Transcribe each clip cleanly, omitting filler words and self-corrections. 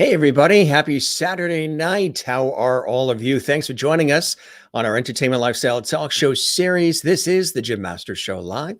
Hey, everybody. Happy Saturday night. How are all of you? Thanks for joining us on our Entertainment Lifestyle Talk Show series. This is the Jim Masters Show Live.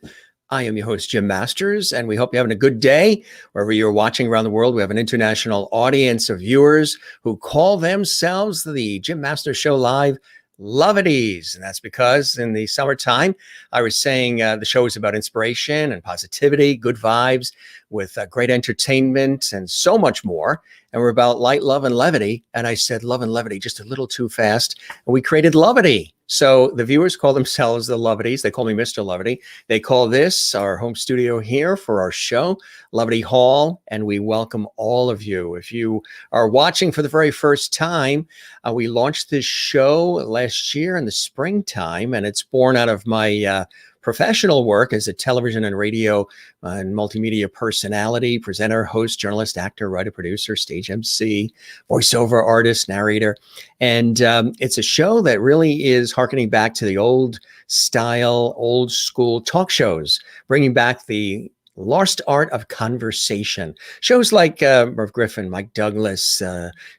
I am your host, Jim Masters, and we hope you're having a good day. Wherever you're watching around the world, we have an international audience of viewers who call themselves the Jim Masters Show Live Lovities. And that's because in the summertime, I was saying the show is about inspiration and positivity, good vibes with great entertainment and so much more. And we're about light, love, and levity. And I said love and levity just a little too fast. And we created Lovity. So the viewers call themselves the Lovities. They call me Mr. Lovity. They call this our home studio here for our show, Lovity Hall. And we welcome all of you. If you are watching for the very first time, we launched this show last year in the springtime, and it's born out of my professional work as a television and radio and multimedia personality, presenter, host, journalist, actor, writer, producer, stage MC, voiceover artist, narrator. And it's a show that really is harkening back to the old style, old school talk shows, bringing back the lost art of conversation. Shows like Merv Griffin, Mike Douglas,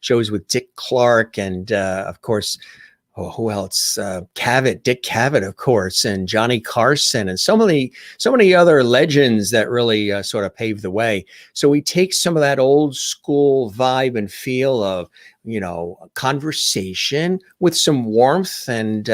shows with Dick Clark, and of course, who else? Dick Cavett, of course, and Johnny Carson, and so many other legends that really sort of paved the way. So we take some of that old school vibe and feel of, conversation with some warmth and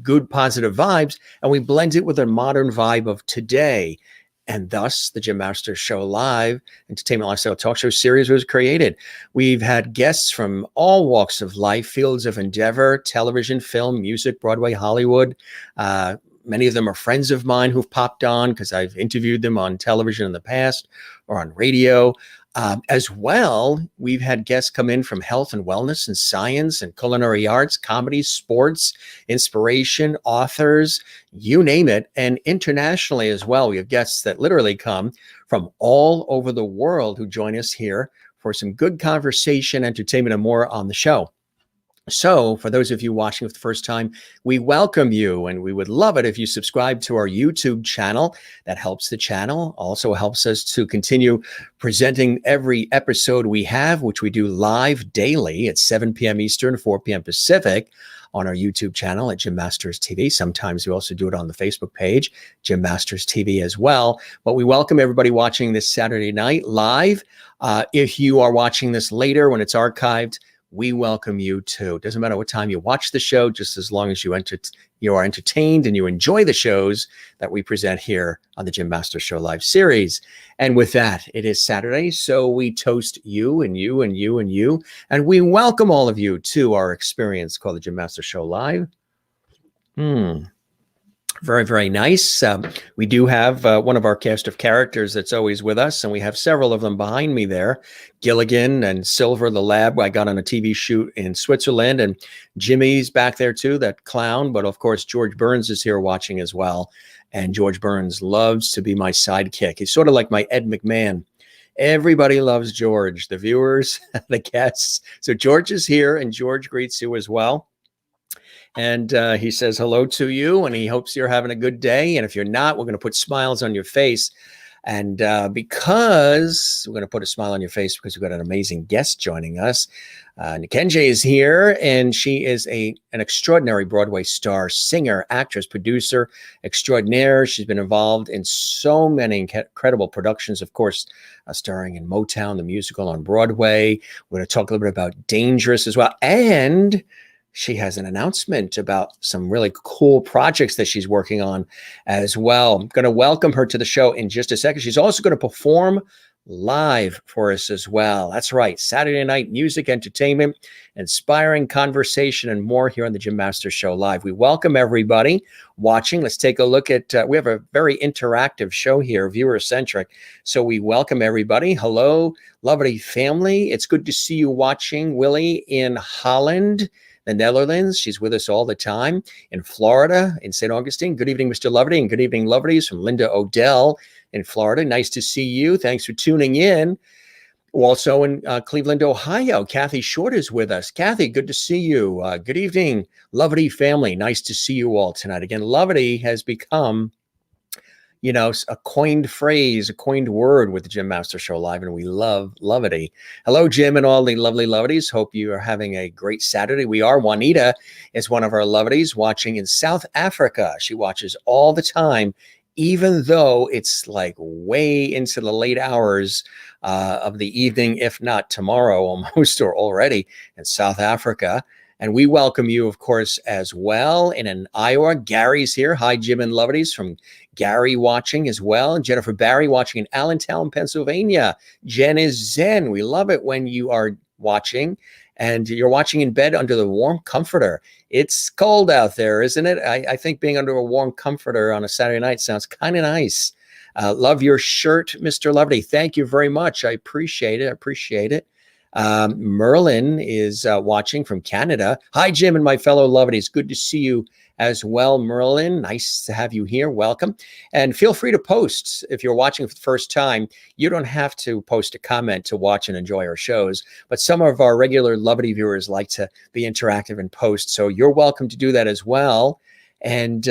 good positive vibes, and we blend it with a modern vibe of today. And thus, the Jim Masters Show Live Entertainment Lifestyle Talk Show series was created. We've had guests from all walks of life, fields of endeavor, television, film, music, Broadway, Hollywood. Many of them are friends of mine who've popped on because I've interviewed them on television in the past or on radio. As well, we've had guests come in from health and wellness and science and culinary arts, comedy, sports, inspiration, authors, you name it. And internationally as well, we have guests that literally come from all over the world who join us here for some good conversation, entertainment, and more on the show. So for those of you watching for the first time, we welcome you, and we would love it if you subscribe to our YouTube channel. That helps the channel, also helps us to continue presenting every episode we have, which we do live daily at 7 p.m. Eastern, 4 p.m. Pacific on our YouTube channel at Jim Masters TV. Sometimes we also do it on the Facebook page, Jim Masters TV as well. But we welcome everybody watching this Saturday night live. If you are watching this later when it's archived, we welcome you too. It doesn't matter what time you watch the show, just as long as you are entertained and you enjoy the shows that we present here on the Jim Masters Show Live series. And with that, it is Saturday, so we toast you and you and you and you, and we welcome all of you to our experience called the Jim Masters Show Live. Very, very nice. We do have one of our cast of characters that's always with us, and we have several of them behind me there. Gilligan and Silver, the lab I got on a TV shoot in Switzerland, and Jimmy's back there too, that clown. But of course, George Burns is here watching as well. And George Burns loves to be my sidekick. He's sort of like my Ed McMahon. Everybody loves George, the viewers, the guests. So George is here, and George greets you as well. And he says hello to you, and he hopes you're having a good day. And if you're not, we're going to put smiles on your face. And because we're going to put a smile on your face because we've got an amazing guest joining us. Nikenje is here, and she is an extraordinary Broadway star, singer, actress, producer extraordinaire. She's been involved in so many incredible productions, of course, starring in Motown, the musical on Broadway. We're going to talk a little bit about Dangerous as well. And she has an announcement about some really cool projects that she's working on as well. I'm going to welcome her to the show in just a second. She's also going to perform live for us as well. That's right. Saturday night music, entertainment, inspiring conversation, and more here on the Jim Masters Show Live. We welcome everybody watching. Let's take a look at, we have a very interactive show here, viewer-centric. So we welcome everybody. Hello, lovely family. It's good to see you watching. Willie in Holland, the Netherlands. She's with us all the time. In Florida, in St. Augustine. Good evening, Mr. Lovity, and good evening, Lovelies, from Linda Odell in Florida. Nice to see you. Thanks for tuning in. Also in Cleveland, Ohio, Kathy Short is with us. Kathy, good to see you. Good evening, Lovity family. Nice to see you all tonight. Again, Lovity has become a coined phrase, a coined word with the Jim Master Show Live, and we love levity. Hello, Jim, and all the lovely levities. Hope you are having a great Saturday. We are. Juanita is one of our levities watching in South Africa. She watches all the time, even though it's like way into the late hours of the evening, if not tomorrow almost, or already in South Africa. And we welcome you, of course, as well in Iowa. Gary's here. Hi, Jim and Levities from Gary watching as well. And Jennifer Barry watching in Allentown, Pennsylvania. Jen is Zen. We love it when you are watching and you're watching in bed under the warm comforter. It's cold out there, isn't it? I think being under a warm comforter on a Saturday night sounds kind of nice. Love your shirt, Mr. Levity. Thank you very much. I appreciate it. Merlin is watching from Canada. Hi, Jim and my fellow Levities. Good to see you as well, Merlin. Nice to have you here. Welcome. And feel free to post. If you're watching for the first time, you don't have to post a comment to watch and enjoy our shows, but some of our regular Levity viewers like to be interactive and post. So you're welcome to do that as well. And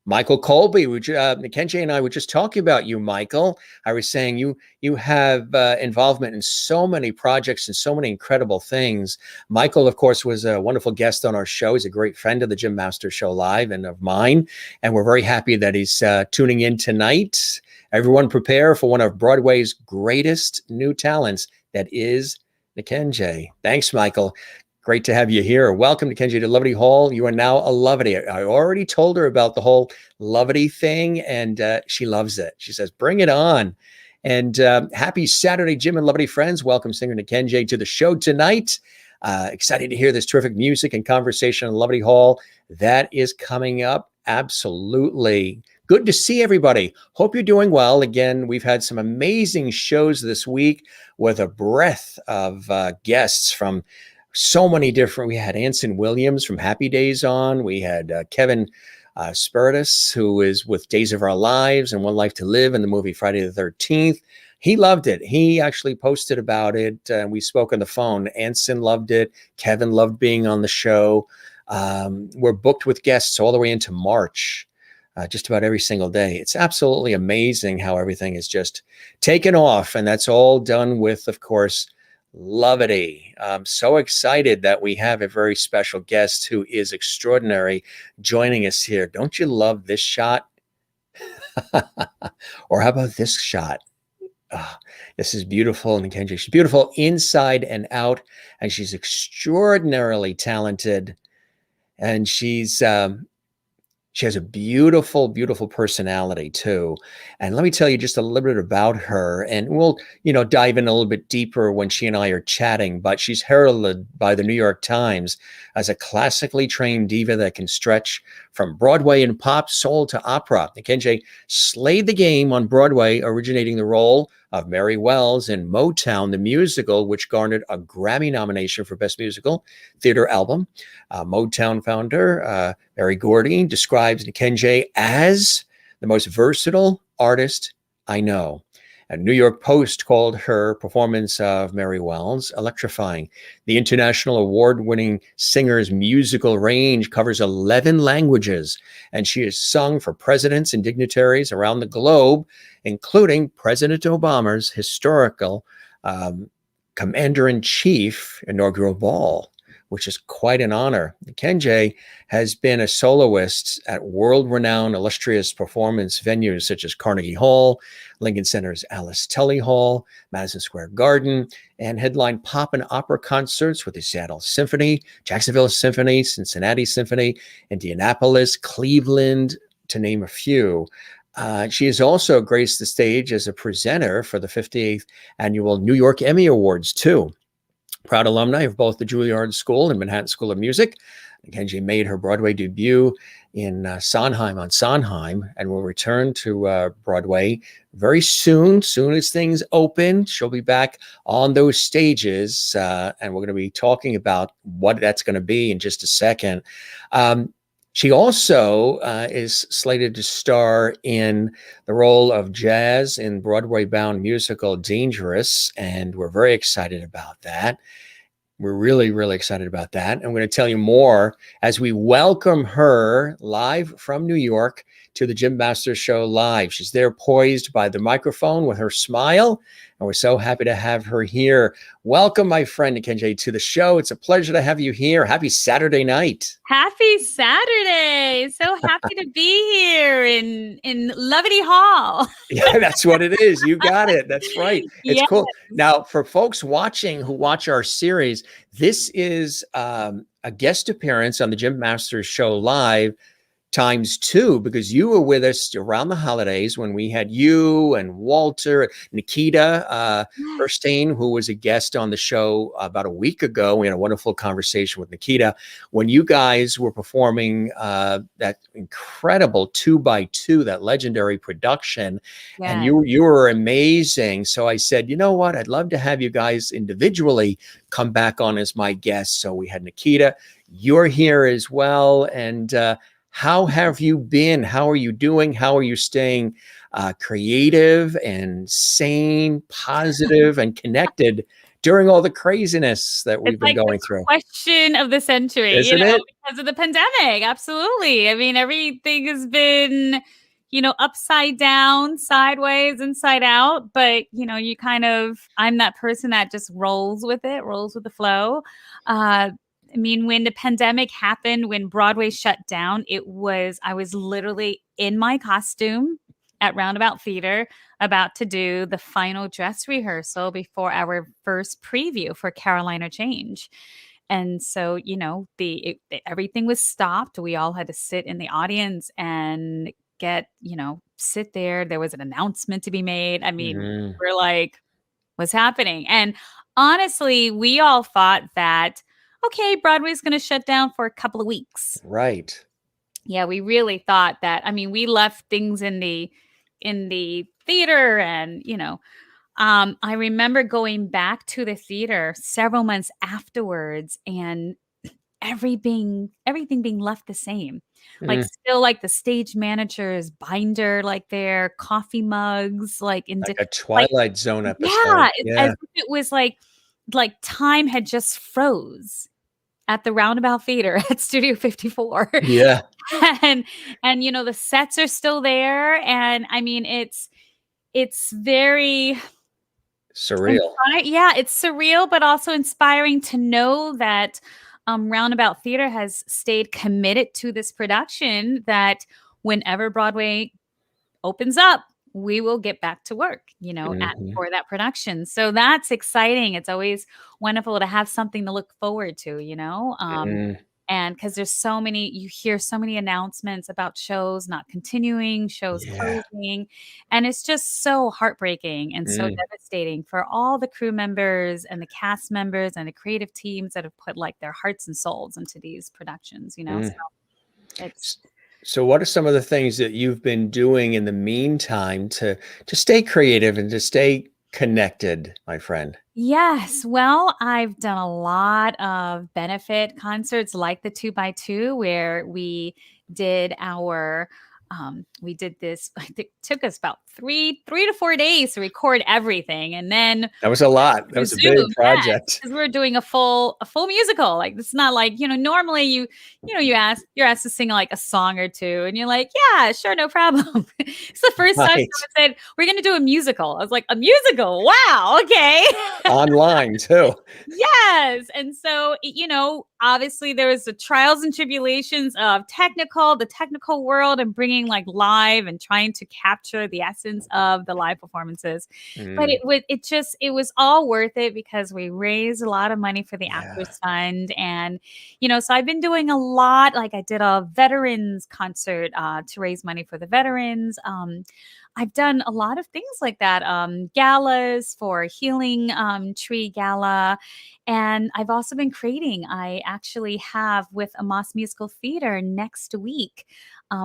Michael Colby, Kenji and I were just talking about you, Michael. I was saying you have involvement in so many projects and so many incredible things. Michael, of course, was a wonderful guest on our show. He's a great friend of the Jim Master Show Live and of mine. And we're very happy that he's tuning in tonight. Everyone prepare for one of Broadway's greatest new talents, that is Kenji. Thanks, Michael. Great to have you here. Welcome to Kenji to Levity Hall. You are now a Levity. I already told her about the whole Levity thing, and she loves it. She says, bring it on. And happy Saturday, Jim and Levity friends. Welcome, singer Kenji, to the show tonight. Excited to hear this terrific music and conversation in Levity Hall. That is coming up. Absolutely. Good to see everybody. Hope you're doing well. Again, we've had some amazing shows this week with a breadth of guests from so many different. We had Anson Williams from Happy Days on. We had Kevin Spiritus, who is with Days of Our Lives and One Life to Live in the movie Friday the 13th. He loved it. He actually posted about it. We spoke on the phone. Anson loved it. Kevin loved being on the show. We're booked with guests all the way into March, just about every single day. It's absolutely amazing how everything is just taken off. And that's all done with, of course, Levity. I'm so excited that we have a very special guest who is extraordinary joining us here. Don't you love this shot? Or how about this shot? Oh, this is beautiful. And Kenji, she's beautiful inside and out, and she's extraordinarily talented. And she has a beautiful, beautiful personality too. And let me tell you just a little bit about her, and we'll, dive in a little bit deeper when she and I are chatting, but she's heralded by the New York Times as a classically trained diva that can stretch from Broadway and pop, soul to opera. Kenji slayed the game on Broadway, originating the role of Mary Wells in Motown, the musical, which garnered a Grammy nomination for Best Musical Theater Album. Motown founder Berry Gordy describes Kenji as the most versatile artist I know. A New York Post called her performance of Mary Wells electrifying. The international award-winning singer's musical range covers 11 languages, and she has sung for presidents and dignitaries around the globe, including President Obama's historical Commander-in-Chief inaugural ball, which is quite an honor. Kenji has been a soloist at world-renowned illustrious performance venues such as Carnegie Hall, Lincoln Center's Alice Tully Hall, Madison Square Garden, and headlined pop and opera concerts with the Seattle Symphony, Jacksonville Symphony, Cincinnati Symphony, Indianapolis, Cleveland, to name a few. She has also graced the stage as a presenter for the 58th Annual New York Emmy Awards, too. Proud alumni of both the Juilliard School and Manhattan School of Music. Kenji made her Broadway debut in Sondheim on Sondheim, and will return to Broadway very soon as things open. She'll be back on those stages, and we're going to be talking about what that's going to be in just a second. She also is slated to star in the role of Jazz in Broadway-bound musical Dangerous, and we're very excited about that. We're really, really excited about that. I'm going to tell you more as we welcome her live from New York to the Jim Masters Show Live. She's there poised by the microphone with her smile, and we're so happy to have her here. Welcome, my friend Kenji, to the show. It's a pleasure to have you here. Happy Saturday night. Happy Saturday. So happy to be here in Lovety Hall. Yeah, that's what it is. You got it. That's right. It's Yes. cool. Now, for folks watching who watch our series, this is a guest appearance on the Jim Masters Show Live ×2, because you were with us around the holidays when we had you and Walter, Nikita Erstein, who was a guest on the show about a week ago. We had a wonderful conversation with Nikita when you guys were performing that incredible 2x2, that legendary production. Yes. And you were amazing. So I said, you know what? I'd love to have you guys individually come back on as my guests. So we had Nikita. You're here as well. And how have you been? How are you doing? How are you staying creative and sane, positive, and connected during all the craziness that we've been going through? Question of the century, Isn't it? because of the pandemic. Absolutely. I mean, everything has been, upside down, sideways, inside out. But, I'm that person that just rolls with it, rolls with the flow. I mean, when the pandemic happened, when Broadway shut down, I was literally in my costume at Roundabout Theater about to do the final dress rehearsal before our first preview for Carolina Change. And so, everything was stopped. We all had to sit in the audience and sit there. There was an announcement to be made. I mean, we're like, what's happening? And honestly, we all thought that, okay, Broadway's going to shut down for a couple of weeks. Right. Yeah, we really thought that. I mean, we left things in the theater, and I remember going back to the theater several months afterwards, and everything being left the same. Like still like the stage manager's binder, like their coffee mugs, like a Twilight Zone episode. Yeah, as if it was like time had just froze at the Roundabout Theater at Studio 54. Yeah. and the sets are still there. And I mean, it's very surreal. Yeah, it's surreal, but also inspiring to know that Roundabout Theater has stayed committed to this production, that whenever Broadway opens up, we will get back to work, for that production. So that's exciting. It's always wonderful to have something to look forward to, and because you hear so many announcements about shows not continuing, shows closing, and it's just so heartbreaking and so devastating for all the crew members and the cast members and the creative teams that have put like their hearts and souls into these productions, So what are some of the things that you've been doing in the meantime to stay creative and to stay connected, my friend? Yes. Well, I've done a lot of benefit concerts like the 2x2, where we did this. I think it took us about three to 4 days to record everything, and then that was a lot. That was a big project. Because we're doing a full musical. Like, it's not like normally you're asked to sing like a song or two, and you're like, yeah, sure, no problem. It's the first time someone said we're going to do a musical. I was like, a musical? Wow, okay. Online too. Yes, and so obviously there was the trials and tribulations of the technical world, and bringing like live and trying to capture the essence of the live performances. But it was all worth it, because we raised a lot of money for the Actors Fund. And, so I've been doing a lot. Like, I did a veterans concert to raise money for the veterans. I've done a lot of things like that, galas for Healing Tree Gala. And I've also been creating. I actually have, with Amos Musical Theater next week,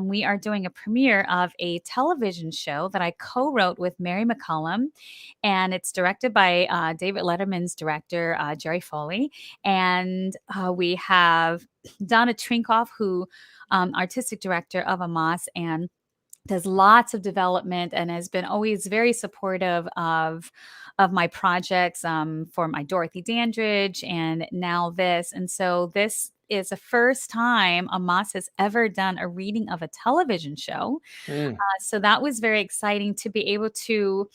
we are doing a premiere of a television show that I co-wrote with Mary McCollum. And it's directed by David Letterman's director, Jerry Foley. And we have Donna Trinkoff, who artistic director of Amos, and does lots of development and has been always very supportive of my projects, for my Dorothy Dandridge and now this. And so this is the first time Amos has ever done a reading of a television show. Mm, So that was very exciting to be able to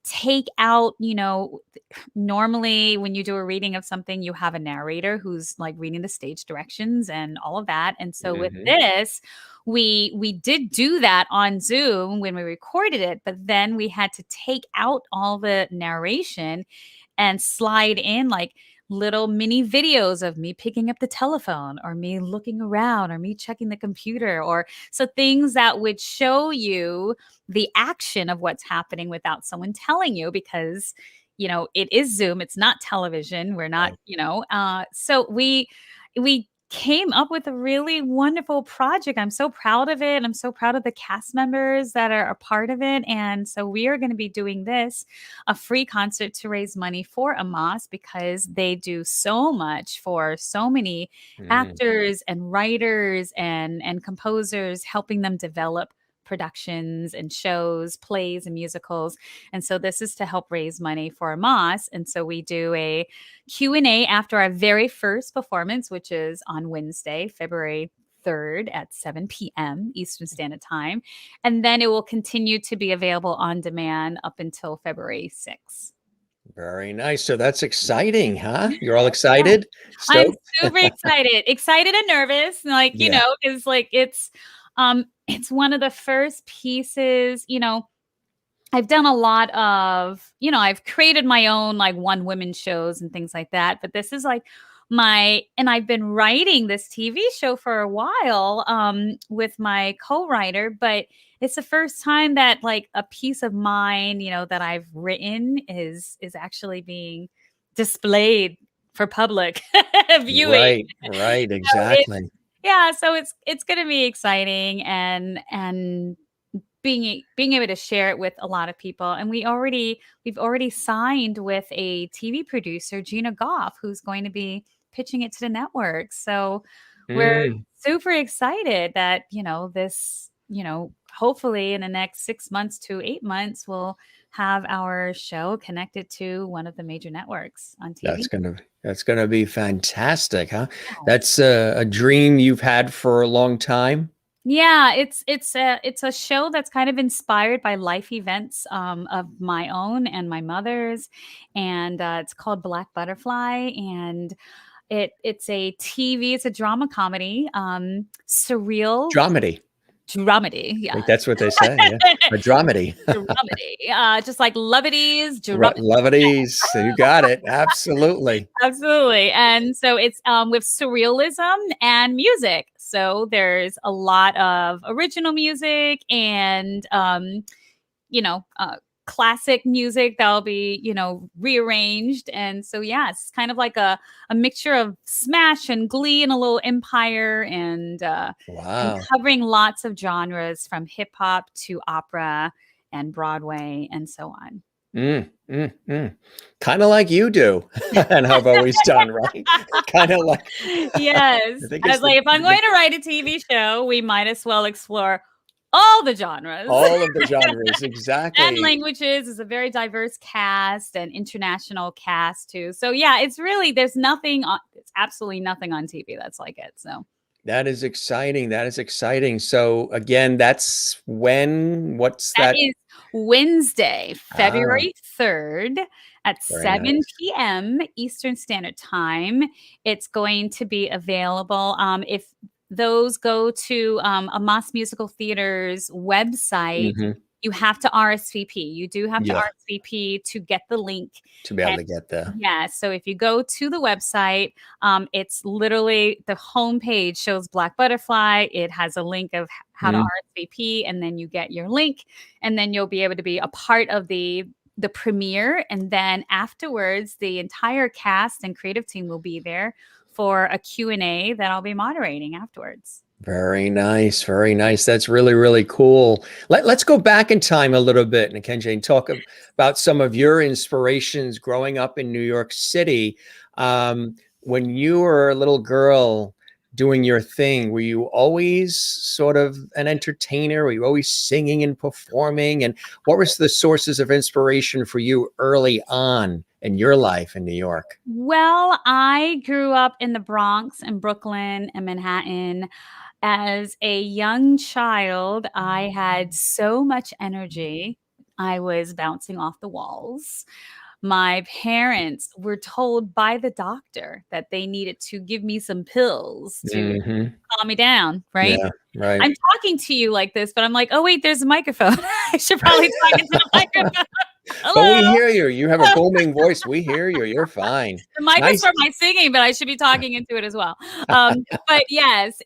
take out, normally when you do a reading of something, you have a narrator who's like reading the stage directions and all of that. And so with mhm. this, we did do that on Zoom when we recorded it, but then we had to take out all the narration and slide in like little mini videos of me picking up the telephone or me looking around or me checking the computer, or so things that would show you the action of what's happening without someone telling you, because it is Zoom, it's not television, we're not, Right. so we came up with a really wonderful project. I'm so proud of it. I'm so proud of the cast members that are a part of it. And so we are going to be doing this, a free concert to raise money for Amos, because they do so much for so many Mm, actors and writers and composers, helping them develop productions and shows, plays and musicals. And so this is to help raise money for Amos. And so we do a Q&A after our very first performance, which is on Wednesday, February 3rd at 7 p.m. Eastern Standard Time. And then it will continue to be available on demand up until February 6th. very nice. So that's exciting, huh? You're all excited? I'm Stoked? super excited and nervous, like, Yeah. because like it's one of the first pieces, I've done a lot of, I've created my own like one woman shows and things like that, but this is like and I've been writing this TV show for a while with my co-writer, but it's the first time that like a piece of mine, that I've written is actually being displayed for public viewing. Right, So exactly. yeah, so it's going to be exciting, and being able to share it with a lot of people. And we've already signed with a TV producer, Gina Goff, who's going to be pitching it to the network. So we're Mm, super excited that, this, hopefully in the next 6 months to 8 months, we'll have our show connected to one of the major networks on TV. that's gonna be fantastic, huh? That's a dream you've had for a long time? Yeah, it's a show that's kind of inspired by life events of my own and my mother's, and it's called Black Butterfly, and it's a drama comedy, surreal Dramedy. dramedy, I think yes. that's what they say, yeah. A dramedy. Dramedy, just like levities, Levities, you got it, absolutely. absolutely. And so it's with surrealism and music. So there's a lot of original music and you know, uh classic music that'll be, rearranged. And so yeah, it's kind of like a mixture of Smash and Glee and a little Empire, and Wow. covering lots of genres from hip hop to opera and Broadway and so on. Kinda like you do, and I've always done, right? Kinda like Yes. I think I it's was like, if I'm the going to write a TV show, we might as well explore all the genres all of the genres, and exactly. languages. It's a very diverse cast and international cast too. So yeah, it's absolutely nothing on TV that's like it. So That is exciting. So, again, that's when? What's that that? is Wednesday, Ah, February 3rd at very 7 nice. p.m. Eastern Standard Time. It's going to be available. If those go to a Moss Musical Theater's website, Mhm. you have to RSVP. You do have to Yeah, RSVP to get the link. to be able to get there. Yeah, so if you go to the website, it's literally the homepage shows Black Butterfly. It has a link of how to Mm, RSVP, and then you get your link, and then you'll be able to be a part of the premiere. And then afterwards, the entire cast and creative team will be there for a Q&A that I'll be moderating afterwards. very nice, very nice. That's really, really cool. Let's go back in time a little bit, Nikenja, and talk about some of your inspirations growing up in New York City. When you were a little girl doing your thing, were you always sort of an entertainer? Were you always singing and performing? And what was the sources of inspiration for you early on in your life in New York? Well, I grew up in the Bronx and Brooklyn and Manhattan. As a young child, I had so much energy. I was bouncing off the walls. My parents were told by the doctor that they needed to give me some pills to Hmm. calm me down, right? Yeah, right. I'm talking to you like this, but I'm like, "Oh, wait, there's a microphone." I should probably talk into the microphone. But Hello? we hear you. You have a booming voice. We hear you. You're fine. The mic is Nice. for my singing, but I should be talking into it as well. But yes,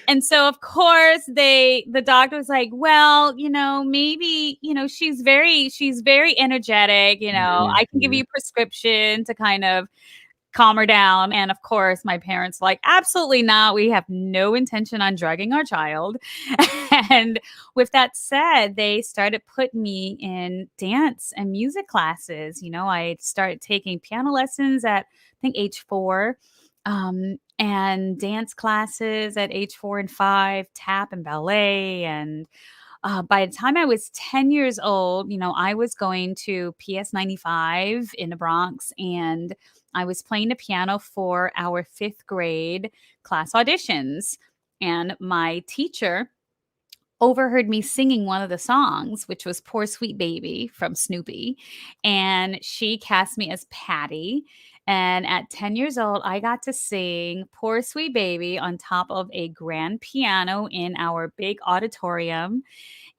and so of course the doctor was like, well, maybe, she's very energetic, I can give Mhm. you a prescription to kind of calm her down. And of course, my parents were like, absolutely not. We have no intention on drugging our child. And with that said, they started putting me in dance and music classes. I started taking piano lessons at, I think, age 4, and dance classes at age 4 and 5, tap and ballet. And by the time I was 10 years old, I was going to PS 95 in the Bronx, and I was playing the piano for our 5th grade class auditions. And my teacher overheard me singing one of the songs, which was Poor Sweet Baby from Snoopy. And she cast me as Patty. And at 10 years old, I got to sing Poor Sweet Baby on top of a grand piano in our big auditorium.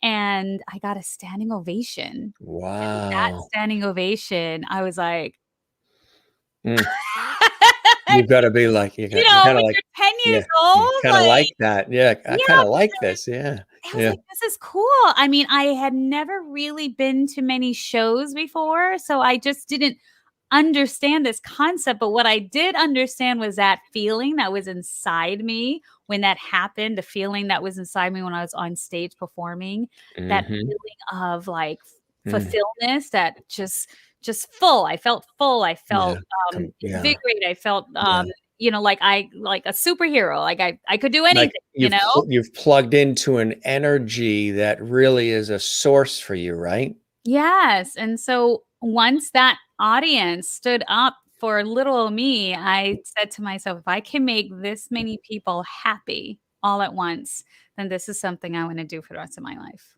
And I got a standing ovation. And that Wow. standing ovation, I was like, Mm. You've gotta be like, you kinda when like, you're 10 yeah, years old, you kinda like, like that. Yeah, I yeah, kinda like this. Yeah, I was yeah. like, "This is cool." I mean, I had never really been to many shows before, so I just didn't understand this concept, but what I did understand was that feeling that was inside me when that happened, the feeling that was inside me when I was on stage performing, that Mhm. feeling of, like, Mm. fulfillment, that just full. I felt full. I Yeah. felt, Yeah, invigorated. I felt, yeah. like a superhero, like I could do Like, anything, you know? you've plugged into an energy that really is a source for you, right? Yes, and so once that audience stood up for little old me, I said to myself, "If I can make this many people happy all at once, then this is something I wanna do for the rest of my life."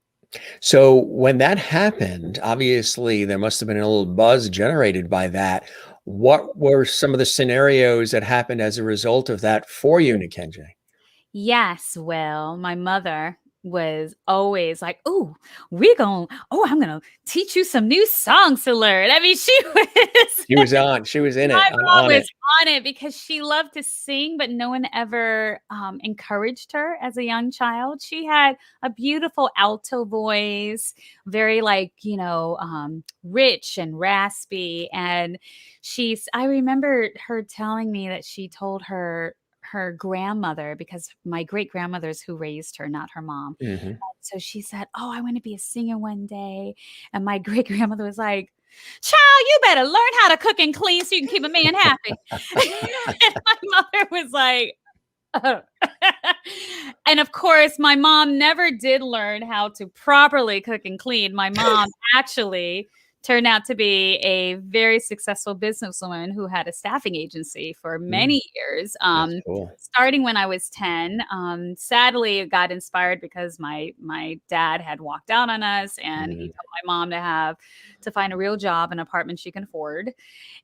So when that happened, obviously there must have been a little buzz generated by that. What were some of the scenarios that happened as a result of that for you, Nikenji? Yes, well, my mother was always like, I'm gonna teach you some new songs to learn." I mean, she was She was in it, my mom on was it. on it because she loved to sing, but no one ever, encouraged her as a young child. She had a beautiful alto voice, very, like, rich and raspy, and I remember her telling me that she told her grandmother, because my great-grandmother's who raised her, not her mom. Mhm. So she said, "Oh, I wanna be a singer one day." And my great-grandmother was like, "Child, you better learn how to cook and clean so you can keep a man happy." And my mother was like, "Oh." And of course, my mom never did learn how to properly cook and clean. My mom actually turned out to be a very successful businesswoman who had a staffing agency for Mm, many years, that's cool. starting when I was 10. Sadly, it got inspired because my dad had walked out on us, and he Mm, told my mom to find a real job, an apartment she can afford.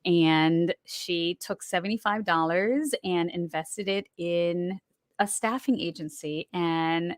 And she took $75 and invested it in a staffing agency. And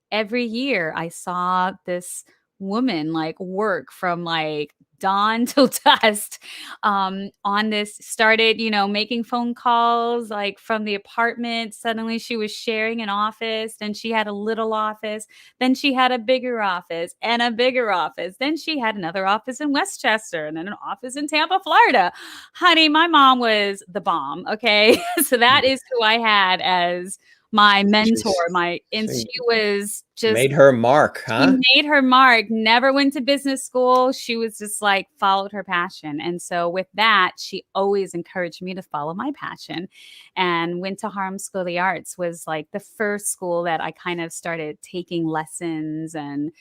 every year I saw this woman like work from like dawn till dusk, on this, started, making phone calls like from the apartment. Suddenly she was sharing an office, then she had a little office, then she had a bigger office and a bigger office, then she had another office in Westchester, and then an office in Tampa, Florida. Honey, my mom was the bomb, okay? So mm. that is who I had as my mentor, She's and she she was just made her mark, she huh? made her mark, never went to business school. She was just like followed her passion. And so with that, she always encouraged me to follow my passion, and went to Harlem School of the Arts was like the first school that I kind of started taking lessons, and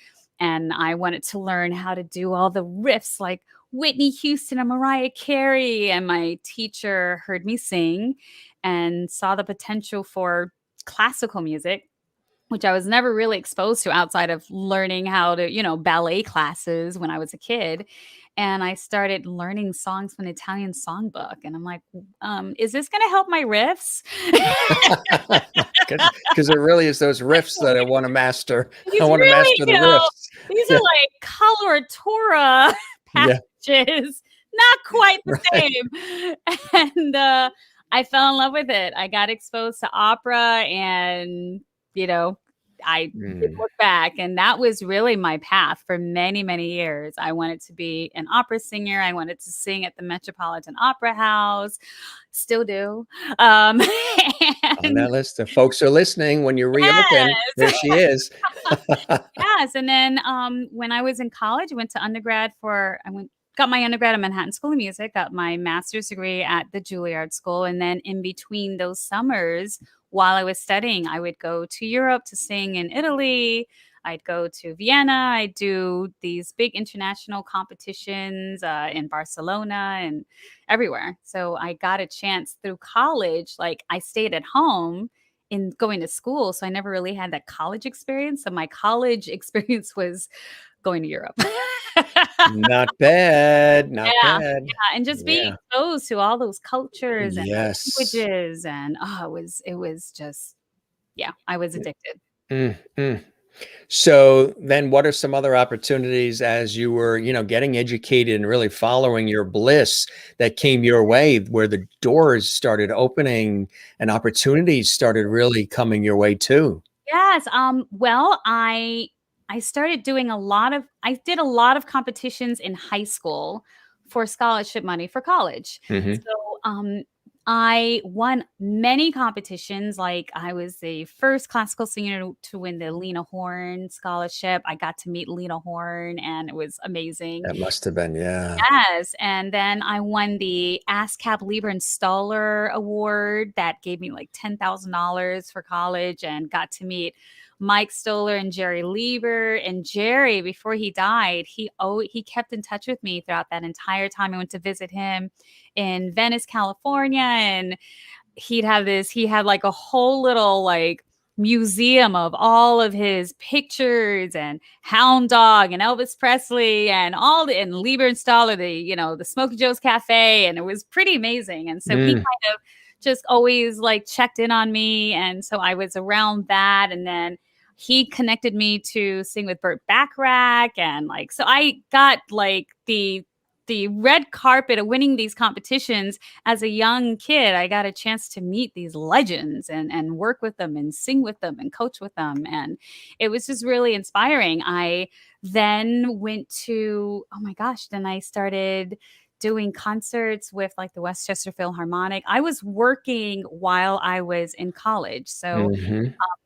I wanted to learn how to do all the riffs, like Whitney Houston and Mariah Carey. And my teacher heard me sing and saw the potential for classical music, which I was never really exposed to outside of learning how to, ballet classes when I was a kid. And I started learning songs from the Italian songbook. And I'm like, is this going to help my riffs? Because it really is those riffs that I want to master. I want to really, master the riffs. These are like coloratura passages, not quite the same. And I fell in love with it. I got exposed to opera, and I didn't look back. And that was really my path for many, many years. I wanted to be an opera singer. I wanted to sing at the Metropolitan Opera House. Still do. On that list, the folks are listening when you reopen. There she is. Yes. And then when I was in college, I went to undergrad got my undergrad at Manhattan School of Music, got my master's degree at the Juilliard School. And then in between those summers, while I was studying, I would go to Europe to sing in Italy. I'd go to Vienna. I'd do these big international competitions in Barcelona and everywhere. So I got a chance through college. Like, I stayed at home in going to school. So I never really had that college experience. So my college experience was going to Europe. Not bad. Not bad. Yeah. And just being exposed to all those cultures and languages. And it was just, I was addicted. So then what are some other opportunities as you were, getting educated and really following your bliss that came your way, where the doors started opening and opportunities started really coming your way too? Yes. Well, I started doing I did a lot of competitions in high school for scholarship money for college. So I won many competitions. Like, I was the first classical singer to win the Lena Horne scholarship. I got to meet Lena Horne, and it was amazing. That must have been, Yes. And then I won the ASCAP Lieber and Stoller Award that gave me like $10,000 for college, and got to meet Mike Stoller and Jerry Lieber. And Jerry, before he died, he kept in touch with me throughout that entire time. I went to visit him in Venice, California, and he had like a whole little like museum of all of his pictures, and Hound Dog and Elvis Presley and and Lieber and Stoller, the Smokey Joe's Cafe. And it was pretty amazing. And so he kind of just always like checked in on me. And so I was around that. And then he connected me to sing with Burt Bacharach. And like, so I got like the red carpet of winning these competitions as a young kid. I got a chance to meet these legends and work with them and sing with them and coach with them. And it was just really inspiring. I then went to, then I started doing concerts with like the Westchester Philharmonic. I was working while I was in college. So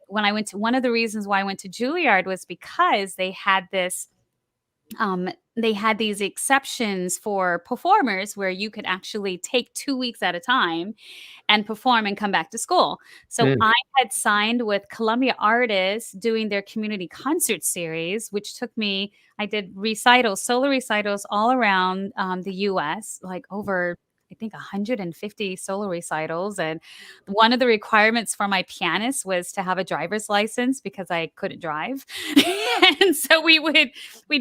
when I went to, one of the reasons why I went to Juilliard was because they had these exceptions for performers where you could actually take 2 weeks at a time and perform and come back to school. So I had signed with Columbia Artists doing their community concert series, which took me, I did solo recitals all around the US, like over, I think 150 solo recitals. And one of the requirements for my pianist was to have a driver's license because I couldn't drive. And so we'd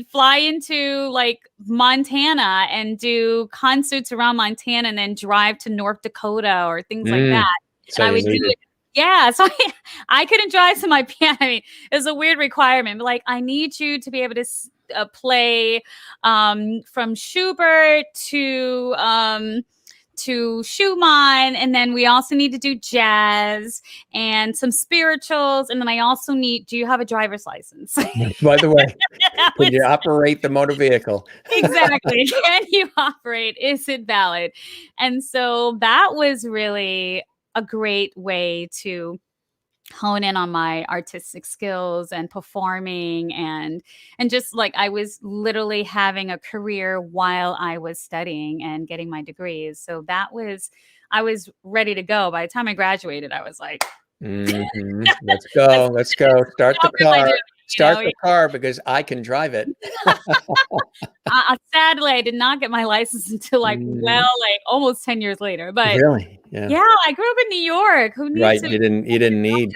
fly into like Montana and do concerts around Montana, and then drive to North Dakota or things like that. So and I would do it. Yeah. So I couldn't drive to my piano. I mean, it was a weird requirement, but like, I need you to be able to play from Schubert to Schumann, and then we also need to do jazz and some spirituals, and then I also need, do you have a driver's license? By the way, can you operate the motor vehicle? Exactly. Can you operate? Is it valid? And so that was really a great way to hone in on my artistic skills and performing, and just like, I was literally having a career while I was studying and getting my degrees. So I was ready to go. By the time I graduated, I was like, let's go. Start the car. you start know. the car because I can drive it. Sadly, I did not get my license until like Mm, almost 10 years later. But really? Yeah. yeah, I grew up in New York. Who needs Right. to? You didn't need.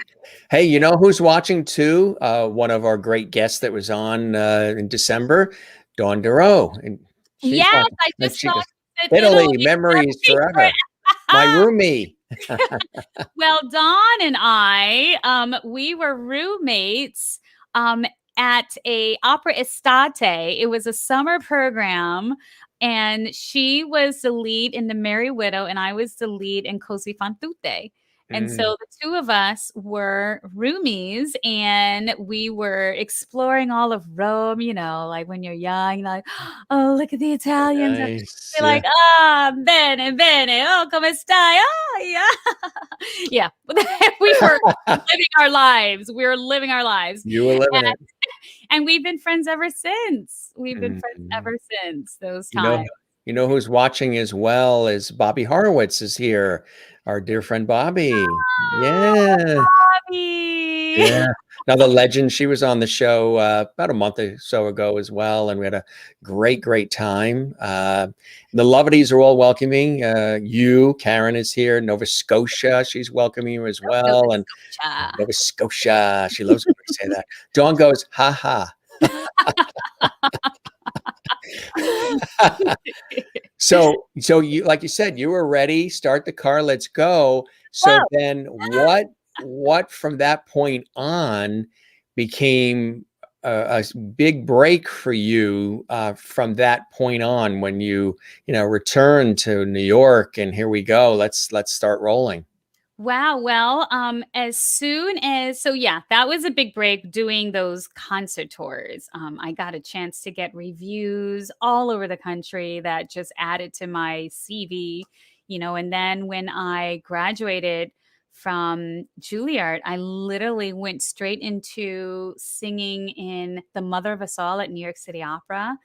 Hey, you know who's watching too? One of our great guests that was on in December, Dawn Duro. And she's Yes, watching. I And just she saw goes, it in Italy. Italy, memories forever. My roomie. Well, Dawn and I, we were roommates at a opera estate. It was a summer program, and she was the lead in The Merry Widow, and I was the lead in Così fan tutte. And so Mm, the two of us were roomies, and we were exploring all of Rome. You know, like when you're young, like, oh, look at the Italians. nice. Be Yeah. like, ah, bene, bene. Oh, come stai? Oh, yeah. Yeah. We were living our lives. We were living our lives. You were living it. And we've been friends ever since. We've been friends Mhm. ever since those You know, times. you know who's watching as well is Bobby Horowitz is here. Our dear friend Bobby. Yeah. Bobby. Yeah. Another legend. She was on the show about a month or so ago as well, and we had a great time. The Lovedies are all welcoming. You, Karen is here. Nova Scotia, she's welcoming you as Nova well. And Scotia. Nova Scotia, she loves when we say that. Dawn goes, ha ha. So you, like you said, you were ready. Start the car. Let's go. So Whoa. then, what from that point on became a big break for you from that point on when you returned to New York and here we go. Let's start rolling. Wow. Well, as soon as yeah, that was a big break doing those concert tours. I got a chance to get reviews all over the country that just added to my CV, and then when I graduated from Juilliard, I literally went straight into singing in The Mother of Us All at New York City Opera.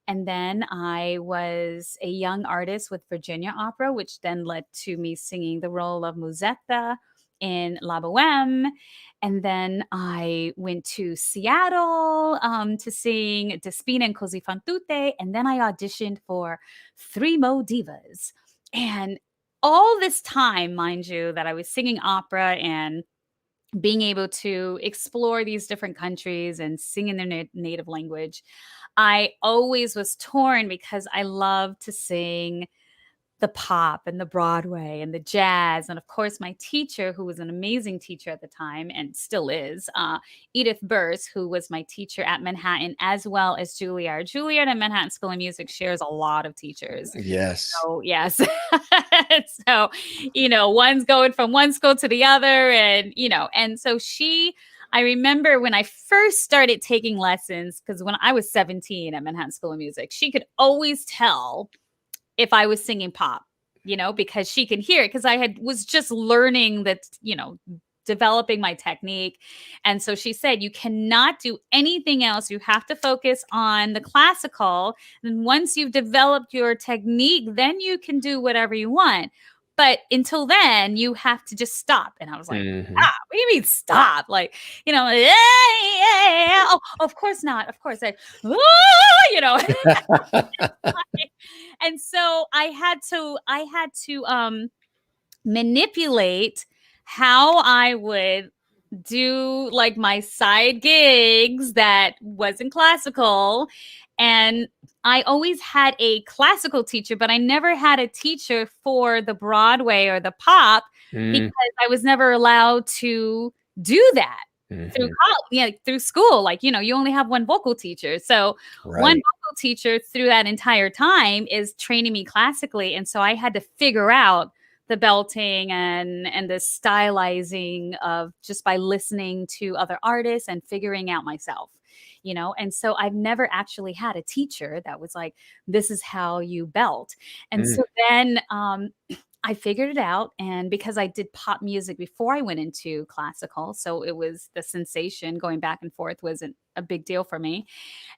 And then I was a young artist with Virginia Opera, which then led to me singing the role of Musetta in La Boheme. And then I went to Seattle to sing Despina and Così fan tutte. And then I auditioned for Three Mo Divas. And all this time, mind you, that I was singing opera and being able to explore these different countries and sing in their native language, I always was torn because I love to sing the pop and the Broadway and the jazz. And of course, my teacher, who was an amazing teacher at the time and still is, Edith Burse, who was my teacher at Manhattan as well as Juilliard. Juilliard and Manhattan School of Music shares a lot of teachers. Yes. So, yes. So, one's going from one school to the other. And so I remember when I first started taking lessons, because when I was 17 at Manhattan School of Music, she could always tell if I was singing pop, because she could hear it because was just learning that, developing my technique. And so she said, you cannot do anything else. You have to focus on the classical. And once you've developed your technique, then you can do whatever you want. But until then, you have to just stop. And I was like, Mhm. what do you mean stop? Like, yeah, oh, of course not. Of course. And so I had to manipulate how I would do like my side gigs that wasn't classical. And I always had a classical teacher, but I never had a teacher for the Broadway or the pop because Mm, I was never allowed to do that through mhm. college, through school. Like, you only have one vocal teacher. So one Right. vocal teacher through that entire time is training me classically. And so I had to figure out the belting and the stylizing of just by listening to other artists and figuring out myself. And so I've never actually had a teacher that was like, this is how you belt. And Mm, so then I figured it out. And because I did pop music before I went into classical, so it was the sensation going back and forth wasn't a big deal for me.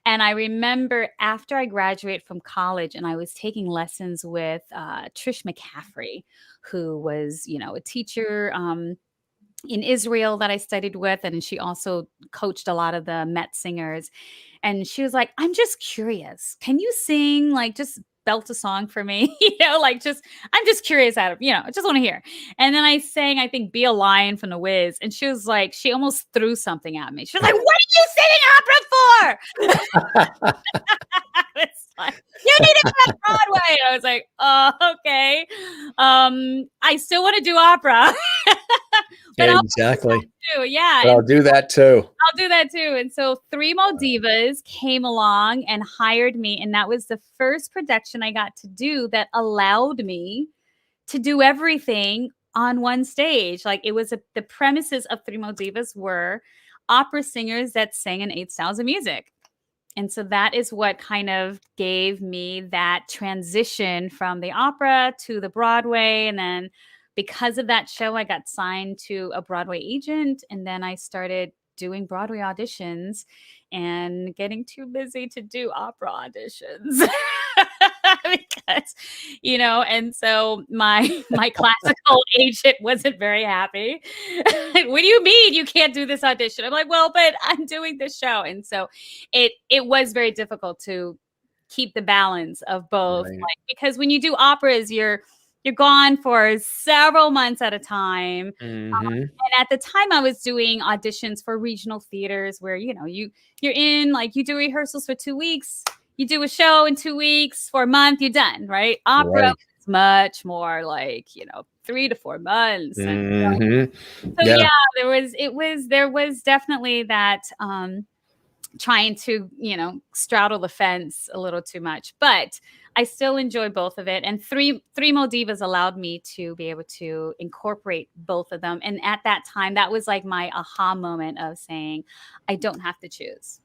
And I remember after I graduated from college and I was taking lessons with Trish McCaffrey, who was, a teacher in Israel that I studied with, and she also coached a lot of the Met singers. And she was like, "I'm just curious. Can you sing, like, just belt a song for me?" Like, just I'm just curious out of, I just want to hear. And then I sang, I think, "Be a Lion" from The Wiz, and she was like, she almost threw something at me. She was like, "What are you singing opera for?" It's like, "You need to go to Broadway." I was like, "Oh, okay. I still want to do opera." But Exactly. yeah. But I'll do that too. I'll do that too. And so Three Divas came along and hired me. And that was the first production I got to do that allowed me to do everything on one stage. Like, it was the premises of Three Divas were opera singers that sang in 8 styles of music. And so that is what kind of gave me that transition from the opera to the Broadway. And then because of that show, I got signed to a Broadway agent. And then I started doing Broadway auditions and getting too busy to do opera auditions. Because, and so my classical agent wasn't very happy. "What do you mean you can't do this audition?" I'm like, "Well, but I'm doing this show." And so it was very difficult to keep the balance of both, Right. like, because when you do operas, you're gone for several months at a time. And at the time I was doing auditions for regional theaters where, you're in, like, you do rehearsals for 2 weeks, you do a show in 2 weeks, for a month, you're done, right? Opera Right. is much more like, 3 to 4 months. And so Yeah. yeah, there was definitely that, trying to, straddle the fence a little too much, but I still enjoy both of it. And Three Divas allowed me to be able to incorporate both of them. And at that time, that was like my aha moment of saying, I don't have to choose.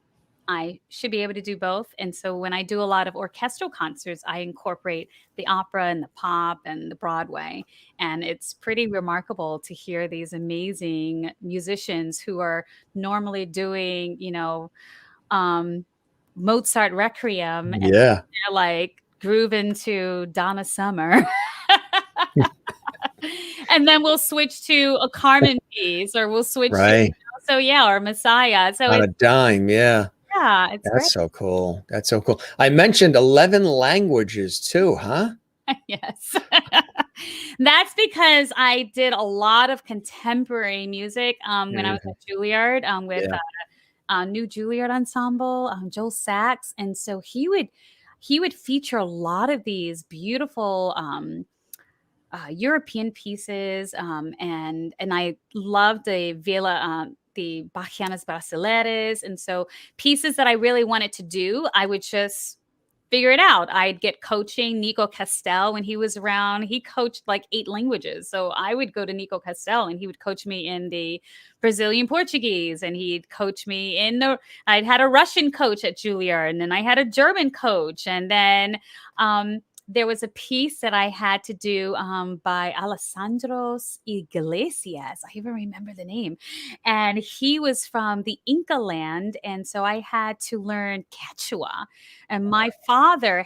I should be able to do both. And so when I do a lot of orchestral concerts, I incorporate the opera and the pop and the Broadway. And it's pretty remarkable to hear these amazing musicians who are normally doing, Mozart Requiem, and Yeah. they're like grooving to Donna Summer. And then we'll switch to a Carmen piece, or we'll switch Right. so yeah, or Messiah. So On a it's dime. Yeah. it's great. That's so cool. That's so cool. I mentioned 11 languages too, huh? Yes. That's because I did a lot of contemporary music when I was at Juilliard, with Yeah. New Juilliard Ensemble, Joel Sachs. And so he would feature a lot of these beautiful European pieces, and I love the the Bachianas Brasileiras. And so pieces that I really wanted to do, I would just figure it out. I'd get coaching. Nico Castel, when he was around, he coached like 8 languages. So I would go to Nico Castel and he would coach me in the Brazilian Portuguese, and he'd coach me I'd had a Russian coach at Juilliard, and then I had a German coach. And then there was a piece that I had to do by Alessandros Iglesias. I even remember the name. And he was from the Inca land. And so I had to learn Quechua. And my father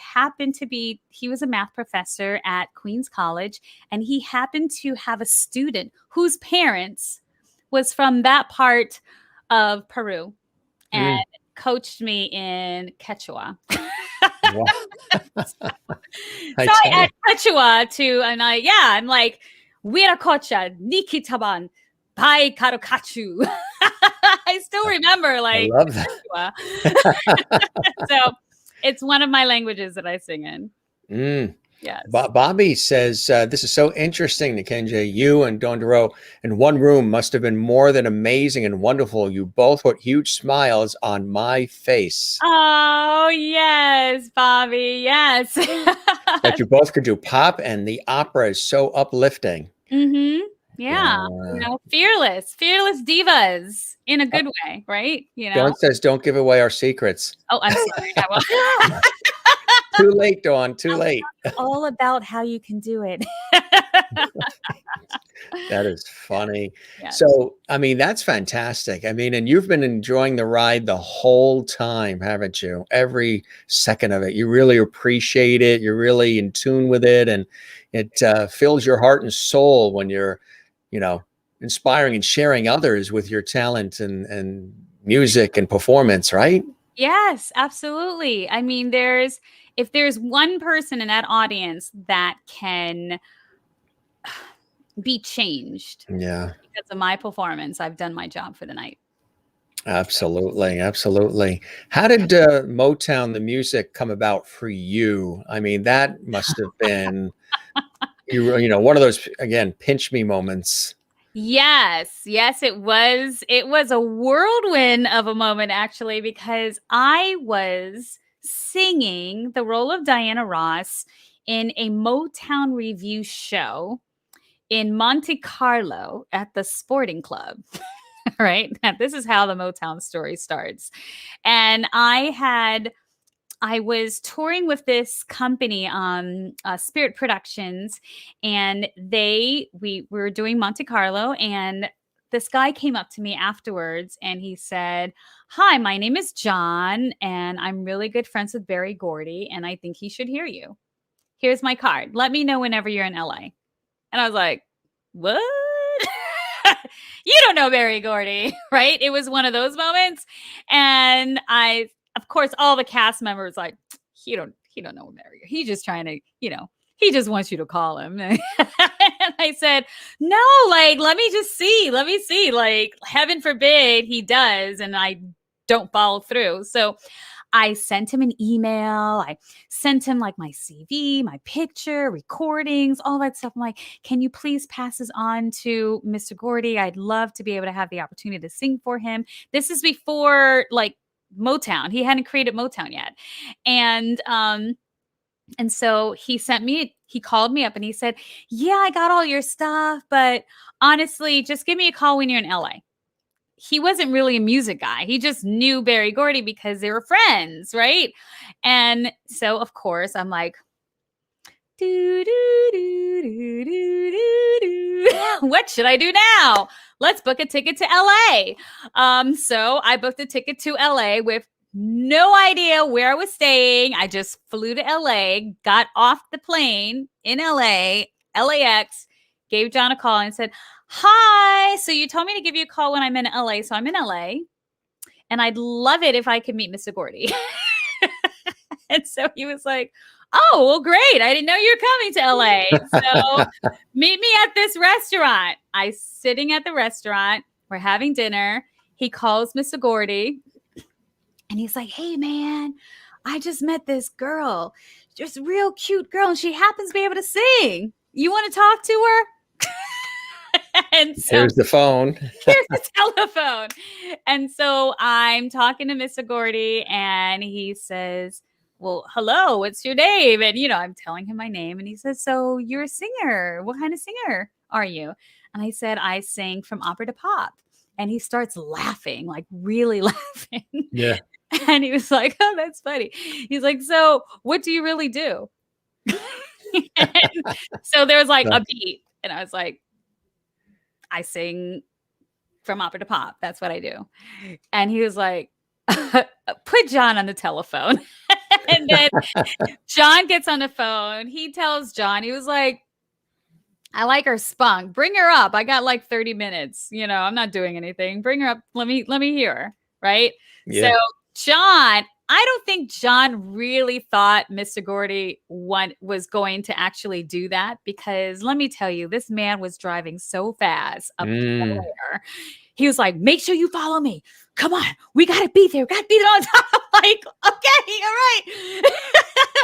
he was a math professor at Queens College. And he happened to have a student whose parents was from that part of Peru and coached me in Quechua. Wow. So I add Quechua to, and I'm like, Wiracocha, Nikitaban, Pai Karukachu. I still remember, like, I love that. Quechua. So it's one of my languages that I sing in. Yes. Bobby says, this is so interesting, Nikenje. You and Don Duro in one room must have been more than amazing and wonderful. You both put huge smiles on my face. Oh, yes, Bobby. Yes. That you both could do pop, and the opera is so uplifting. Yeah. Fearless divas in a good way, right? Dawn says, don't give away our secrets. Oh, I'm sorry. I will. Too late, Dawn. Too late. All about how you can do it. That is funny. Yes. So, I mean, that's fantastic. I mean, and you've been enjoying the ride the whole time, haven't you? Every second of it. You really appreciate it. You're really in tune with it. And it fills your heart and soul when you're, inspiring and sharing others with your talent and music and performance, right? Yes, absolutely. I mean, if there's one person in that audience that can be changed Yeah, because of my performance, I've done my job for the night. absolutely. Absolutely. How did Motown, the music, come about for you? I mean, that must have been, one of those, again, pinch me moments. Yes, yes, it was. It was a whirlwind of a moment, actually, because I was singing the role of Diana Ross in a Motown review show in Monte Carlo at the Sporting Club. Right? This is how the Motown story starts. And I was touring with this company, Spirit Productions, and we were doing Monte Carlo, and this guy came up to me afterwards and he said, "Hi, my name is John, and I'm really good friends with Berry Gordy, and I think he should hear you. Here's my card. Let me know whenever you're in LA." And I was like, "What?" You don't know Berry Gordy, right? It was one of those moments. And of course, all the cast members like, he don't know Berry. He's just trying to, he just wants you to call him. And I said, no, like, let me see. Like, heaven forbid he does, and I don't follow through. So I sent him an email. I sent him like my CV, my picture, recordings, all that stuff. I'm like, can you please pass this on to Mr. Gordy? I'd love to be able to have the opportunity to sing for him. This is before like Motown. He hadn't created Motown yet. And so he called me up and he said, "Yeah, I got all your stuff, but honestly, just give me a call when you're in LA." He wasn't really a music guy. He just knew Berry Gordy because they were friends, right? And so, of course, I'm like, do, do, do, do, do, do, do. What should I do now? Let's book a ticket to LA. So I booked a ticket to LA with no idea where I was staying. I just flew to LA, got off the plane in LAX, gave John a call and said, "Hi, so you told me to give you a call when I'm in LA. So I'm in LA and I'd love it if I could meet Mr. Gordy." And so he was like, "Oh, well, great. I didn't know you were coming to LA. So meet me at this restaurant." I sitting at the restaurant. We're having dinner. He calls Mr. Gordy and he's like, "Hey, man, I just met this girl, just a real cute girl, and she happens to be able to sing. You want to talk to her?" And so Here's the phone. here's the telephone. And so I'm talking to Mr. Gordy and he says, "Well, hello, what's your name?" And, I'm telling him my name. And he says, "So you're a singer. What kind of singer are you?" And I said, "I sing from opera to pop." And he starts laughing, like really laughing. Yeah. And he was like, "Oh, that's funny." He's like, "So what do you really do?" So there was like a beat. And I was like, "I sing from opera to pop. That's what I do." And he was like, "Put John on the telephone." And then John gets on the phone. He tells John, he was like, "I like her spunk. Bring her up. I got like 30 minutes. I'm not doing anything. Bring her up. Let me hear her." Right. Yeah. So John, I don't think John really thought Mr. Gordy was going to actually do that, because let me tell you, this man was driving so fast up there. He was like, "Make sure you follow me. Come on, we gotta be there. Got to be there on time." I'm like, "Okay, all right."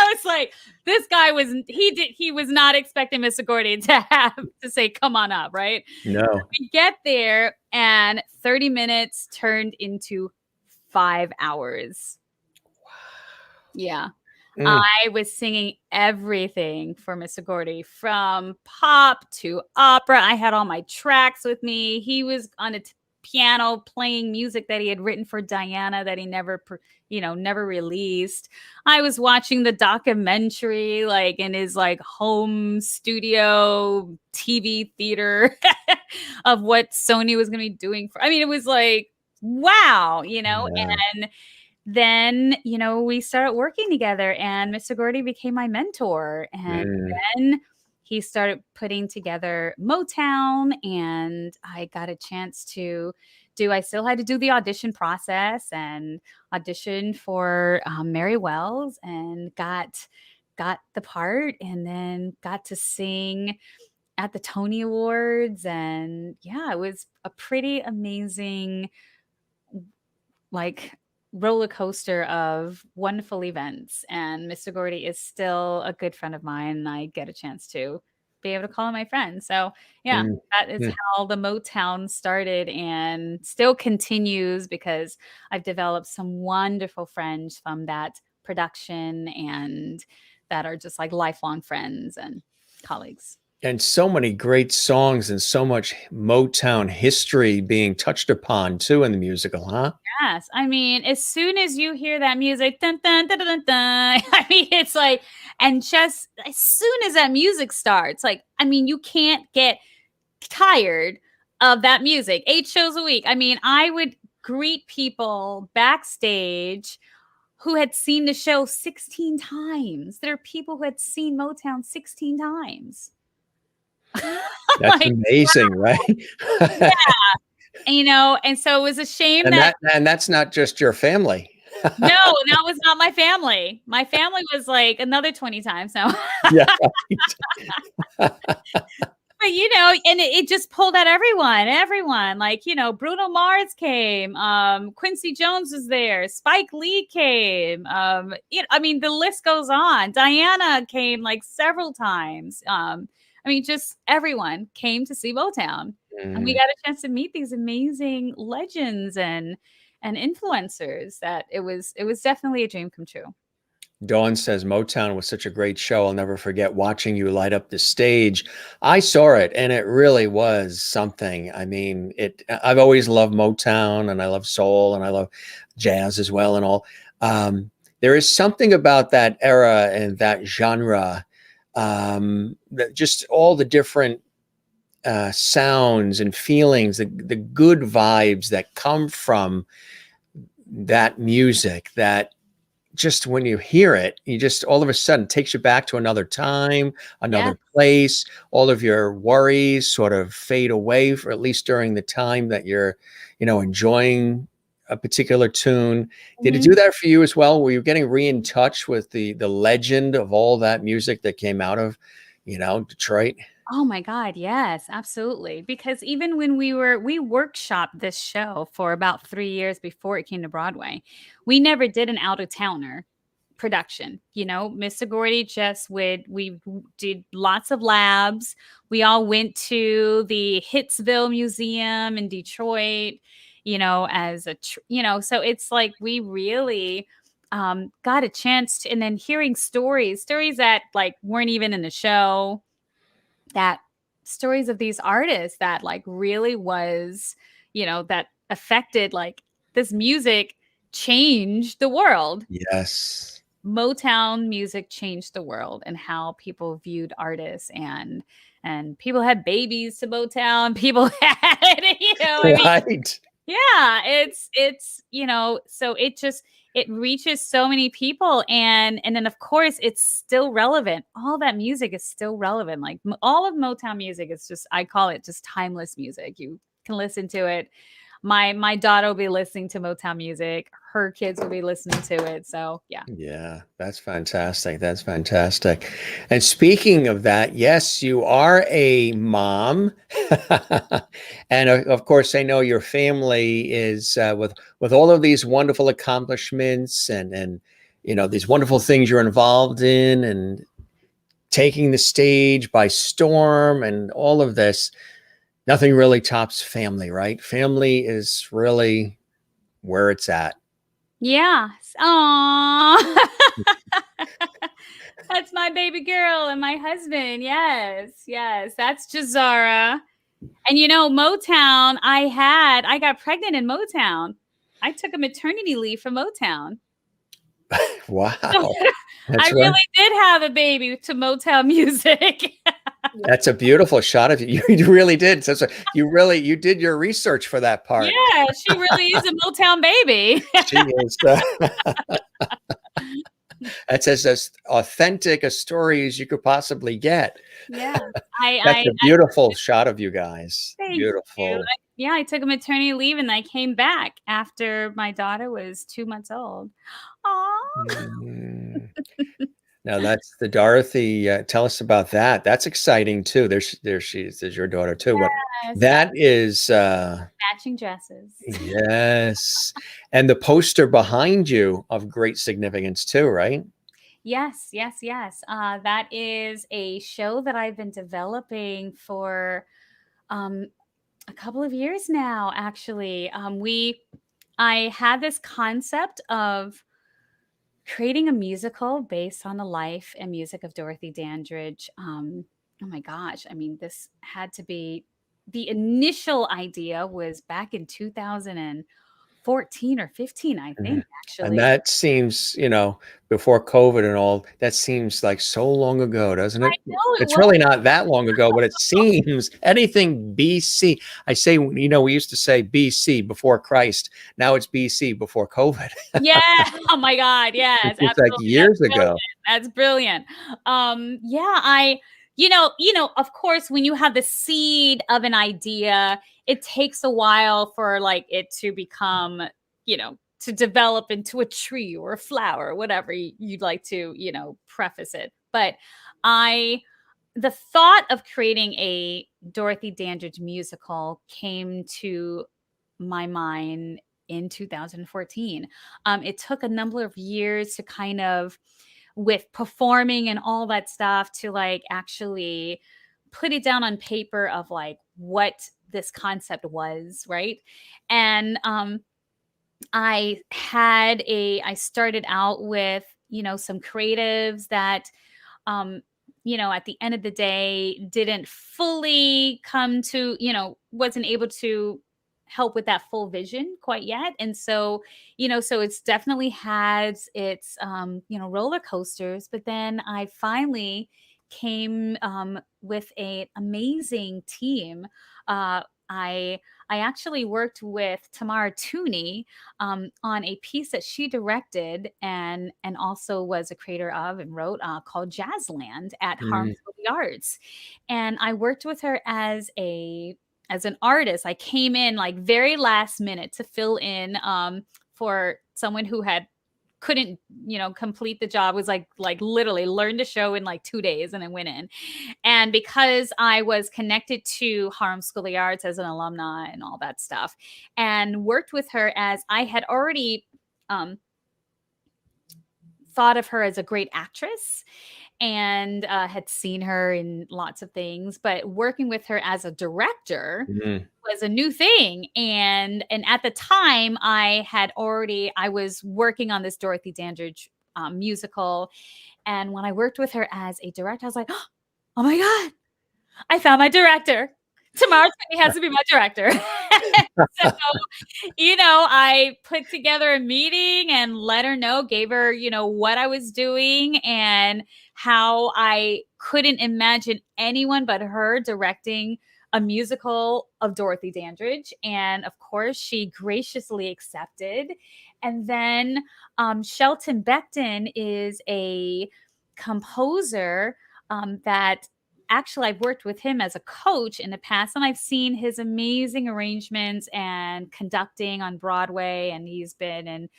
I was like, this guy he was not expecting Mr. Gordy to have to say, "Come on up," right? No. We get there, and 30 minutes turned into 5 hours. Yeah. I was singing everything for Mr. Gordy, from pop to opera. I had all my tracks with me. He was on a piano playing music that he had written for Diana that he never released. I was watching the documentary like in his like home studio TV theater of what Sony was going to be doing it was like, wow, Yeah. and then, we started working together and Mr. Gordy became my mentor. And then he started putting together Motown, and I got a chance to I still had to do the audition process and audition for Mary Wells, and got the part, and then got to sing at the Tony Awards. And yeah, it was a pretty amazing, like, roller coaster of wonderful events. And Mr. Gordy is still a good friend of mine, and I get a chance to be able to call him my friend. So yeah, Mm, that is mm. how the Motown started and still continues, because I've developed some wonderful friends from that production, and that are just like lifelong friends and colleagues. And so many great songs and so much Motown history being touched upon too in the musical, huh? Yes. I mean, as soon as you hear that music, dun, dun, dun, dun, dun, dun, I mean, it's like, and just as soon as that music starts, like, I mean, you can't get tired of that music. 8 shows a week. I mean, I would greet people backstage who had seen the show 16 times. There are people who had seen Motown 16 times. That's Like, amazing, right? yeah, and so it was a shame And that that's not just your family. no, that was not my family. My family was like another 20 times now. Yeah. But and it just pulled out everyone. Like, Bruno Mars came, Quincy Jones was there, Spike Lee came. I mean, the list goes on. Diana came like several times. I mean, just everyone came to see Motown. And we Mm. got a chance to meet these amazing legends and influencers, that it was definitely a dream come true. Dawn says Motown was such a great show. I'll never forget watching you light up the stage. I saw it and it really was something. I mean, I've always loved Motown, and I love soul, and I love jazz as well and all. There is something about that era and that genre, that just all the different sounds and feelings, the good vibes that come from that music, that just when you hear it, you just all of a sudden takes you back to another time, Yeah. another place. All of your worries sort of fade away, for at least during the time that you're, enjoying a particular tune. Did it Mhm. do that for you as well? Were you getting in touch with the legend of all that music that came out of, Detroit? Oh my God, yes, absolutely. Because even when we workshopped this show for about 3 years before it came to Broadway, we never did an out of towner production. Mr. Gordy we did lots of labs. We all went to the Hitsville Museum in Detroit, as so it's like we really got a chance to, and then hearing stories that like weren't even in the show, that stories of these artists that like really was, that affected, like, this music changed the world. Yes. Motown music changed the world, and how people viewed artists, and people had babies to Motown. People had, I mean, Right. yeah, so it reaches so many people, and then of course it's still relevant. All that music is still relevant. Like, all of Motown music is just, I call it just timeless music. You can listen to it. My daughter will be listening to Motown music. Her kids will be listening to it. So yeah. Yeah, that's fantastic. That's fantastic. And speaking of that, yes, you are a mom, and of course, I know your family is with all of these wonderful accomplishments, and these wonderful things you're involved in, and taking the stage by storm, and all of this. Nothing really tops family, right? Family is really where it's at. Yeah. Aww. That's my baby girl and my husband. Yes. Yes. That's Jazara. And Motown, I got pregnant in Motown. I took a maternity leave from Motown. Wow. I That's right. really did have a baby to Motown music. That's a beautiful shot of you. You really did. So you did your research for that part. Yeah, she really is a Motown baby. She is. That's as authentic a story as you could possibly get. Yeah. I That's I a beautiful shot of you guys. Thank you. Beautiful. Yeah, I took a maternity leave and I came back after my daughter was 2 months old. Aw. Mm. Now that's the Dorothy. Tell us about that. That's exciting too. There she is. There's your daughter too. But Yes, that is, matching dresses. yes. And the poster behind you of great significance too, right? Yes, yes, yes. That is a show that I've been developing for um, a couple of years now, actually. I had this concept of creating a musical based on the life and music of Dorothy Dandridge. Oh my gosh. I mean, this had to be the initial idea was back in 2014 or 15, I Mhm. think, And actually. that seems, before COVID and all, that seems like so long ago, doesn't I it? know it It's was. really not that long ago, but it seems anything BC. I say, we used to say BC before Christ. Now it's BC before COVID. Yeah. Oh my God. It Yes, feels like absolutely. That's years brilliant. ago. That's brilliant. Yeah, of course, when you have the seed of an idea, it takes a while for like it to become, to develop into a tree or a flower, whatever you'd like to, preface it. But I the thought of creating a Dorothy Dandridge musical came to my mind in 2014. It took a number of years to kind of, with performing and all that stuff, to like actually put it down on paper of like what this concept was, right? And I started out with, some creatives that at the end of the day didn't fully come to, wasn't able to help with that full vision quite yet. And so, so it's definitely had its, roller coasters. But then I finally came with an amazing team. Uh, I I actually worked with Tamara Tooney on a piece that she directed and also was a creator of and wrote called Jazzland at Mm, Harmful the Arts. And I worked with her as an artist. I came in like very last minute to fill in for someone who had couldn't complete the job, was like literally learned the show in like 2 days and then went in. And because I was connected to Harlem School of the Arts as an alumni and all that stuff, and worked with her, as I had already um, thought of her as a great actress and had seen her in lots of things, but working with her as a director mm, was a new thing. And at the time I was working on this Dorothy Dandridge musical. And when I worked with her as a director, I was like, oh my God, I found my director. Tamara Tierney has to be my director. So, I put together a meeting and let her know, gave her, what I was doing and how I couldn't imagine anyone but her directing a musical of Dorothy Dandridge. And of course, she graciously accepted. And then Shelton Becton is a composer that actually I've worked with him as a coach in the past, and I've seen his amazing arrangements and conducting on Broadway. And he's been in,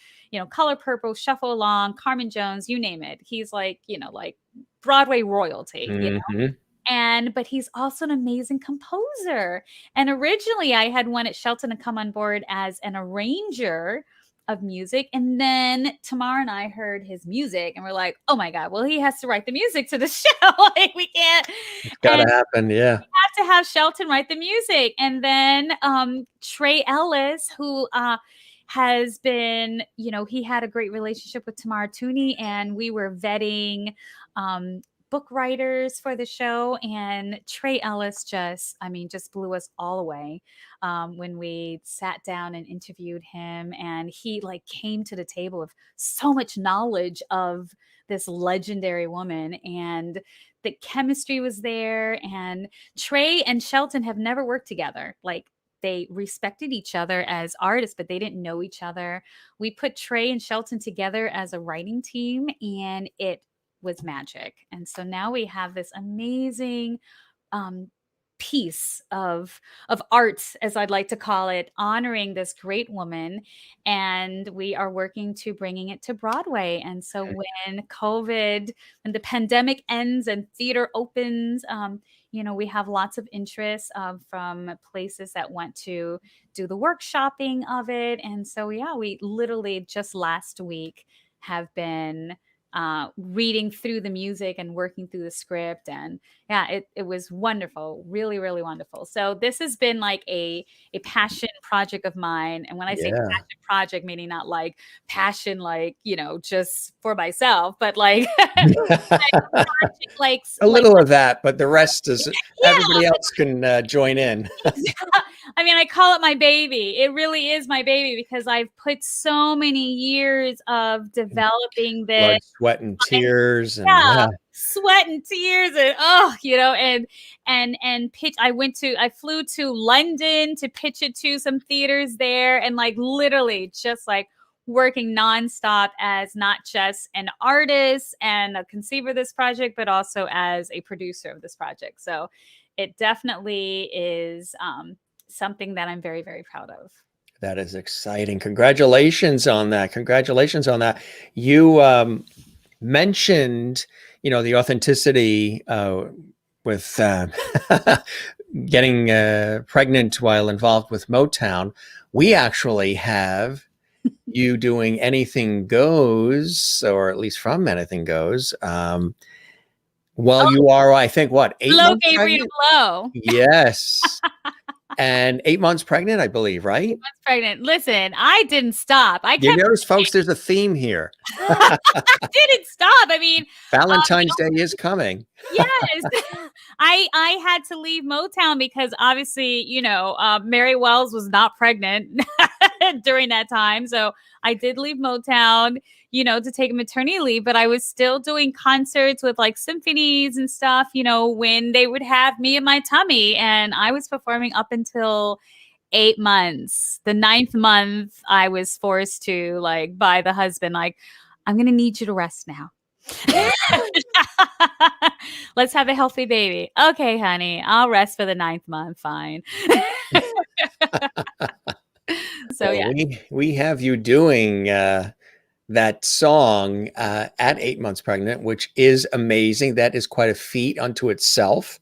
Color Purple, Shuffle Along, Carmen Jones, you name it. He's like, like Broadway royalty. mhm. But he's also an amazing composer. And originally I had wanted Shelton to come on board as an arranger of music. And then Tamara and I heard his music and we're like, oh my God, well, he has to write the music to the show. Like we can't. It's got to And happen. Yeah. have to have Shelton write the music. And then Trey Ellis, who has been, he had a great relationship with Tamara Tooney, and we were vetting book writers for the show. And Trey Ellis just blew us all away when we sat down and interviewed him. And he like came to the table with so much knowledge of this legendary woman, and the chemistry was there. And Trey and Shelton have never worked together. Like they respected each other as artists, but they didn't know each other. We put Trey and Shelton together as a writing team, and it was magic. And so now we have this amazing um, piece of art, as I'd like to call it, honoring this great woman. And we are working to bringing it to Broadway. And so when the pandemic ends and theater opens, we have lots of interest from places that want to do the workshopping of it. And so, yeah, we literally just last week have been reading through the music and working through the script. And yeah, it was wonderful, really, really wonderful. So this has been like a passion project of mine. And when I say Yeah. passion project, meaning not like passion, like, just for myself, but like, like A little of that, but the rest is yeah, everybody else can join in. I mean, I call it my baby. It really is my baby because I've put so many years of developing this. Blood, sweat, and tears, and Yeah, sweat and tears, and and pitch. I flew to London to pitch it to some theaters there, and like literally just like working nonstop as not just an artist and a conceiver of this project, but also as a producer of this project. So it definitely is something that I'm very, very proud of. That is exciting. Congratulations on that. Congratulations on that. You mentioned, the authenticity with getting pregnant while involved with Motown. We actually have you doing Anything Goes, or at least from Anything Goes, while you are, I think, what, 8 Hello, months Gabriel pregnant? Blow. Yes. And 8 months pregnant, I believe, right? 8 months pregnant. Listen, I didn't stop. You notice, folks, there's a theme here. I didn't stop. I mean, Valentine's Day is coming. yes. I had to leave Motown because obviously, Mary Wells was not pregnant during that time. So I did leave Motown, to take a maternity leave, but I was still doing concerts with like symphonies and stuff, when they would have me in my tummy. And I was performing up until 8 months. The 9th month, I was forced to by the husband, I'm going to need you to rest now. Let's have a healthy baby. Okay, honey, I'll rest for the 9th month. Fine. So Well, yeah, we have you doing that song at 8 months pregnant, which is amazing. That is quite a feat unto itself.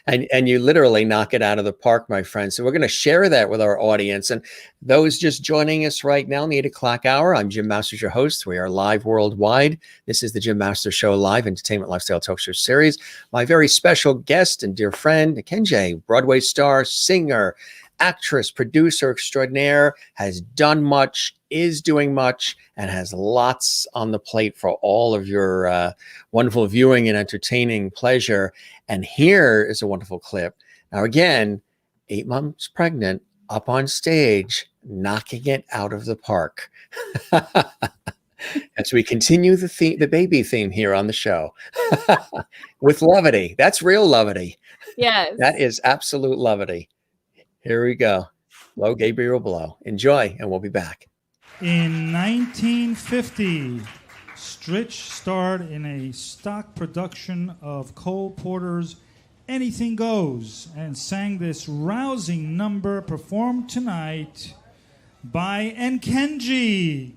and you literally knock it out of the park, my friend. So we're going to share that with our audience. And those just joining us right now in the 8 o'clock hour, I'm Jim Masters, your host. We are live worldwide. This is the Jim Masters Show Live Entertainment Lifestyle Talk Show Series. My very special guest and dear friend, Kenji, Broadway star, singer, actress, producer extraordinaire, has done much, is doing much, and has lots on the plate for all of your wonderful viewing and entertaining pleasure. And here is a wonderful clip. Now, again, 8 months pregnant, up on stage, knocking it out of the park. As we continue the baby theme here on the show with levity. That's real levity. yes. That is absolute levity. Here we go. Blow, Gabriel Blow. Enjoy, and we'll be back. In 1950, Stritch starred in a stock production of Cole Porter's Anything Goes and sang this rousing number performed tonight by Nkenji.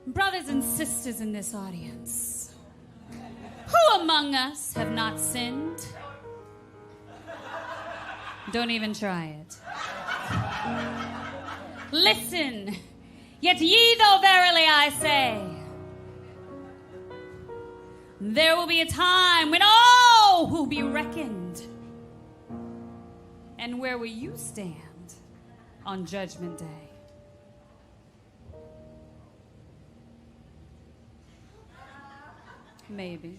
Brothers and sisters in this audience, who among us have not sinned? Don't even try it. Listen, yet ye though verily I say, there will be a time when all will be reckoned. And where will you stand on Judgment Day? Maybe.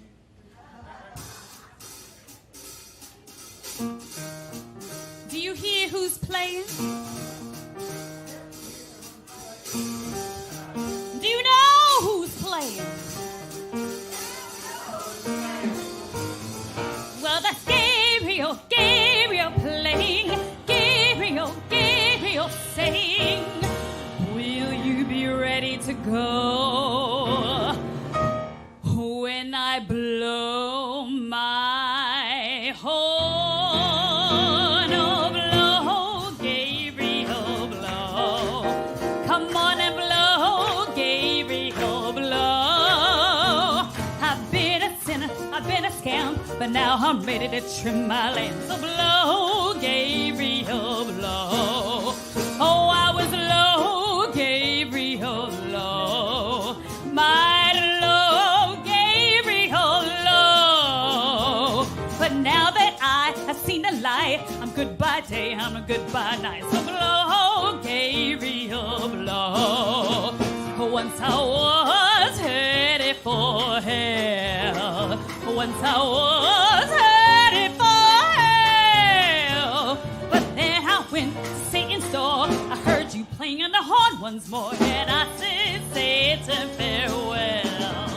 me who's playing? Do you know who's playing? Well, that's Gabriel, Gabriel playing. Gabriel, Gabriel saying, will you be ready to go when I blow my horn? Oh, blow, Gabriel, blow. Come on and blow, Gabriel, blow. I've been a sinner, I've been a scam, but now I'm ready to trim my land. So blow, Gabriel, blow. Oh, I was low, Gabriel, low. My low, Gabriel, low. But now that I have seen the light, I'm good by day, I'm a good by night. So blow, Gabriel, blow. Once I was headed for hell. Once I was headed for hell. But then I went to Satan's door. I heard you playing on the horn once more, and I said, Satan, farewell.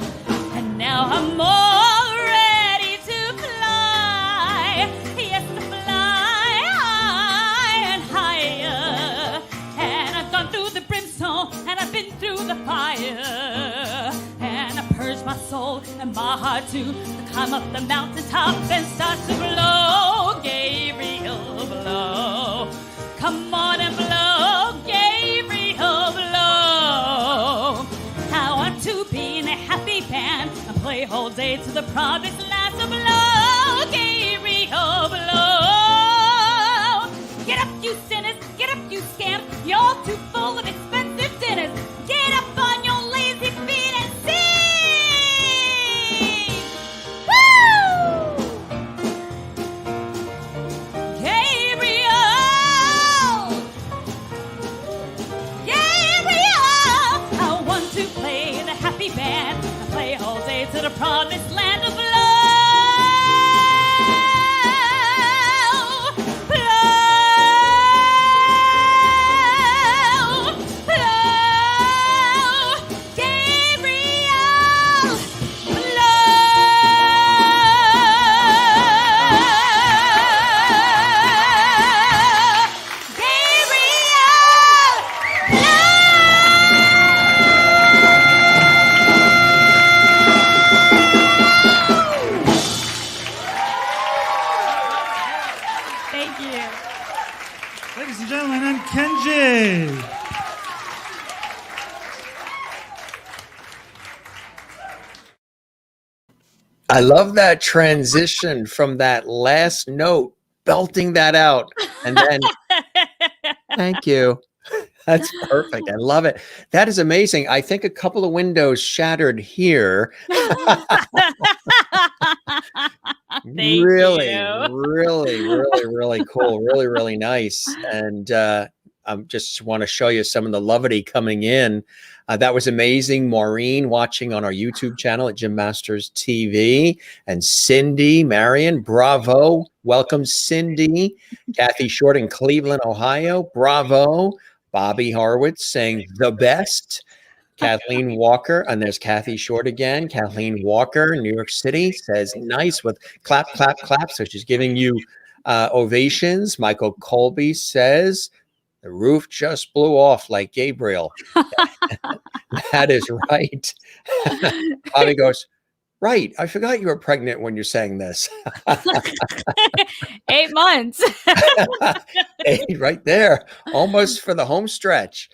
And now I'm all ready to fly. Yes, to fly high and higher. And I've gone through the brimstone, and I've been through the fire. And I purged my soul and my heart too, to climb up the mountaintop and start to blow, Gabriel, blow. Come on and blow, Gabriel, blow. I want to be in a happy band and play all day to the promised land. So blow, Gabriel, blow. Get up, you sinners, get up, you scamps. You're all too full of expensive dinners. Get up on your lazy feet and sing. Woo! Gabriel! Gabriel! I want to play the happy band and play all day to the promised land of blow. Blow! Blow! Gabriel! Blow! Thank you. Ladies and gentlemen, and Kenji. I love that transition from that last note, belting that out, and then thank you. That's perfect. I love it. That is amazing. I think a couple of windows shattered here. Thank really, you. really cool. Really nice. And I just want to show you some of the levity coming in. That was amazing. Maureen watching on our YouTube channel at Jim Masters TV. And Cindy, Marion, bravo. Welcome, Cindy. Kathy Short in Cleveland, Ohio. Bravo. Bobby Horwitz saying the best. Kathleen Walker, and there's Kathy Short again. Kathleen Walker, New York City, says nice with clap, clap, clap. So she's giving you ovations. Michael Colby says the roof just blew off like Gabriel. That is right. Bobby goes, right. I forgot you were pregnant when you're saying this. 8 months. Hey, right there, almost for the home stretch.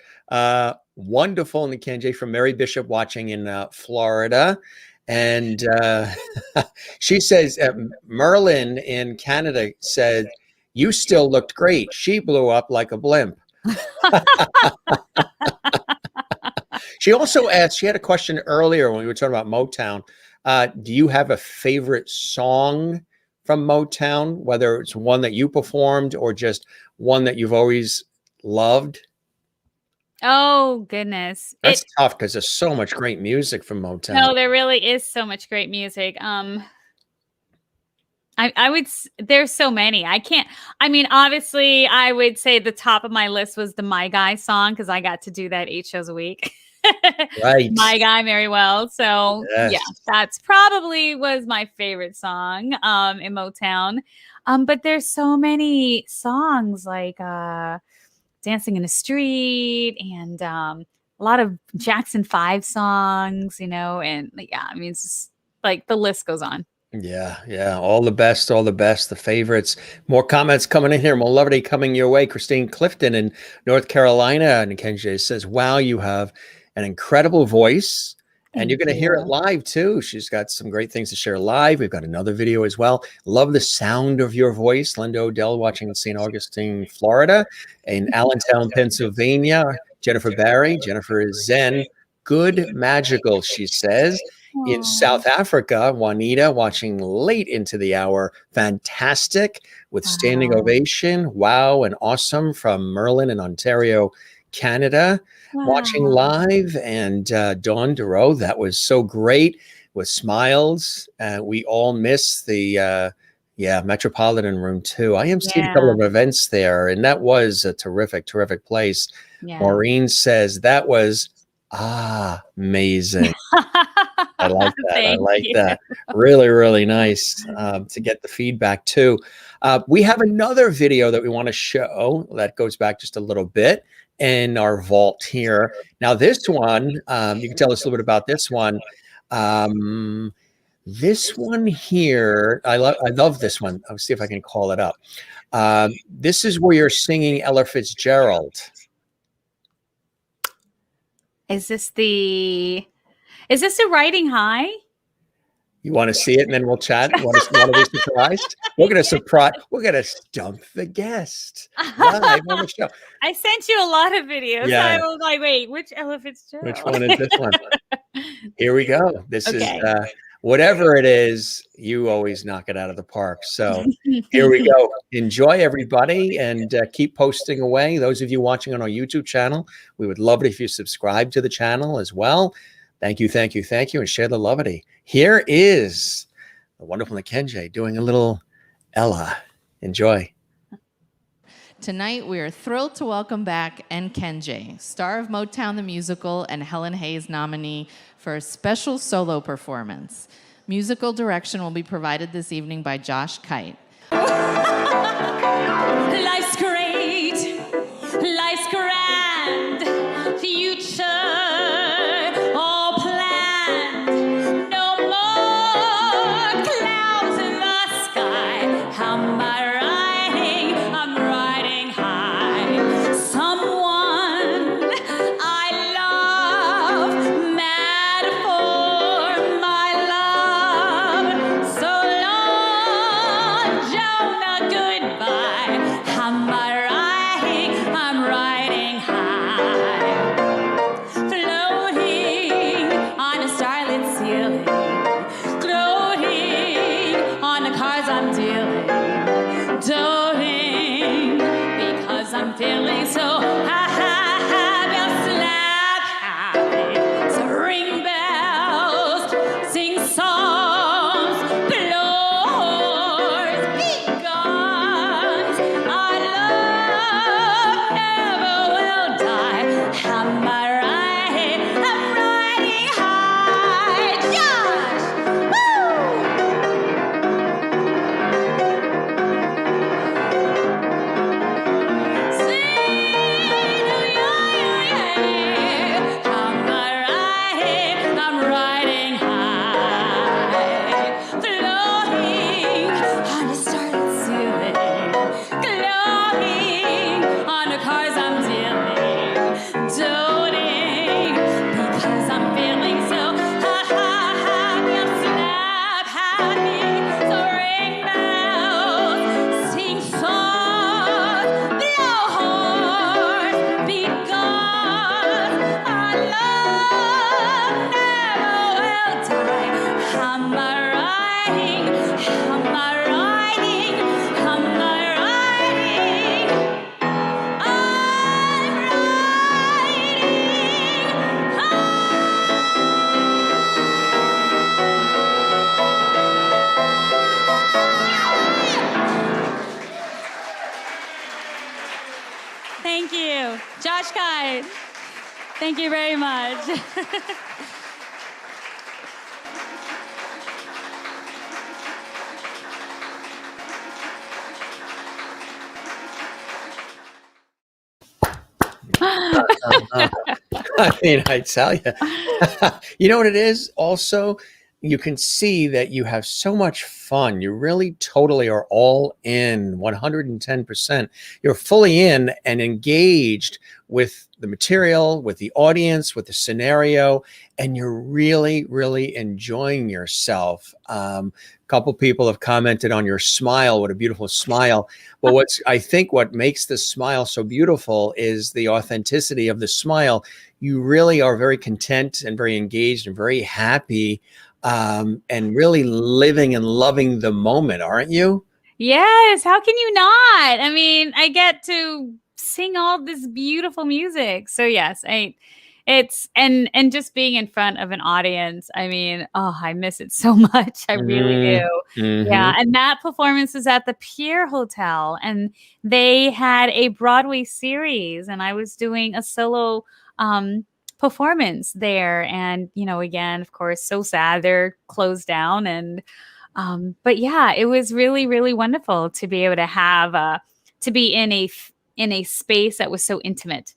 Wonderful, Nikenji from Mary Bishop watching in Florida. And she says, Merlin in Canada said, you still looked great. She blew up like a blimp. She also asked, she had a question earlier when we were talking about Motown. Do you have a favorite song from Motown, whether it's one that you performed or just one that you've always loved? Oh, goodness. That's tough because there's so much great music from Motown. No, there really is so much great music. I would, there's so many. I mean, obviously, I would say the top of my list was the My Guy song because I got to do that 8 shows a week. Right. My Guy, very well. So, yeah, Yes. that's probably was my favorite song in Motown. But there's so many songs like Dancing in the Street and a lot of Jackson 5 songs, and yeah, I mean, it's just like the list goes on. Yeah, yeah. All the best, all the best, the favorites. More comments coming in here. More levity coming your way. Christine Clifton in North Carolina. And Kenji says, wow, you have an incredible voice. And you're Thank going to hear it you. live too. She's got some great things to share live. We've got another video as well. Love the sound of your voice. Linda Odell watching in St. Augustine, Florida. In Allentown, Pennsylvania. Jennifer Barry. Jennifer is Zen. Good magical, she says. In Aw. South Africa, Juanita watching late into the hour. Fantastic with standing Wow. ovation. Wow and awesome from Merlin in Ontario, Canada. Watching Wow. live. And Dawn Duro, that was so great with smiles. We all miss the Metropolitan Room too. I emceed a couple of events there, and that was a terrific, terrific place. Yeah. Maureen says that was amazing. I like that. I Thank like you. that. Really, really nice to get the feedback too. We have another video that we want to show that goes back just a little bit in our vault here. Now, this one, you can tell us a little bit about this one. This one here, I love this one. I'll see if I can call it up. This is where you're singing Ella Fitzgerald. Is this the Riding High? You want to see it, and then we'll chat. Want to be surprised? We're going to stump the guest live on the show. I sent you a lot of videos. Yeah. I was like, wait, which Ella Fitzgerald? Which one is this one? Here we go. This Okay. is whatever it is, you always knock it out of the park. So here we go. Enjoy, everybody, and keep posting away. Those of you watching on our YouTube channel, we would love it if you subscribe to the channel as well. Thank you, thank you, thank you, and share the levity. Here is the wonderful Kenji doing a little Ella. Enjoy. Tonight, we are thrilled to welcome back Kenji, star of Motown the Musical and Helen Hayes nominee, for a special solo performance. Musical direction will be provided this evening by Josh Kite. Life's great, life's grand, future all planned. No more clouds in the sky. How am I riding? I'm riding high. Someone I love, mad for my love. So long, Jonah. Thank you. Josh Kite. Thank you very much. I mean, I tell you, you know what it is also? You can see that you have so much fun. You really totally are all in 110%. You're fully in and engaged with the material, with the audience, with the scenario, and you're really, really enjoying yourself. A couple people have commented on your smile. What a beautiful smile. But I think what makes the smile so beautiful is the authenticity of the smile. You really are very content and very engaged and very happy. And really living and loving the moment, aren't you? Yes. How can you not? I mean, I get to sing all this beautiful music. So yes, it's and just being in front of an audience. I mean, oh, I miss it so much. I really do. Mm-hmm. Yeah. And that performance was at the Pier Hotel, and they had a Broadway series, and I was doing a solo performance there. And again, of course, so sad they're closed down. And but yeah, it was really, really wonderful to be able to have to be in a space that was so intimate.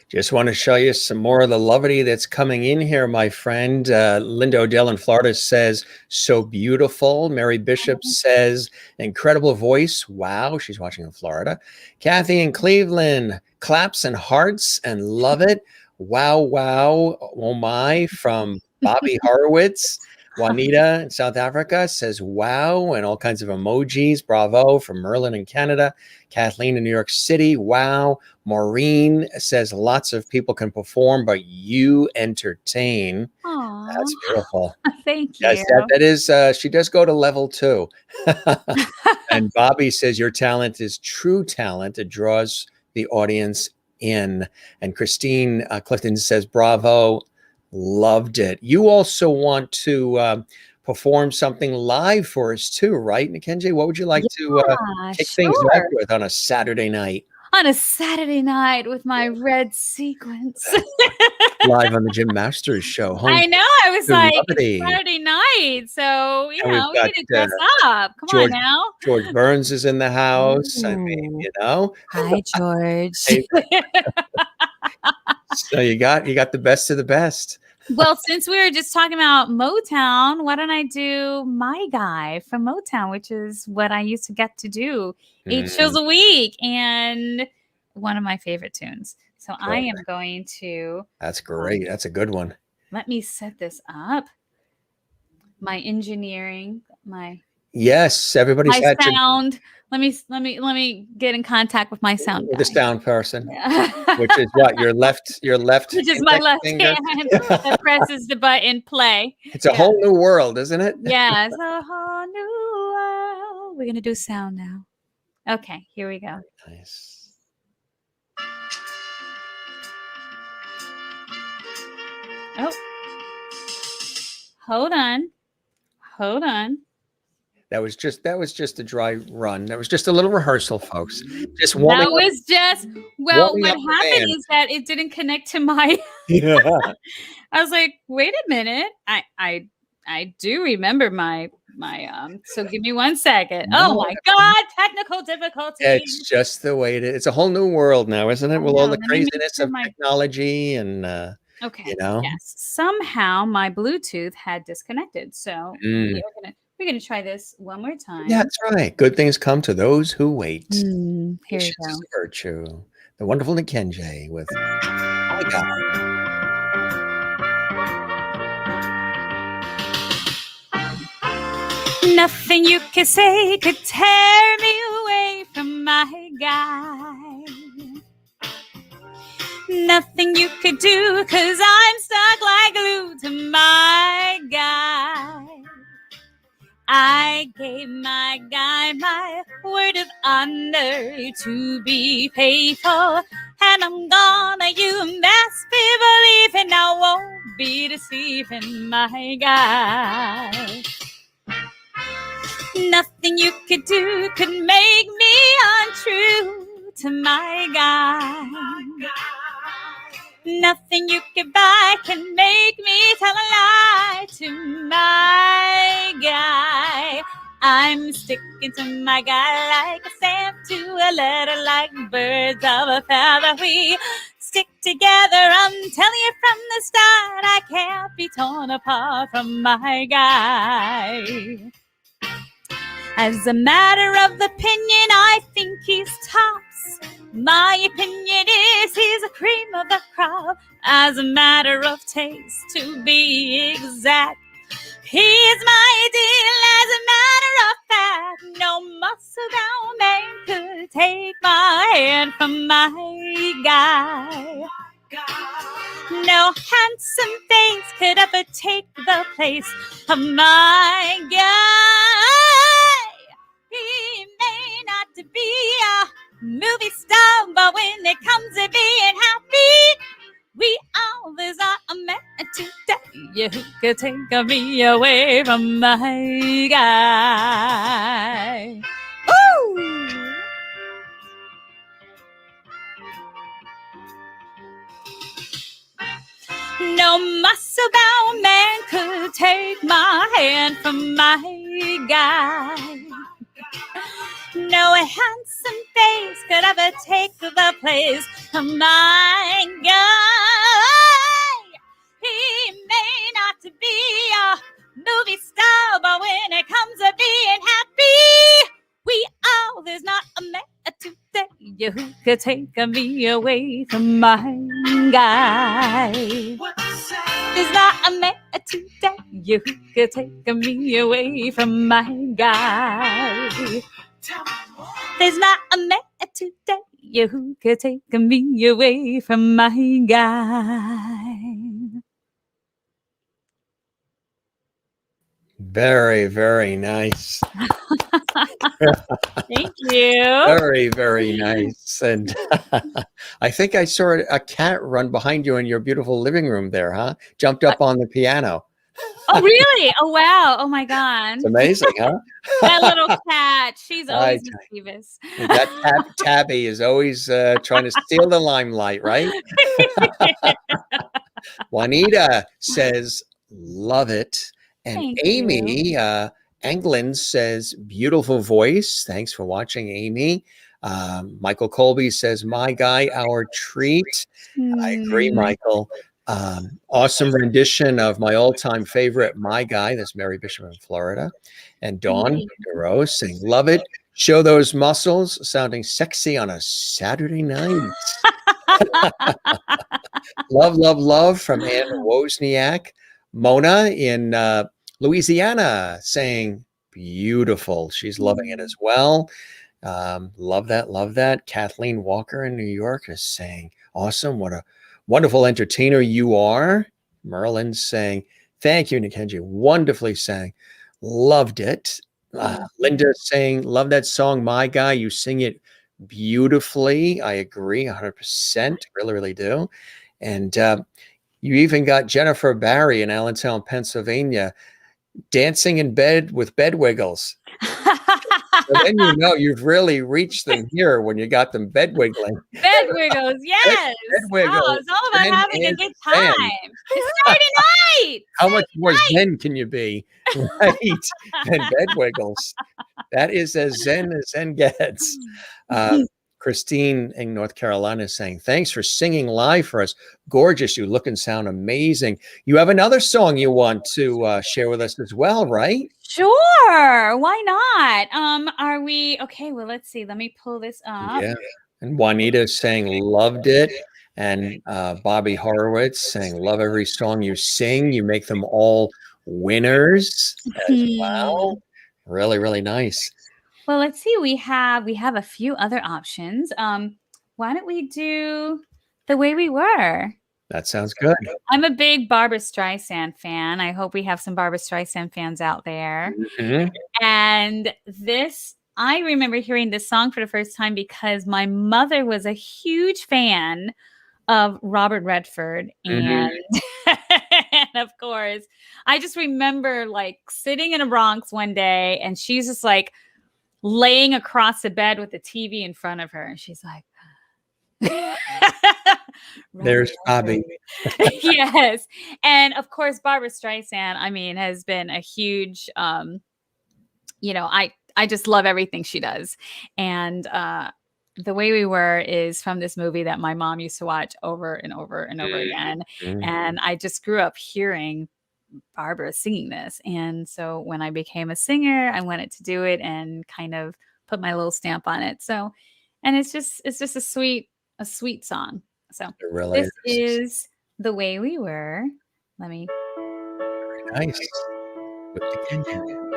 Just want to show you some more of the levity that's coming in here, my friend. Linda Odell in Florida says, so beautiful. Mary Bishop says, incredible voice. Wow, she's watching in Florida. Kathy in Cleveland, claps and hearts and love it. Wow, wow, oh my, from Bobby Horowitz. Juanita in South Africa says, wow, and all kinds of emojis. Bravo from Merlin in Canada. Kathleen in New York City. Wow. Maureen says, lots of people can perform, but you entertain. Aww. That's beautiful. Thank you. Yes, that is, she does go to level 2. And Bobby says, your talent is true talent. It draws the audience in. And Christine Clifton says, bravo. Loved it. You also want to perform something live for us too, right, Kenji? What would you like to kick things off with on a Saturday night? On a Saturday night with my red sequins. Live on the Jim Masters show. I know. I was like, it's Saturday night. So, we need to dress up. Come on now. George Burns is in the house. Ooh. I mean, Hi, George. So you got the best of the best. Well, since we were just talking about Motown, why don't I do My Guy from Motown, which is what I used to get to do 8 shows a week, and one of my favorite tunes. So I am going to. That's great. That's a good one. Let me set this up. My engineering, yes, everybody's my sound. Let me get in contact with my sound guy. The sound person, which is what your left, which is my left finger. hand that presses the button play. It's a whole new world, isn't it? Yeah, it's a whole new world. We're gonna do sound now. Okay, here we go. Nice. Oh, hold on. That was just a dry run. That was just a little rehearsal, folks. Just That warming up. was just what warming up the happened band. is that it didn't connect to my. Yeah. I was like, wait a minute. I do remember my so give me 1 second. No. Oh my God, technical difficulties. It's just the way it is. It's a whole new world now, isn't it? With all the Let me make craziness sure of technology and okay. Yes. Somehow my Bluetooth had disconnected. So we're gonna try this one more time. Yeah, that's right. Good things come to those who wait. Here we Patience go. is a virtue. The wonderful Nick Kenji with My Guy. Nothing you could say could tear me away from my guy. Nothing you could do, 'cause I'm stuck like glue to my guy. I gave my guy my word of honor to be faithful, and I'm gonna, you best be believing I won't be deceiving my guy. Nothing you could do could make me untrue to my guy. Nothing you can buy can make me tell a lie to my guy. I'm sticking to my guy like a stamp to a letter, like birds of a feather. We stick together. I'm telling you from the start, I can't be torn apart from my guy. As a matter of opinion, I think he's tops. My opinion is he's the cream of the crop. As a matter of taste, to be exact, he is my ideal. As a matter of fact, no muscle-bound man could take my hand from my guy. No handsome face could ever take the place of my guy. He may not be a movie star, but when it comes to being happy, we always are meant to tell you who could take me away from my guy. Woo! No muscle-bound man could take my hand from my guy. No handsome face could ever take the place of my guy. He may not be a movie star, but when it comes to being happy, we all, there's not a man today who could take me away from my guy. There's not a man today who could take me away from my guy. There's not a man today who could take me away from my guy. Very, very nice. Thank you. Very, very nice. And I think I saw a cat run behind you in your beautiful living room there, huh? Jumped up on the piano. Oh, really? Oh, wow. Oh, my God. It's amazing, huh? That little cat. She's always mischievous. That Tabby is always trying to steal the limelight, right? Juanita says, love it. And Thank Amy Anglin says, beautiful voice. Thanks for watching, Amy. Michael Colby says, my guy, our treat. I agree, Michael. Awesome rendition of my all-time favorite, My Guy. That's Mary Bishop in Florida. And Dawn DeRose saying, love it. Show those muscles, sounding sexy on a Saturday night. Love, love, love from Ann Wozniak. Mona in Louisiana saying, beautiful. She's loving it as well. Love that, love that. Kathleen Walker in New York is saying, awesome. What a wonderful entertainer you are. Merlin's saying, thank you, Nikenji. Wonderfully sang. Loved it. Linda saying, love that song, My Guy. You sing it beautifully. I agree 100%. Really, really do. And you even got Jennifer Barry in Allentown, Pennsylvania, dancing in bed with bed wiggles. So then you know you've really reached them here when you got them bed wiggling. Bed wiggles, yes. Bed wiggles. Oh, it's all about having a good time. It's Saturday night. How much more zen can you be? Right? And bed wiggles. That is as zen gets. Christine in North Carolina is saying, thanks for singing live for us. Gorgeous. You look and sound amazing. You have another song you want to share with us as well, right? Sure. Why not? Are we okay? Well, let's see. Let me pull this up. Yeah. And Juanita is saying, loved it. And Bobby Horowitz saying, love every song you sing. You make them all winners as well. Really, really nice. Well, let's see. We have a few other options. Why don't we do The Way We Were? That sounds good. I'm a big Barbra Streisand fan. I hope we have some Barbra Streisand fans out there. Mm-hmm. And I remember hearing this song for the first time because my mother was a huge fan of Robert Redford. And, and of course, I just remember like sitting in a Bronx one day and she's just like laying across the bed with the TV in front of her. And she's like, There's Bobby. Yes. And of course, Barbara Streisand, I mean, has been a huge, I just love everything she does. And The Way We Were is from this movie that my mom used to watch over and over and over again. Mhm. And I just grew up hearing Barbara singing this. And so when I became a singer, I wanted to do it and kind of put my little stamp on it. So, and it's just a sweet song. So It really this is. is The Way We Were. Let me. Nice. With the Kenyan.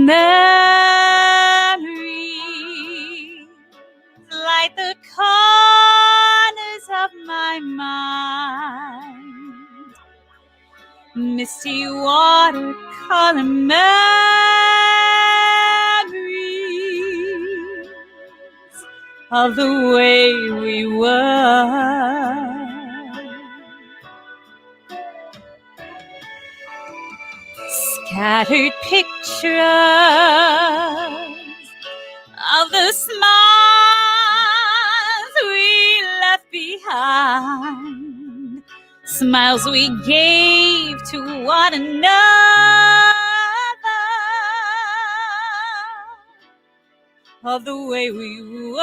Memories like the corners of my mind, misty watercolor memories of the way we were. Scattered pictures of the smiles we left behind, smiles we gave to one another, of the way we were.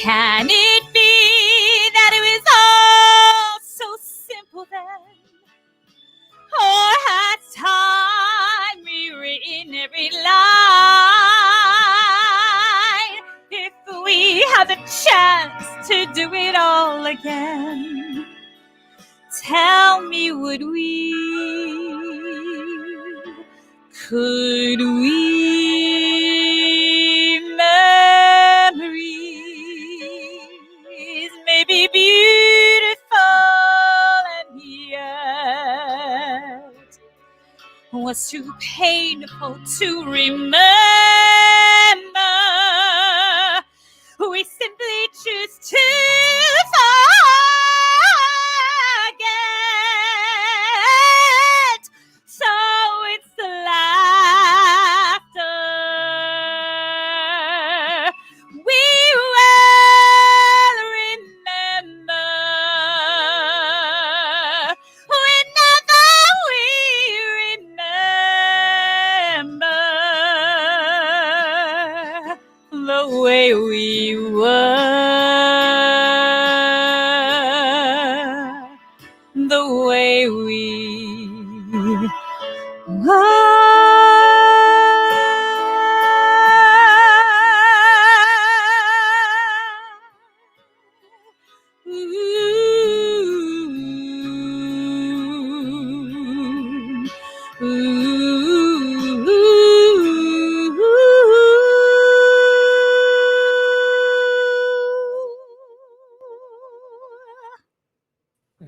Can it be that it was all so simple then? Or has time rewritten every line? If we had the chance to do it all again, tell me, would we? Could we? Memories may be beautiful and yet was too painful to remember. We simply choose to forget. So it's the laughter we will remember whenever we remember the way we were, the way we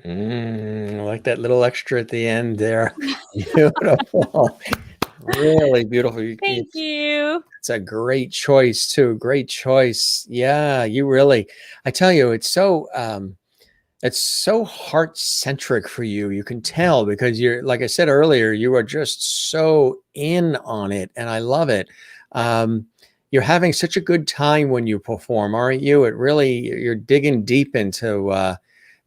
I like that little extra at the end there. Beautiful. Really beautiful. Thank you. It's a great choice too. Great choice. Yeah, you really, I tell you, it's so heart-centric for you. You can tell because you're, like I said earlier, you are just so in on it, and I love it. You're having such a good time when you perform, aren't you? It really, you're digging deep into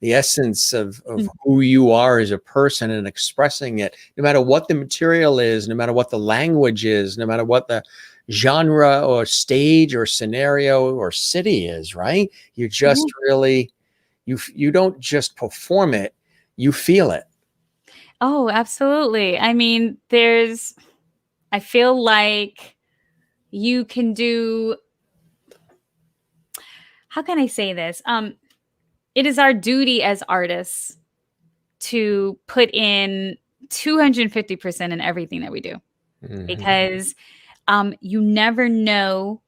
the essence of who you are as a person and expressing it, no matter what the material is, no matter what the language is, no matter what the genre or stage or scenario or city is, right? You just really, you don't just perform it, you feel it. Oh, absolutely. I mean, I feel like you can do, how can I say this? It is our duty as artists to put in 250% in everything that we do, Mhm. because you never know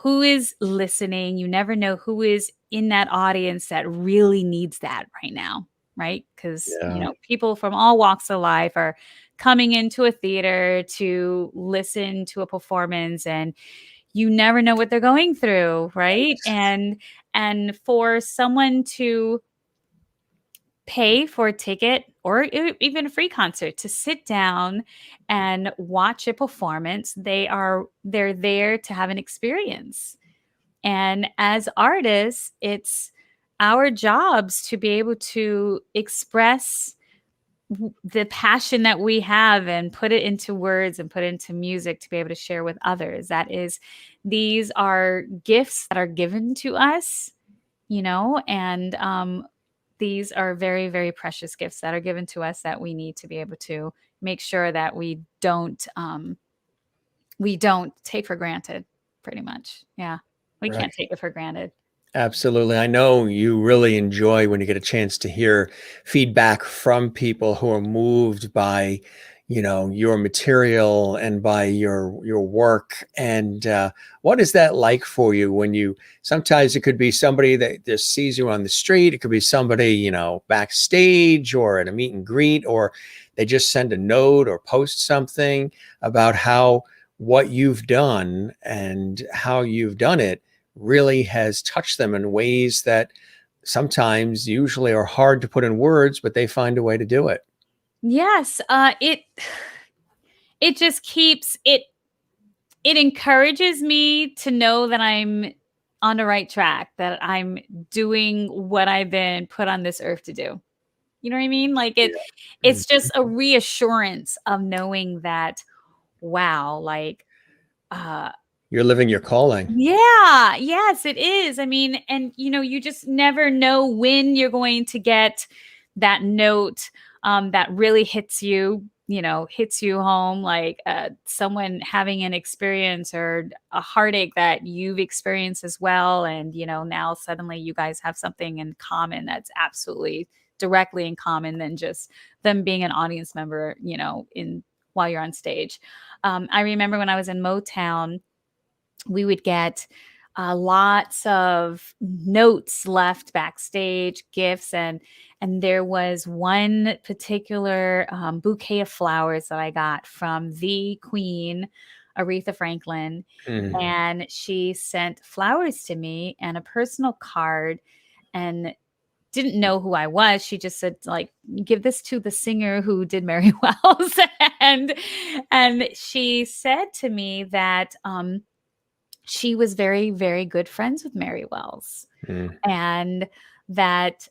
who is listening. You never know who is in that audience that really needs that right now, right? Because, people from all walks of life are coming into a theater to listen to a performance, and you never know what they're going through, right? And for someone to pay for a ticket or even a free concert to sit down and watch a performance, they're there to have an experience. And as artists, it's our jobs to be able to express the passion that we have and put it into words and put it into music to be able to share with others. These are gifts that are given to us, and these are very, very precious gifts that are given to us that we need to be able to make sure that we don't take for granted, pretty much. Yeah. We can't take it for granted. Absolutely. I know you really enjoy when you get a chance to hear feedback from people who are moved by, your material and by your work. And what is that like for you when sometimes it could be somebody that just sees you on the street. It could be somebody, backstage or at a meet and greet, or they just send a note or post something about what you've done and how you've done it really has touched them in ways that sometimes usually are hard to put in words, but they find a way to do it. Yes. It just keeps it encourages me to know that I'm on the right track, that I'm doing what I've been put on this earth to do. You know what I mean? Like it's just a reassurance of knowing that, wow, like, you're living your calling. Yeah. Yes, it is. I mean, and you just never know when you're going to get that note that really hits you home, like someone having an experience or a heartache that you've experienced as well. And, now suddenly you guys have something in common that's absolutely directly in common than just them being an audience member, while you're on stage. I remember when I was in Motown, we would get lots of notes left backstage, gifts, and there was one particular bouquet of flowers that I got from the Queen, Aretha Franklin, and she sent flowers to me and a personal card, and didn't know who I was. She just said, like, give this to the singer who did Mary Wells, and she said to me that she was very, very good friends with Mary Wells, and that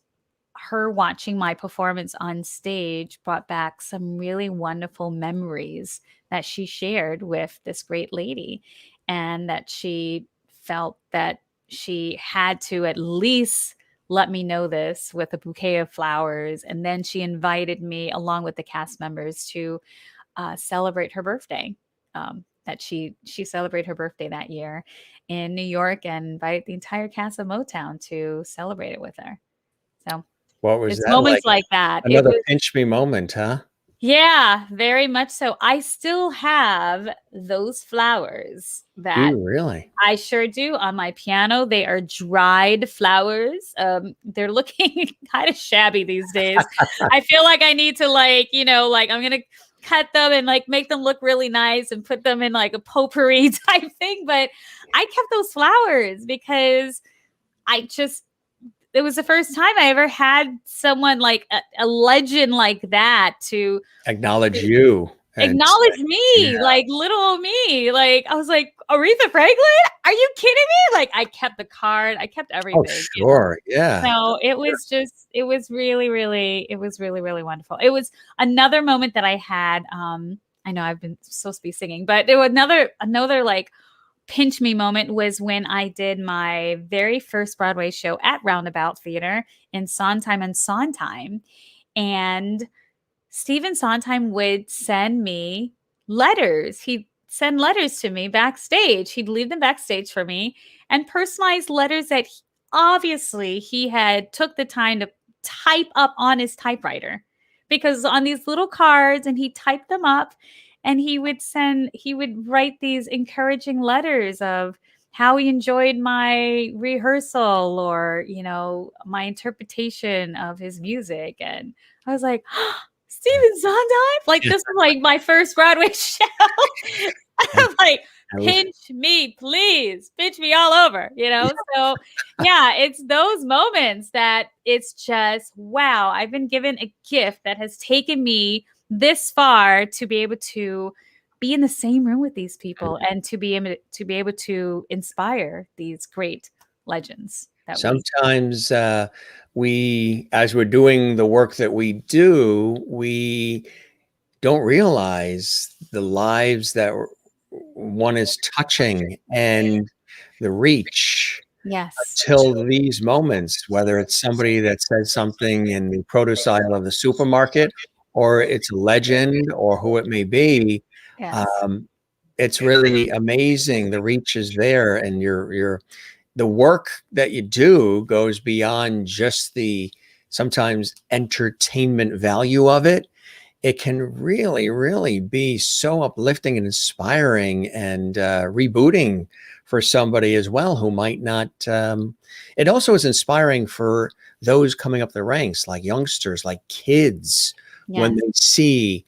her watching my performance on stage brought back some really wonderful memories that she shared with this great lady, and that she felt that she had to at least let me know this with a bouquet of flowers. And then she invited me along with the cast members to celebrate her birthday. That she celebrated her birthday that year in New York and invited the entire cast of Motown to celebrate it with her. So what was it's that moments like that. Another pinch me moment, huh? Yeah, very much so. I still have those flowers Do you really? I sure do on my piano. They are dried flowers. They're looking kind of shabby these days. I feel like I need to I'm going to cut them and make them look really nice and put them in like a potpourri type thing. But I kept those flowers because it was the first time I ever had someone like a legend like that to acknowledge you. Acknowledge me, like little old me. Like I was like, Aretha Franklin? Are you kidding me? Like I kept the card, I kept everything. Oh, sure. Yeah. So it was really, really wonderful. It was another moment that I had. I know I've been supposed to be singing, but there was another like pinch me moment was when I did my very first Broadway show at Roundabout Theater in Sondheim and Sondheim. And Stephen Sondheim would send me letters. He'd send letters to me backstage. He'd leave them backstage for me, and personalized letters that obviously he had took the time to type up on his typewriter, because on these little cards, and he typed them up, and he would write these encouraging letters of how he enjoyed my rehearsal or, my interpretation of his music. And I was like, Stephen Sondheim? Like, this is like my first Broadway show. I'm like, pinch me, please. Pinch me all over, So, yeah, it's those moments that it's just, wow, I've been given a gift that has taken me this far to be able to be in the same room with these people and to be able to inspire these great legends. Sometimes we, as we're doing the work that we do, we don't realize the lives that one is touching and the reach. Yes. Till these moments, whether it's somebody that says something in the produce aisle of the supermarket, or it's a legend, or who it may be, Yes. it's really amazing. The reach is there, and the work that you do goes beyond just the sometimes entertainment value of it. It can really, really be so uplifting and inspiring and rebooting for somebody as well who might not. It also is inspiring for those coming up the ranks, like youngsters, like kids, when they see,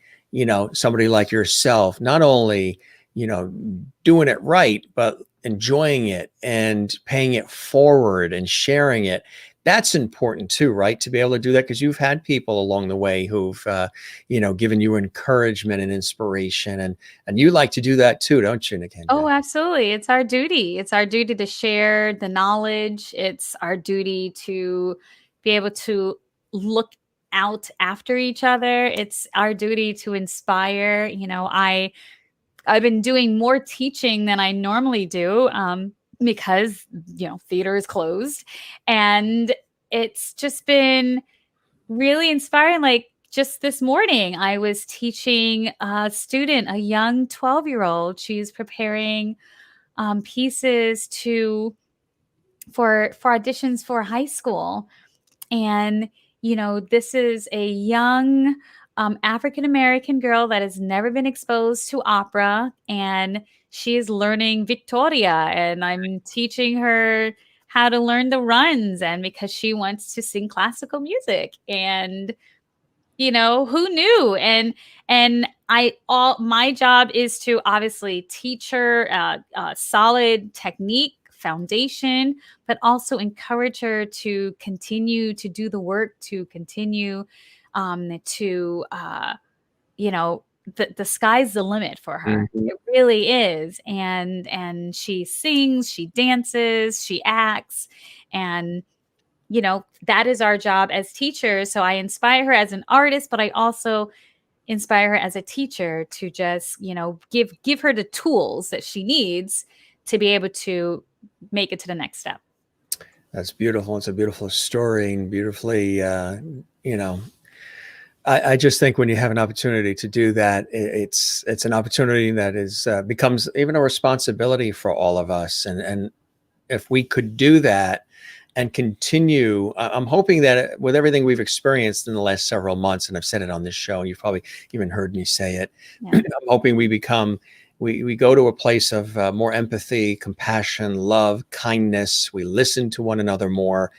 somebody like yourself, not only, doing it right, but enjoying it and paying it forward and sharing it. That's important too, right? To be able to do that, because you've had people along the way who've, given you encouragement and inspiration, and you like to do that too, don't you, Nikenda? Oh, absolutely. It's our duty. It's our duty to share the knowledge. It's our duty to be able to look out after each other. It's our duty to inspire. I've been doing more teaching than I normally do. Because, theater is closed, and it's just been really inspiring. Like just this morning, I was teaching a student, a young 12-year-old. She's preparing pieces for auditions for high school. And, this is a young African-American girl that has never been exposed to opera, and she is learning Victoria, and I'm teaching her how to learn the runs, and because she wants to sing classical music. And who knew? And my job is to obviously teach her solid technique foundation, but also encourage her to continue to do the work, to continue the sky's the limit for her. Mhm. It really is. And she sings, she dances, she acts, and that is our job as teachers. So I inspire her as an artist, but I also inspire her as a teacher to just, give her the tools that she needs to be able to make it to the next step. That's beautiful. It's a beautiful story, and beautifully, I just think when you have an opportunity to do that, it's an opportunity that is becomes even a responsibility for all of us. And if we could do that and continue, I'm hoping that with everything we've experienced in the last several months, and I've said it on this show, and you've probably even heard me say it, Yeah. I'm hoping we go to a place of more empathy, compassion, love, kindness. We listen to one another more,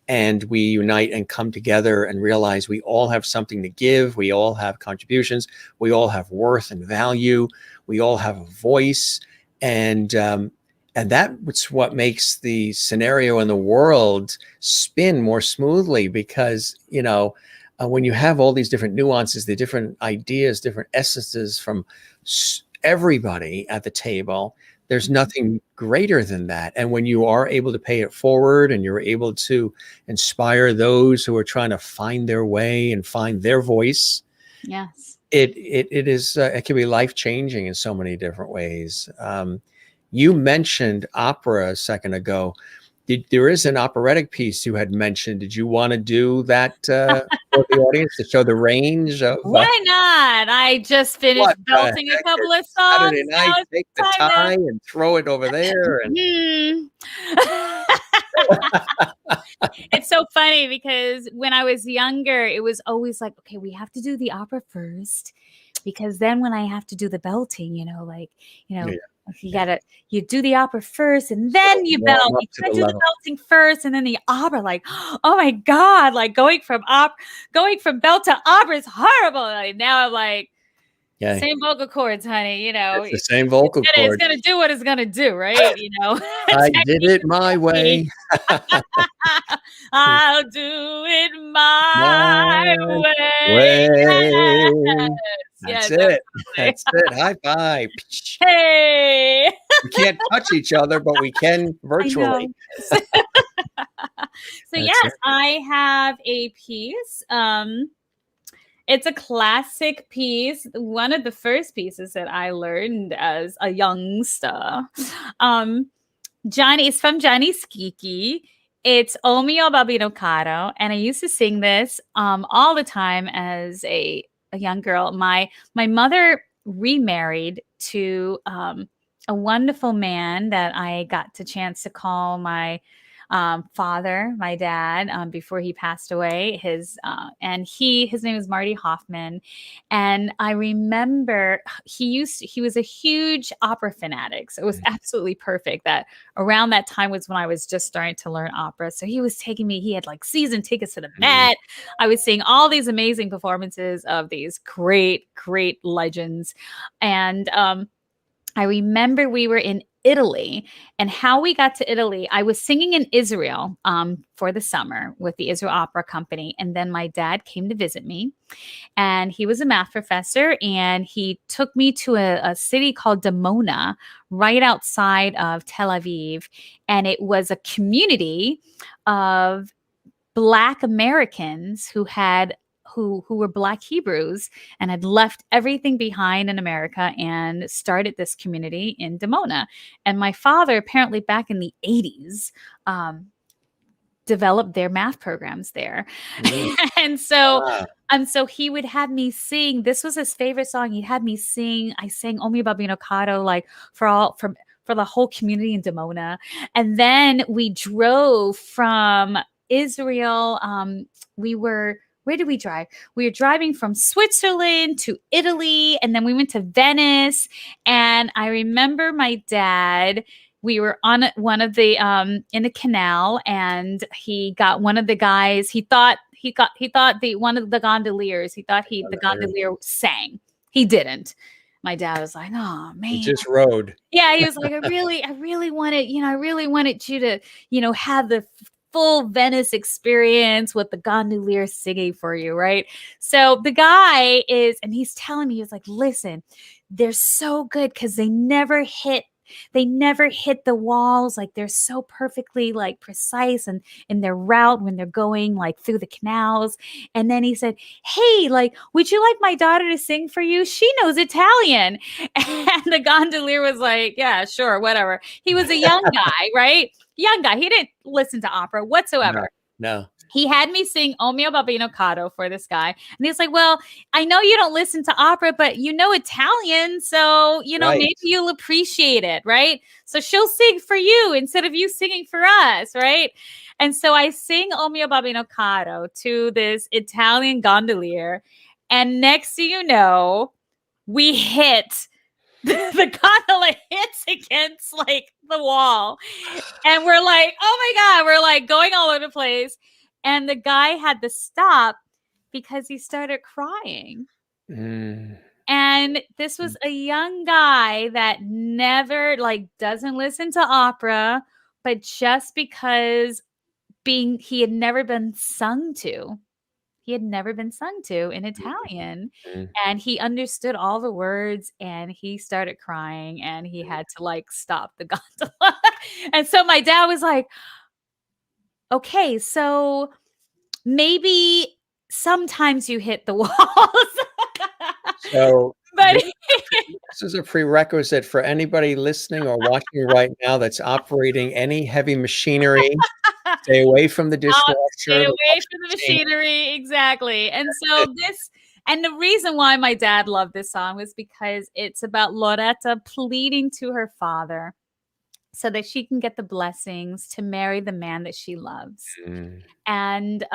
and we unite and come together and realize we all have something to give. We all have contributions. We all have worth and value. We all have a voice. And that's what makes the scenario in the world spin more smoothly, because, when you have all these different nuances, the different ideas, different essences from everybody at the table, there's nothing greater than that. And when you are able to pay it forward, and you're able to inspire those who are trying to find their way and find their voice, Yes, it can be life-changing in so many different ways. You mentioned opera a second ago. There is an operatic piece you had mentioned. Did you want to do that for the audience to show the range of? Why not? I just finished belting a couple of songs. Saturday night, take the tie and throw it over there. And It's so funny because when I was younger, it was always like, okay, we have to do the opera first, because then when I have to do the belting, Yeah. you do the opera first and then you Warm belt. up You to gotta the do the level. belting first and then the opera. Like, oh my God, like going from belt to opera is horrible. Like, now I'm like, Yeah, same vocal cords, honey. You know, it's the same vocal it's cord. gonna do what it's gonna do, right? You know, I did it my way. I'll do it my My way. way. Yes, That's it. absolutely. That's it. High five. Hey, We can't touch each other, but we can I virtually. know. So That's yes, it. I have a piece. It's a classic piece. One of the first pieces that I learned as a youngster. It's from Johnny Skiki. It's O mio babino caro, and I used to sing this all the time as a young girl. My mother remarried to a wonderful man that I got the chance to call my father, my dad, before he passed away. His name is Marty Hoffman, and I remember he was a huge opera fanatic, so it was absolutely perfect that around that time was when I was just starting to learn opera. So he was taking me. He had like season tickets to the Met. I was seeing all these amazing performances of these great legends, and I remember we were in Italy, and how we got to Italy. I was singing in Israel for the summer with the Israel Opera Company, and then my dad came to visit me, and he was a math professor, and he took me to a city called Dimona, right outside of Tel Aviv, and it was a community of Black Americans who were Black Hebrews and had left everything behind in America and started this community in Dimona. And my father, apparently back in the 80s, developed their math programs there. and so Wow. so he would have me sing. This was his favorite song. He'd have me sing. I sang O mio babino caro like for the whole community in Dimona. And then we drove from Israel. Where did we drive? We were driving from Switzerland to Italy, and then we went to Venice. And I remember my dad, we were on one of the in a canal, and he got one of the guys. He thought one of the gondoliers. He thought the gondolier sang. He didn't. My dad was like, "Oh man." He just rode. Yeah, he was like, I really wanted you to, have the full Venice experience with the gondolier singing for you, right? So the guy and he's telling me, he was like, listen, they're so good because they never hit the walls. Like they're so perfectly like precise and in their route when they're going like through the canals. And then he said, hey, like, would you like my daughter to sing for you? She knows Italian. And the gondolier was like, yeah, sure, whatever. He was a young guy, right? Young guy. He didn't listen to opera whatsoever. No. He had me sing O mio babino caro for this guy. And he's like, well, I know you don't listen to opera, but you know Italian. So, Right. maybe you'll appreciate it. Right. So she'll sing for you instead of you singing for us. Right. And so I sing O mio babino caro to this Italian gondolier. And next thing you know, we hit the gondola hits against like the wall. And we're like, oh my God, we're like going all over the place. And the guy had to stop because he started crying. And this was a young guy that never doesn't listen to opera, but just because he had never been sung to. He had never been sung to in Italian, and he understood all the words, and he started crying, and he had to stop the gondola. And so my dad was like, okay, so maybe sometimes you hit the walls. So But this is a prerequisite for anybody listening or watching right now that's operating any heavy machinery. Stay away from the dishwasher. Stay away from the machinery. Exactly. And so the reason why my dad loved this song was because it's about Loretta pleading to her father so that she can get the blessings to marry the man that she loves. And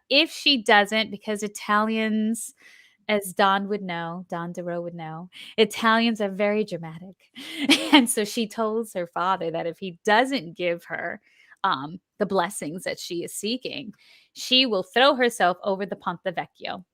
if she doesn't, because Italians as Don would know, Don DeRoe would know, Italians are very dramatic. And so she tells her father that if he doesn't give her the blessings that she is seeking, she will throw herself over the Ponte Vecchio,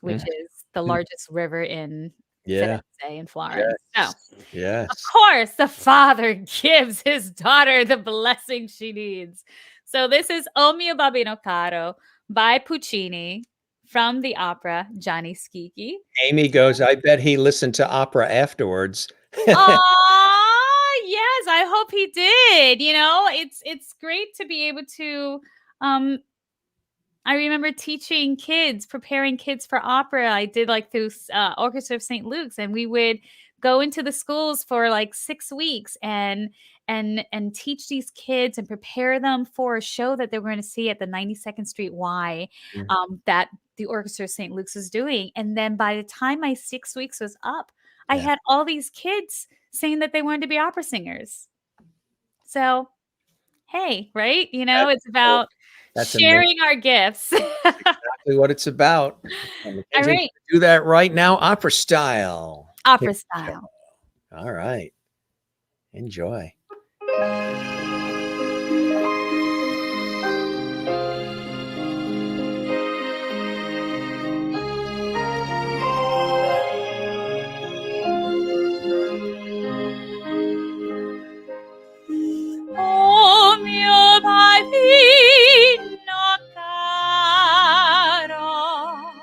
which is the largest river in Yeah. Firenze in Florence. So, Yes. of course, the father gives his daughter the blessing she needs. So this is O mio babbino caro by Puccini from the opera Gianni Schicchi. Amy goes, I bet he listened to opera afterwards. Oh, yes, I hope he did. You know, it's great to be able to I remember teaching kids, preparing kids for opera. I did like through Orchestra of St. Luke's, and we would go into the schools for like 6 weeks and teach these kids and prepare them for a show that they were going to see at the 92nd Street Y that the Orchestra of St. Luke's was doing. And then by the time my 6 weeks was up, I had all these kids saying that they wanted to be opera singers. So, hey, right? You know, it's about sharing our gifts. Exactly what it's about. And All right. do that right now, opera style. Opera style. All right. Enjoy. Oh mio bambino caro,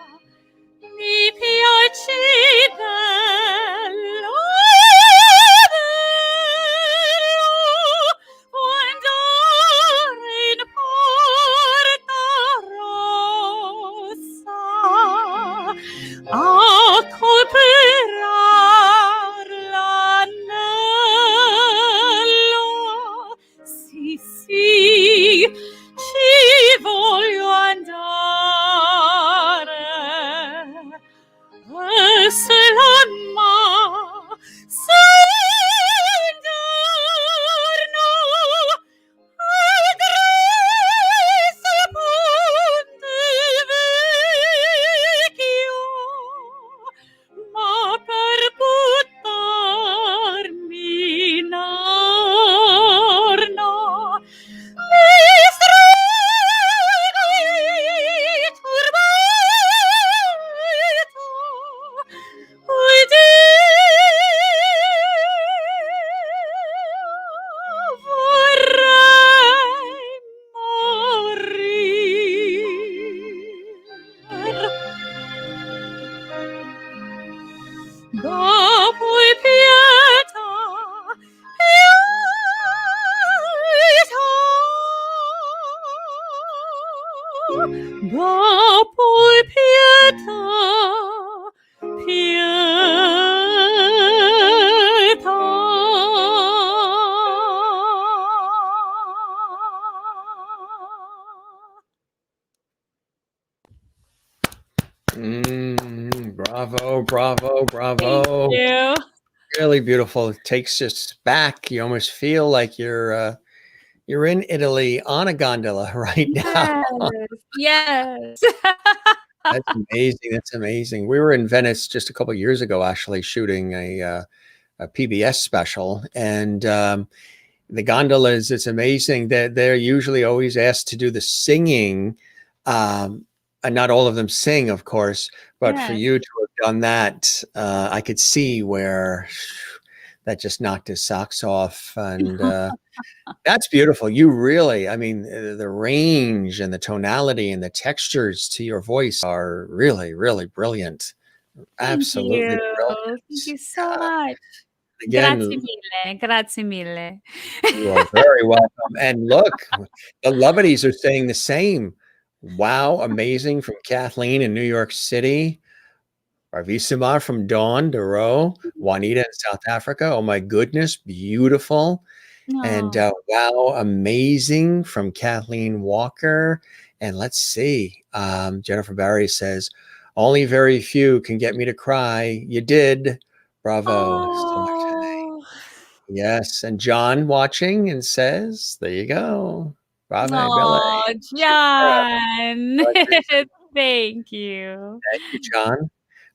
mi piacerebbe quando in Porta Rossa a cooperar l'anello. Sì, sì, ci voglio andare. E se l'anima sei intorno al gresso Ponte Vecchio, ma per buttarmi in arno mi strego il turbetto, oi Dio, vorrei morir. Dopo pietà, pietà, dopo pietà, Bravo, bravo, bravo. Thank you. Really beautiful. It takes us back. You almost feel like you're in Italy on a gondola right now. Yes. That's amazing. That's amazing. We were in Venice just a couple of years ago, actually shooting a PBS special, and the gondolas. It's amazing that they're usually always asked to do the singing, and not all of them sing, of course. But for you to have done that, I could see where that just knocked his socks off, and that's beautiful. You really, I mean, the range and the tonality and the textures to your voice are really, really brilliant. Absolutely brilliant. Thank you so much. Again, Grazie mille. Grazie mille. you are very welcome. And look, the Lovedies are saying the same. Wow, amazing from Kathleen in New York City. Bravissima from Dawn DeRoe. Juanita in South Africa. Oh my goodness, beautiful. And wow, amazing from Kathleen Walker. And let's see. Jennifer Barry says, only very few can get me to cry. You did. Bravo. Oh. Yes. And John watching and says, there you go. Bravo, Oh, Billy. John. Thank you. Thank you, John.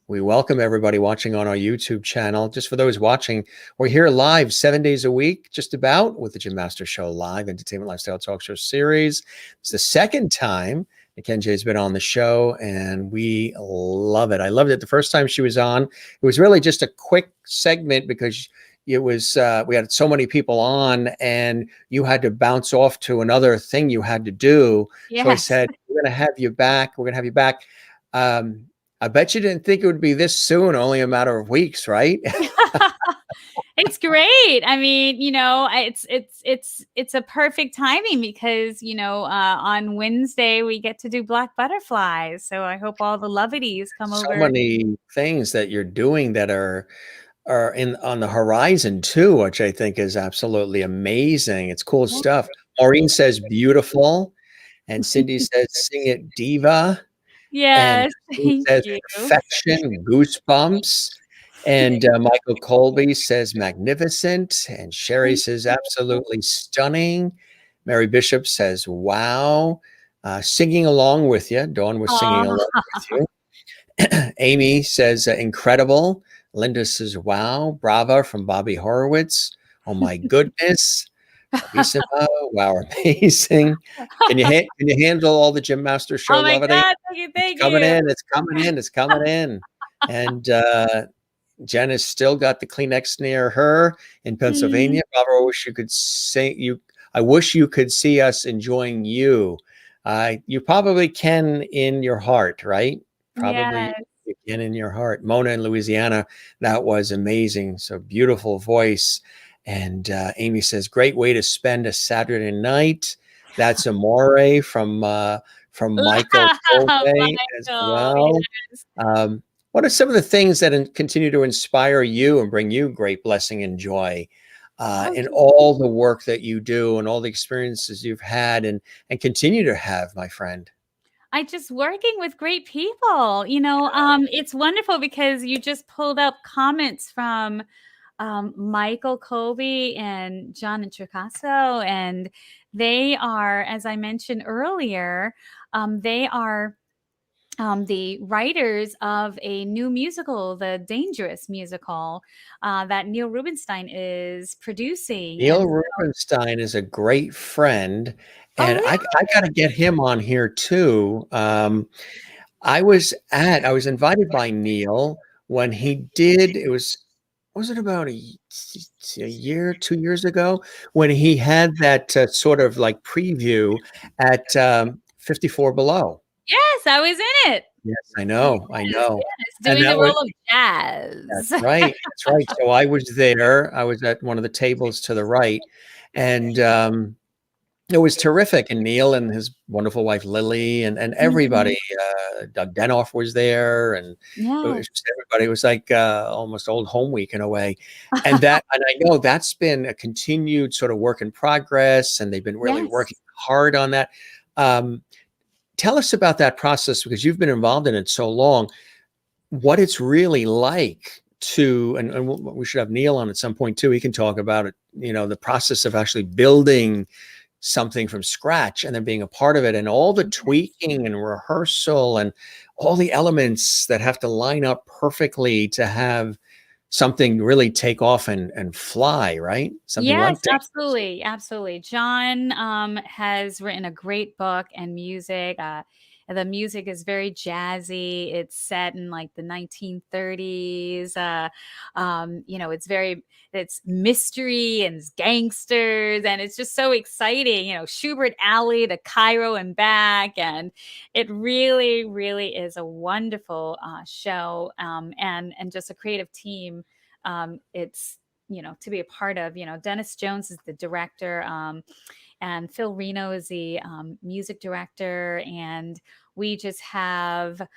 We welcome everybody watching on our YouTube channel. Just for those watching, we're here live 7 days a week, just about, with the Jim Master Show Live Entertainment Lifestyle Talk Show series. It's the second time that Kenji's been on the show, and we love it. I loved it the first time she was on. It was really just a quick segment because it was we had so many people on, and you had to bounce off to another thing you had to do. So I Yes. said, we're going to have you back. We're going to have you back. I bet you didn't think it would be this soon, only a matter of weeks, right? It's great. I mean, it's a perfect timing because, on Wednesday we get to do Black Butterflies. So I hope all the lovelies come So over. many things that you're doing that are on the horizon too, which I think is absolutely amazing. It's cool stuff. Maureen says beautiful, and Cindy says sing it diva. And Yes, he thank says you. perfection, goosebumps. And Michael Colby says magnificent. And Sherry says absolutely stunning. Mary Bishop says wow. Singing along with you. Dawn was singing Aw. along with you. Amy says incredible. Linda says wow. Brava from Bobby Horowitz. Oh my goodness. Bellissimo. Wow, amazing. Can you handle all the Jim Master Show Oh my levity? God, thank you, thank Coming you. in, it's coming in, it's coming in. And Jen has still got the Kleenex near her in Pennsylvania. Barbara, I wish you could I wish you could see us enjoying you. You probably can in your heart, right? Probably Yes. you can in your heart. Mona in Louisiana, that was amazing. So beautiful voice. And Amy says, great way to spend a Saturday night. That's Amore from Michael Colby as Michael, well. yes. What are some of the things that continue to inspire you and bring you great blessing and joy in all the work that you do and all the experiences you've had and continue to have, my friend? I just working with great people. It's wonderful because you just pulled up comments from Michael Colby and John and Tricasso, and they are, as I mentioned earlier, they are the writers of a new musical, the Dangerous musical, that Neil Rubenstein is producing. Neil And Rubenstein is a great friend, oh, and really? I got to get him on here too. I was invited by Neil when he did, was it about a year, 2 years ago, when he had that sort of like preview at 54 Below. Yes, I was in it. Yes, I know. Yes, And doing that the was, role of Jazz. that's right. That's right. So I was there. I was at one of the tables to the right, and it was terrific. And Neil and his wonderful wife Lily and everybody. Doug Denoff was there, and it was Yes. just everybody. It was like almost old home week in a way. And I know that's been a continued sort of work in progress, and they've been really Yes. working hard on that. Tell us about that process because you've been involved in it so long. What it's really like to, and we should have Neil on at some point too. He can talk about it. The process of actually building something from scratch and then being a part of it, and all the tweaking and rehearsal and all the elements that have to line up perfectly to have something really take off and fly, right? Something Yes, like that. absolutely, absolutely. John has written a great book and music. The music is very jazzy. It's set in like the 1930s. It's mystery and it's gangsters, and it's just so exciting. Schubert Alley to Cairo and back, and it really, really is a wonderful show, and just a creative team. It's to be a part of. Dennis Jones is the director, and Phil Reno is the music director, and we just have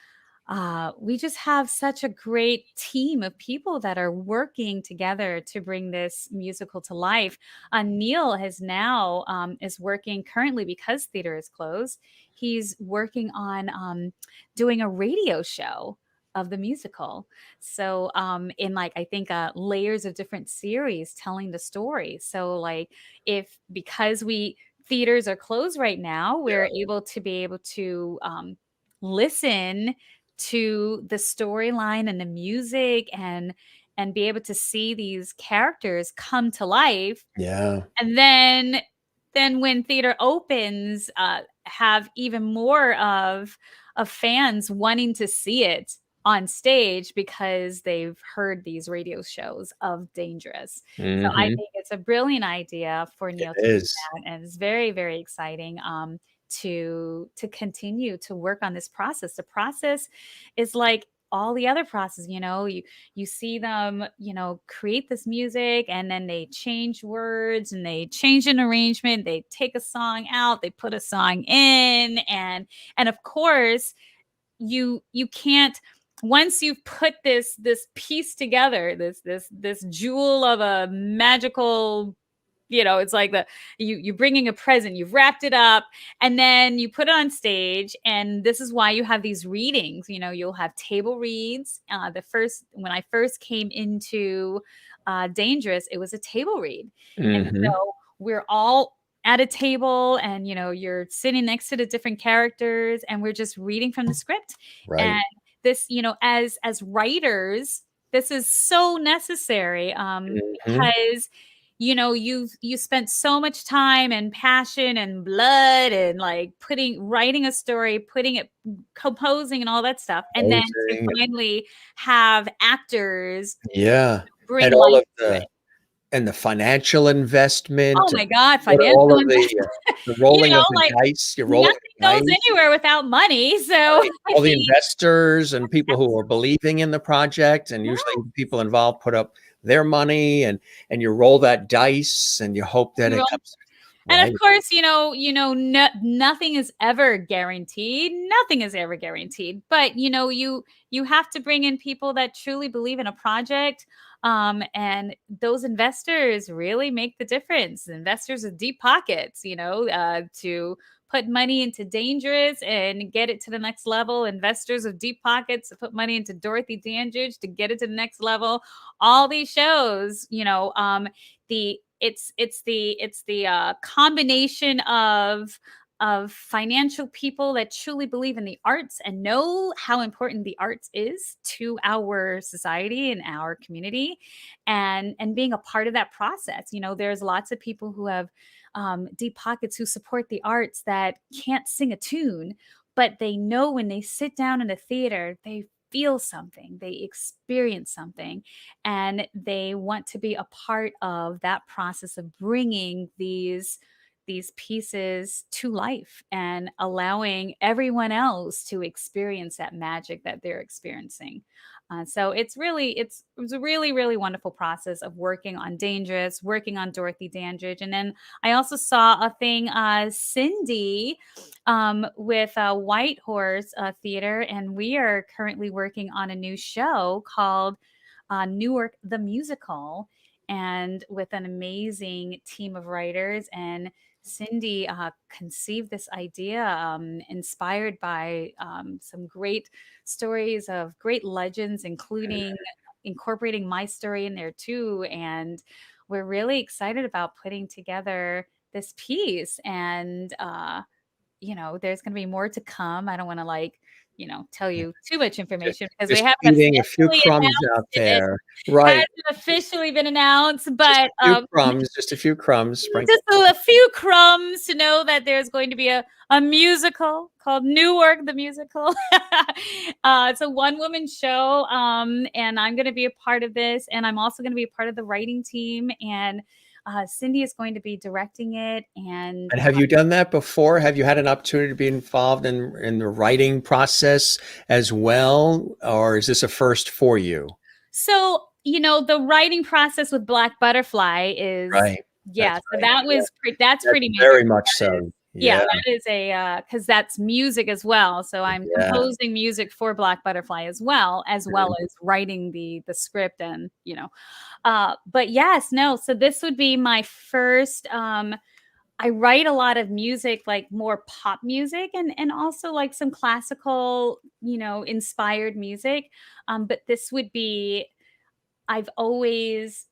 such a great team of people that are working together to bring this musical to life. Neil has now is working currently because theater is closed. He's working on doing a radio show of the musical. So in like I think layers of different series telling the story. So like because theaters are closed right now, we're able to listen to the storyline and the music, and be able to see these characters come to life. Yeah. And then when theater opens, have even more of fans wanting to see it on stage because they've heard these radio shows of Dangerous. So I Hmm. think it's a brilliant idea for It Neil to do is. that, and it's very, very exciting to continue to work on this process. The process is like all the other processes. You see them, create this music, and then they change words and they change an arrangement, they take a song out, they put a song in, and of course you can't, once you've put this piece together, this jewel of a magical, it's like you're bringing a present, you've wrapped it up, and then you put it on stage. And this is why you have these readings. You'll have table reads. When I first came into Dangerous, it was a table read. And Hmm. so we're all at a table, and you're sitting next to the different characters, and we're just reading from the script. Right. And this, as writers, this is so necessary, Hmm. because you spent so much time and passion and blood and like writing a story, putting it, composing and all that stuff, and then to Posing. finally have actors Yeah. bring And all life of to it. the financial investment, investment, oh my God, what are financial all of investment. the rolling of the Like, dice, you're rolling nothing the goes dice, anywhere without money. So right? I All the mean, investors and people who are believing in the project, and yeah. usually the people involved put up their money, and you roll that dice and you hope that You it roll. comes And right. of course, nothing is ever guaranteed. Nothing is ever guaranteed. But you have to bring in people that truly believe in a project, and those investors really make the difference. Investors with deep pockets, to put money into Dangerous and get it to the next level. Investors with deep pockets to put money into Dorothy Dandridge to get it to the next level. All these shows, it's the combination of financial people that truly believe in the arts and know how important the arts is to our society and our community, and being a part of that process. There's lots of people who have deep pockets who support the arts that can't sing a tune, but they know when they sit down in a theater, they feel something, they experience something, and they want to be a part of that process of bringing these pieces to life and allowing everyone else to experience that magic that they're experiencing. So it was a really, really wonderful process of working on Dangerous, working on Dorothy Dandridge. And then I also saw a thing, Cindy, with White Horse Theater, and we are currently working on a new show called Newark the Musical, and with an amazing team of writers. And Cindy conceived this idea, inspired by some great stories of great legends, including incorporating my story in there too. And we're really excited about putting together this piece. And there's going to be more to come. I don't want to tell you too much Just information because they just haven't feeding a few officially crumbs announced out it. there. Right. Hasn't officially been announced, Just a but few crumbs, just a few crumbs just sprinkled. a few crumbs to know that there's going to be a musical called Newark the Musical. It's a one-woman show, and I'm going to be a part of this, and I'm also going to be a part of the writing team, and Cindy is going to be directing it. And And have you done that before? Have you had an opportunity to be involved in the writing process as well, or is this a first for you? so, the writing process with Black Butterfly is, Right. yeah, That's so right. Yeah. that's That's pretty major. very much so. Yeah, Yeah. that is because that's music as well. So I'm Yeah. composing music for Black Butterfly as well Mhm. as writing the script, and but yes, no. So this would be my first. I write a lot of music, like more pop music, and also like some classical, inspired music. But this would be. I've always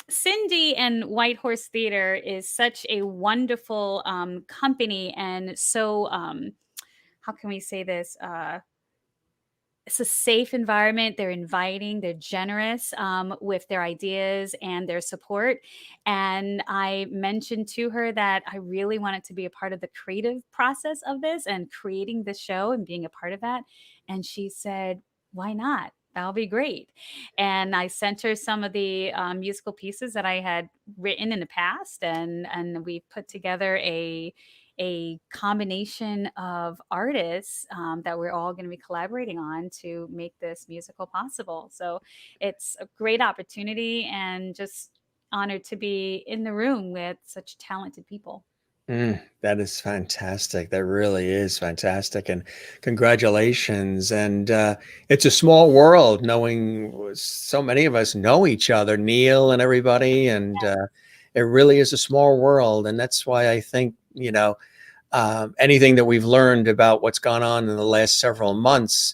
Cindy and White Horse Theater is such a wonderful company, and so how can we say this? it's a safe environment. They're inviting, they're generous with their ideas and their support. And I mentioned to her that I really wanted to be a part of the creative process of this and creating the show and being a part of that. And she said, why not? That'll be great. And I sent her some of the musical pieces that I had written in the past, and we put together a combination of artists that we're all going to be collaborating on to make this musical possible. So it's a great opportunity, and just honored to be in the room with such talented people. That is fantastic. That really is fantastic. And congratulations. And it's a small world knowing so many of us know each other, Neil and everybody. And it really is a small world. And that's why I think, anything that we've learned about what's gone on in the last several months,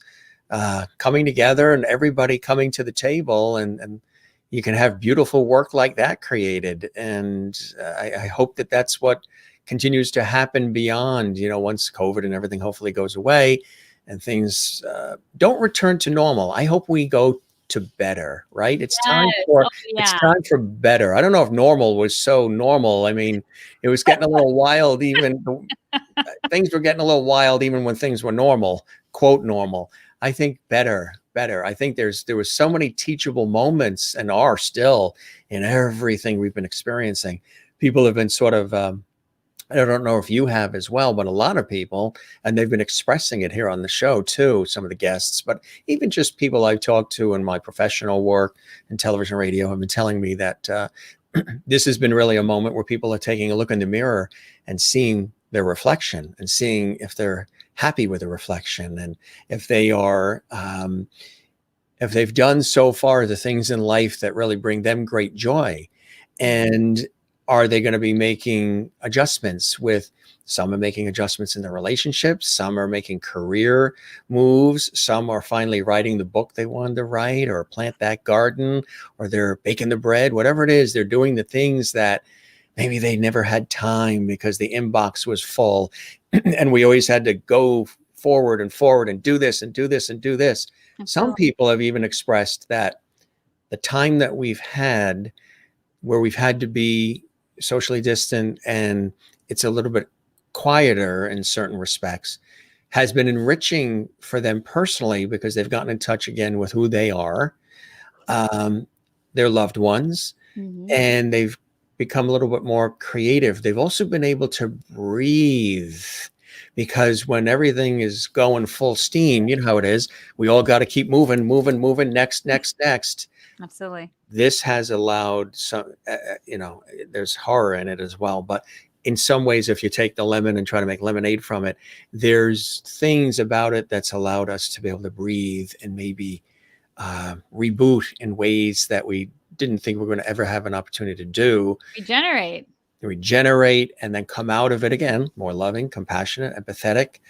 coming together and everybody coming to the table, and you can have beautiful work like that created. And I hope that that's what continues to happen beyond, once COVID and everything hopefully goes away and things don't return to normal. I hope we go to better, right? It's time for it's time for better. I don't know if normal was so normal. I mean, it was getting a little wild. Even things were getting a little wild, even when things were normal, quote normal. I think better. I think there was so many teachable moments, and are still, in everything we've been experiencing. People have been sort of I don't know if you have as well, but a lot of people, and they've been expressing it here on the show too, some of the guests, but even just people I've talked to in my professional work in television, radio, have been telling me that this has been really a moment where people are taking a look in the mirror and seeing their reflection, and seeing if they're happy with the reflection, and if they are, if they've done so far the things in life that really bring them great joy. And are they going to be making adjustments? With some are making adjustments in their relationships, some are making career moves, some are finally writing the book they wanted to write, or plant that garden, or they're baking the bread, whatever it is, they're doing the things that maybe they never had time because the inbox was full and we always had to go forward and do this and do this and do this. Some people have even expressed that the time that we've had, where we've had to be socially distant and it's a little bit quieter in certain respects, has been enriching for them personally, because they've gotten in touch again with who they are, their loved ones, and they've become a little bit more creative. They've also been able to breathe, because when everything is going full steam, you know how it is. We all got to keep moving, next. Absolutely. This has allowed some, there's horror in it as well. But in some ways, if you take the lemon and try to make lemonade from it, there's things about it that's allowed us to be able to breathe and maybe reboot in ways that we didn't think we were going to ever have an opportunity to do. Regenerate, and then come out of it again, more loving, compassionate, empathetic,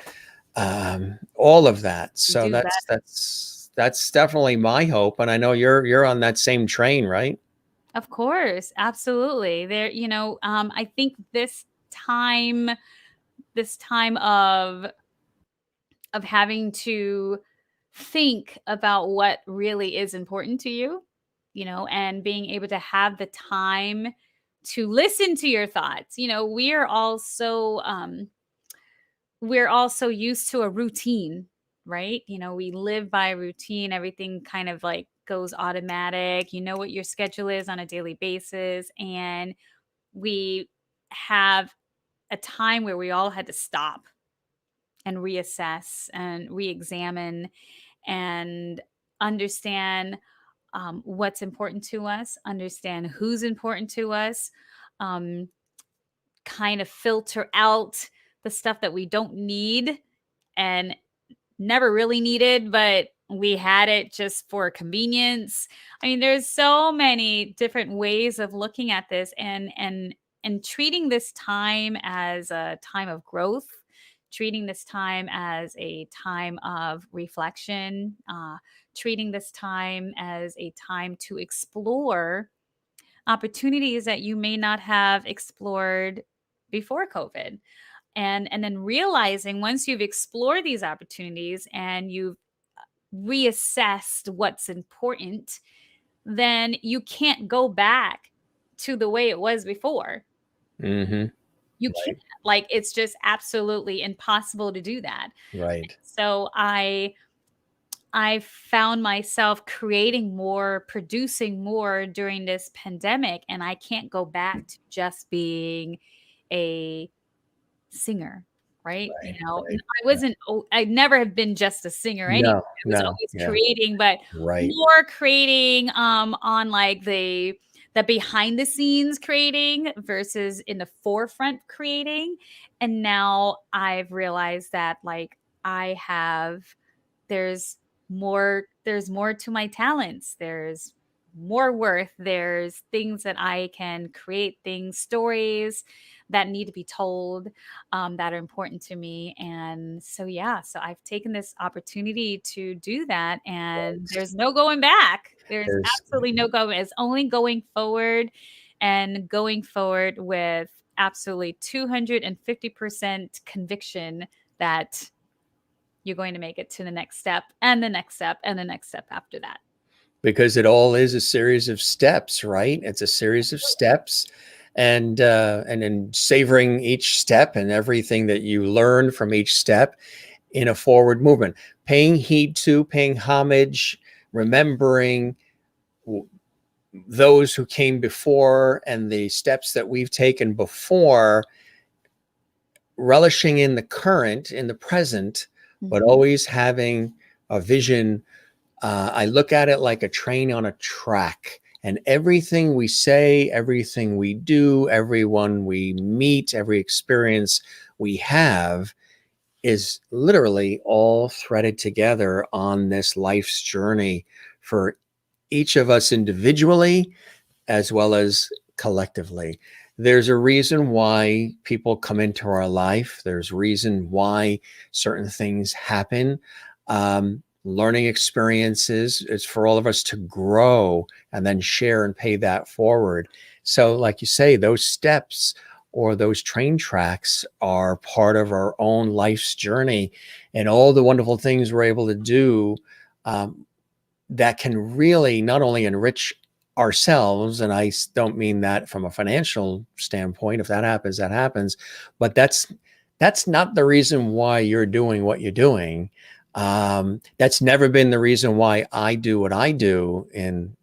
all of that. So that's definitely my hope. And I know you're on that same train, right? Of course, absolutely. There, I think this time of having to think about what really is important to you, and being able to have the time to listen to your thoughts. We're all so used to a routine, right? We live by routine. Everything kind of like goes automatic. You know what your schedule is on a daily basis. And we have a time where we all had to stop and reassess and re-examine and understand what's important to us, understand who's important to us, kind of filter out the stuff that we don't need and never really needed, but we had it just for convenience. I mean, there's so many different ways of looking at this, and treating this time as a time of growth, treating this time as a time of reflection, treating this time as a time to explore opportunities that you may not have explored before COVID. And then realizing, once you've explored these opportunities and you've reassessed what's important, then you can't go back to the way it was before. Mm-hmm. You can't. Like, it's just absolutely impossible to do that. Right. So I found myself creating more, producing more during this pandemic, and I can't go back to just being a singer, right? Right, I never have been just a singer anyway. No, I was no, always yeah. creating, but Right. more creating on like the behind the scenes creating versus in the forefront creating. And now I've realized that like there's more to my talents. There's more worth. There's things that I can create, stories that need to be told, that are important to me. And so, yeah, so I've taken this opportunity to do that, and there's no going back. There's absolutely no going. It's only going forward, and going forward with absolutely 250% conviction that you're going to make it to the next step and the next step and the next step after that. Because it all is a series of steps, right? It's a series of steps, and then savoring each step and everything that you learn from each step in a forward movement, paying heed to, paying homage, remembering those who came before and the steps that we've taken before, relishing in the current, in the present, but always having a vision. I look at it like a train on a track, and everything we say, everything we do, everyone we meet, every experience we have is literally all threaded together on this life's journey for each of us individually as well as collectively. There's a reason why people come into our life. There's a reason why certain things happen. Learning experiences is for all of us to grow and then share and pay that forward. So like you say, those steps or those train tracks are part of our own life's journey, and all the wonderful things we're able to do that can really not only enrich ourselves, and I don't mean that from a financial standpoint. If that happens, that happens. But that's not the reason why you're doing what you're doing. That's never been the reason why I do what I do in,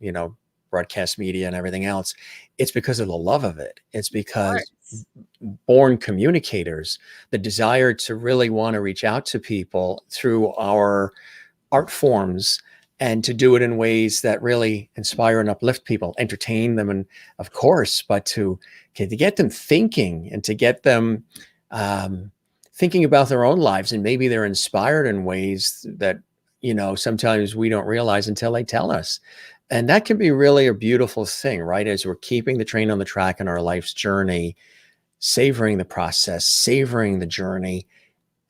broadcast media and everything else. It's because of the love of it. It's because born communicators, the desire to really want to reach out to people through our art forms, and to do it in ways that really inspire and uplift people, entertain them, and of course, but to get them thinking, and to get them thinking about their own lives, and maybe they're inspired in ways that, sometimes we don't realize until they tell us. And that can be really a beautiful thing, right? As we're keeping the train on the track in our life's journey, savoring the process, savoring the journey,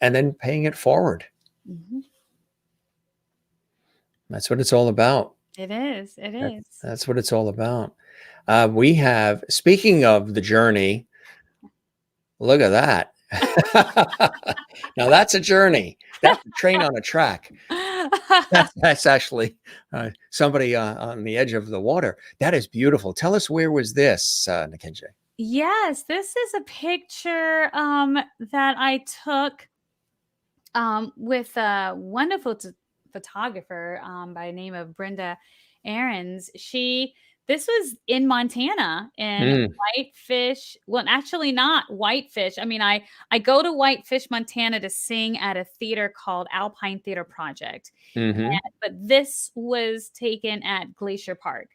and then paying it forward. Mm-hmm. That's what it's all about. It is. It is. That's what it's all about. We have, speaking of the journey, look at that. Now that's a journey. That's a train on a track. That's actually somebody on the edge of the water. That is beautiful. Tell us, where was this, Nikenje? Yes, this is a picture that I took with a wonderful photographer by the name of Brenda Ahrens. This was in Montana, in Whitefish. Well, actually not Whitefish. I mean, I go to Whitefish, Montana to sing at a theater called Alpine Theater Project. But this was taken at Glacier Park.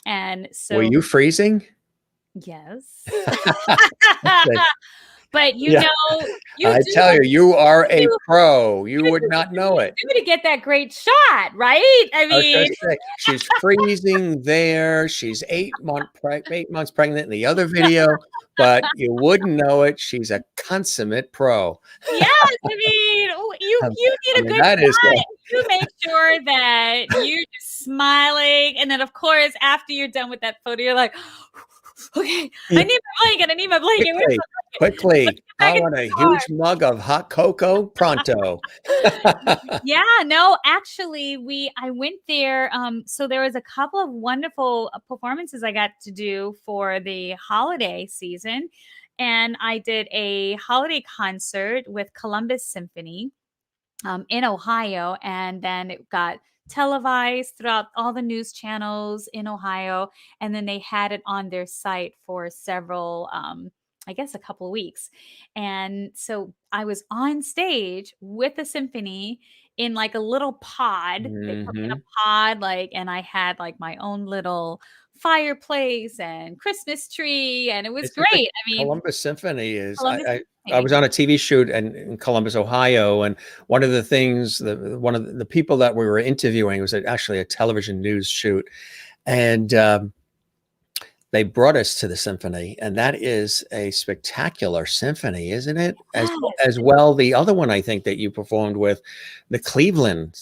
And so, were you freezing? Yes. Okay. But I tell you, you are a pro. You would not know it. To get that great shot, right? I mean, she's freezing there. She's 8 months pregnant in the other video, but you wouldn't know it. She's a consummate pro. Yes, I mean, you need a good shot. You make sure that you're just smiling, and then of course, after you're done with that photo, you're like, okay, I need my blanket. Quickly. back I in want the a car. huge mug of hot cocoa pronto. Yeah, no, actually I went there. So there was a couple of wonderful performances I got to do for the holiday season. And I did a holiday concert with Columbus Symphony in Ohio, and then it got televised throughout all the news channels in Ohio, and then they had it on their site for several, I guess, a couple of weeks. And so I was on stage with the symphony in like a little pod. They put me in a Mhm. pod, like, and I had like my own little fireplace and Christmas tree, and it was Isn't the great. I mean, Columbus Symphony is Columbus I Symphony. was on a TV shoot in Columbus, Ohio, and one of the things one of the people that we were interviewing was actually a television news shoot, and they brought us to the symphony, and that is a spectacular symphony, isn't it? Yes. As well, the other one I think that you performed with, the Cleveland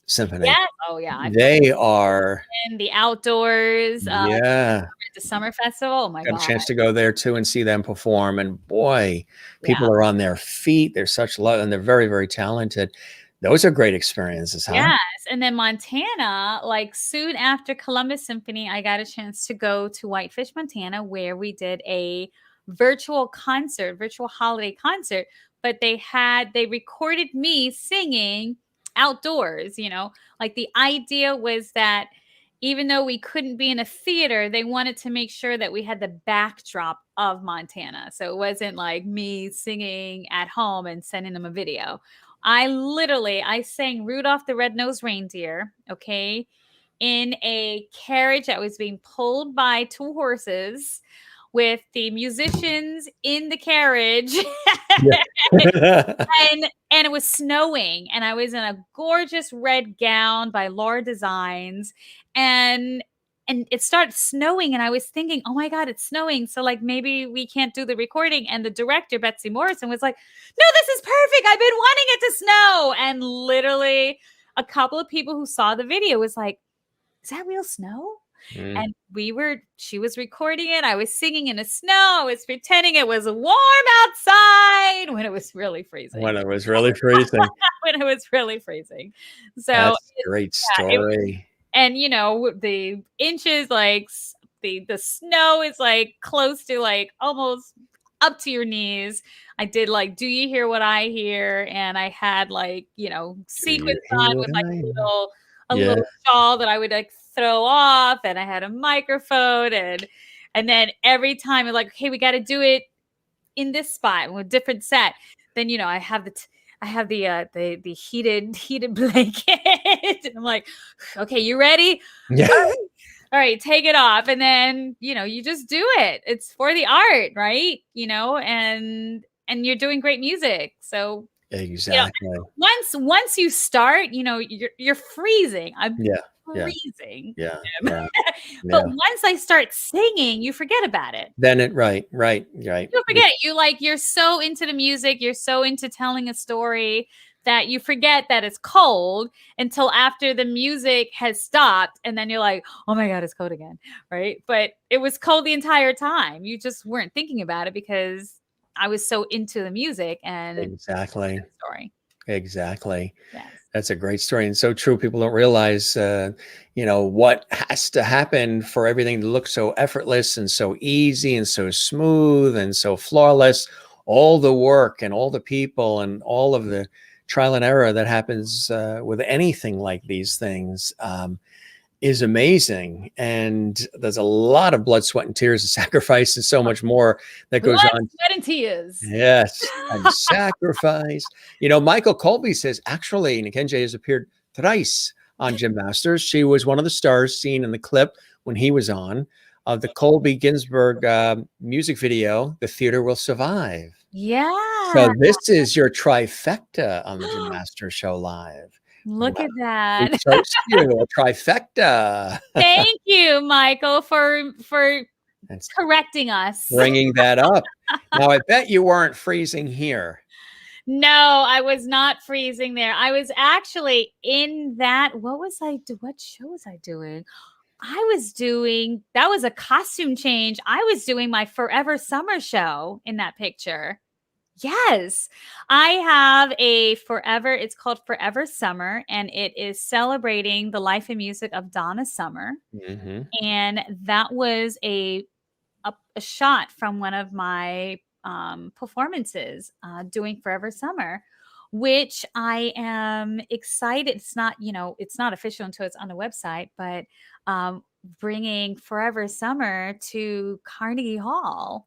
Symphony. Yes. Oh, yeah. I They are, in the outdoors, yeah. at the summer festival. Oh my Got a god. chance to go there too and see them perform, and boy, Yeah. people are on their feet. They're such love, and they're very, very talented. Those are great experiences, huh? Yes. And then Montana, like soon after Columbus Symphony, I got a chance to go to Whitefish, Montana, where we did a virtual holiday concert, but they recorded me singing outdoors, like the idea was that even though we couldn't be in a theater, they wanted to make sure that we had the backdrop of Montana. So it wasn't like me singing at home and sending them a video. I sang Rudolph the Red-Nosed Reindeer, okay, in a carriage that was being pulled by two horses with the musicians in the carriage. Yeah. And it was snowing, and I was in a gorgeous red gown by Laura Designs, and it started snowing, and I was thinking, oh my god, it's snowing, so like maybe we can't do the recording. And the director, Betsy Morrison, was like, no, this is perfect, I've been wanting it to snow. And literally a couple of people who saw the video was like, is that real snow? Mm. And she was recording it. I was singing in the snow. I was pretending it was warm outside when it was really freezing. When it was really freezing. When it was really freezing. So, That's a great yeah, story. and the inches, like the snow is like close to like almost up to your knees. I did like Do You Hear What I Hear? And I had like, sequins hear on what with like I hear? a Yeah. little shawl that I would like throw off, and I had a microphone, and then every time I'm like, okay, we got to do it in this spot with different set. Then I have the heated blanket, and I'm like, okay, you ready? Yeah. All right, take it off. And then you just do it. It's for the art, right? And you're doing great music. So Exactly. once you start, you're freezing. I'm Yeah. Yeah. freezing. Yeah. But Yeah. once I start singing, you forget about it. Then right. You forget. You're so into the music, you're so into telling a story that you forget that it's cold until after the music has stopped, and then you're like, oh my god, it's cold again, right? But it was cold the entire time. You just weren't thinking about it because I was so into the music and Exactly. the story. Exactly. Yes. That's a great story, and so true. People don't realize, what has to happen for everything to look so effortless and so easy and so smooth and so flawless. All the work and all the people and all of the trial and error that happens with anything like these things is amazing. And there's a lot of blood, sweat, and tears and sacrifice and so much more that goes Blood, on. sweat, and tears. Yes, and sacrifice. Michael Colby says, actually, Nikenje has appeared thrice on Jim Masters. She was one of the stars seen in the clip when he was on of the Colby Ginsburg music video, The Theater Will Survive. Yeah. So this is your trifecta on the Jim Masters Show Live. Look at We that. toast you, a trifecta. Thank you, Michael, for And correcting us. bringing that up. Now, I bet you weren't freezing here. No, I was not freezing there. I was actually in that. What show was I doing? that was a costume change. I was doing my Forever Summer show in that picture. Yes, I have it's called Forever Summer, and it is celebrating the life and music of Donna Summer. Mm-hmm. And that was a shot from one of my performances doing Forever Summer, which I am excited. It's not, it's not official until it's on the website, but bringing Forever Summer to Carnegie Hall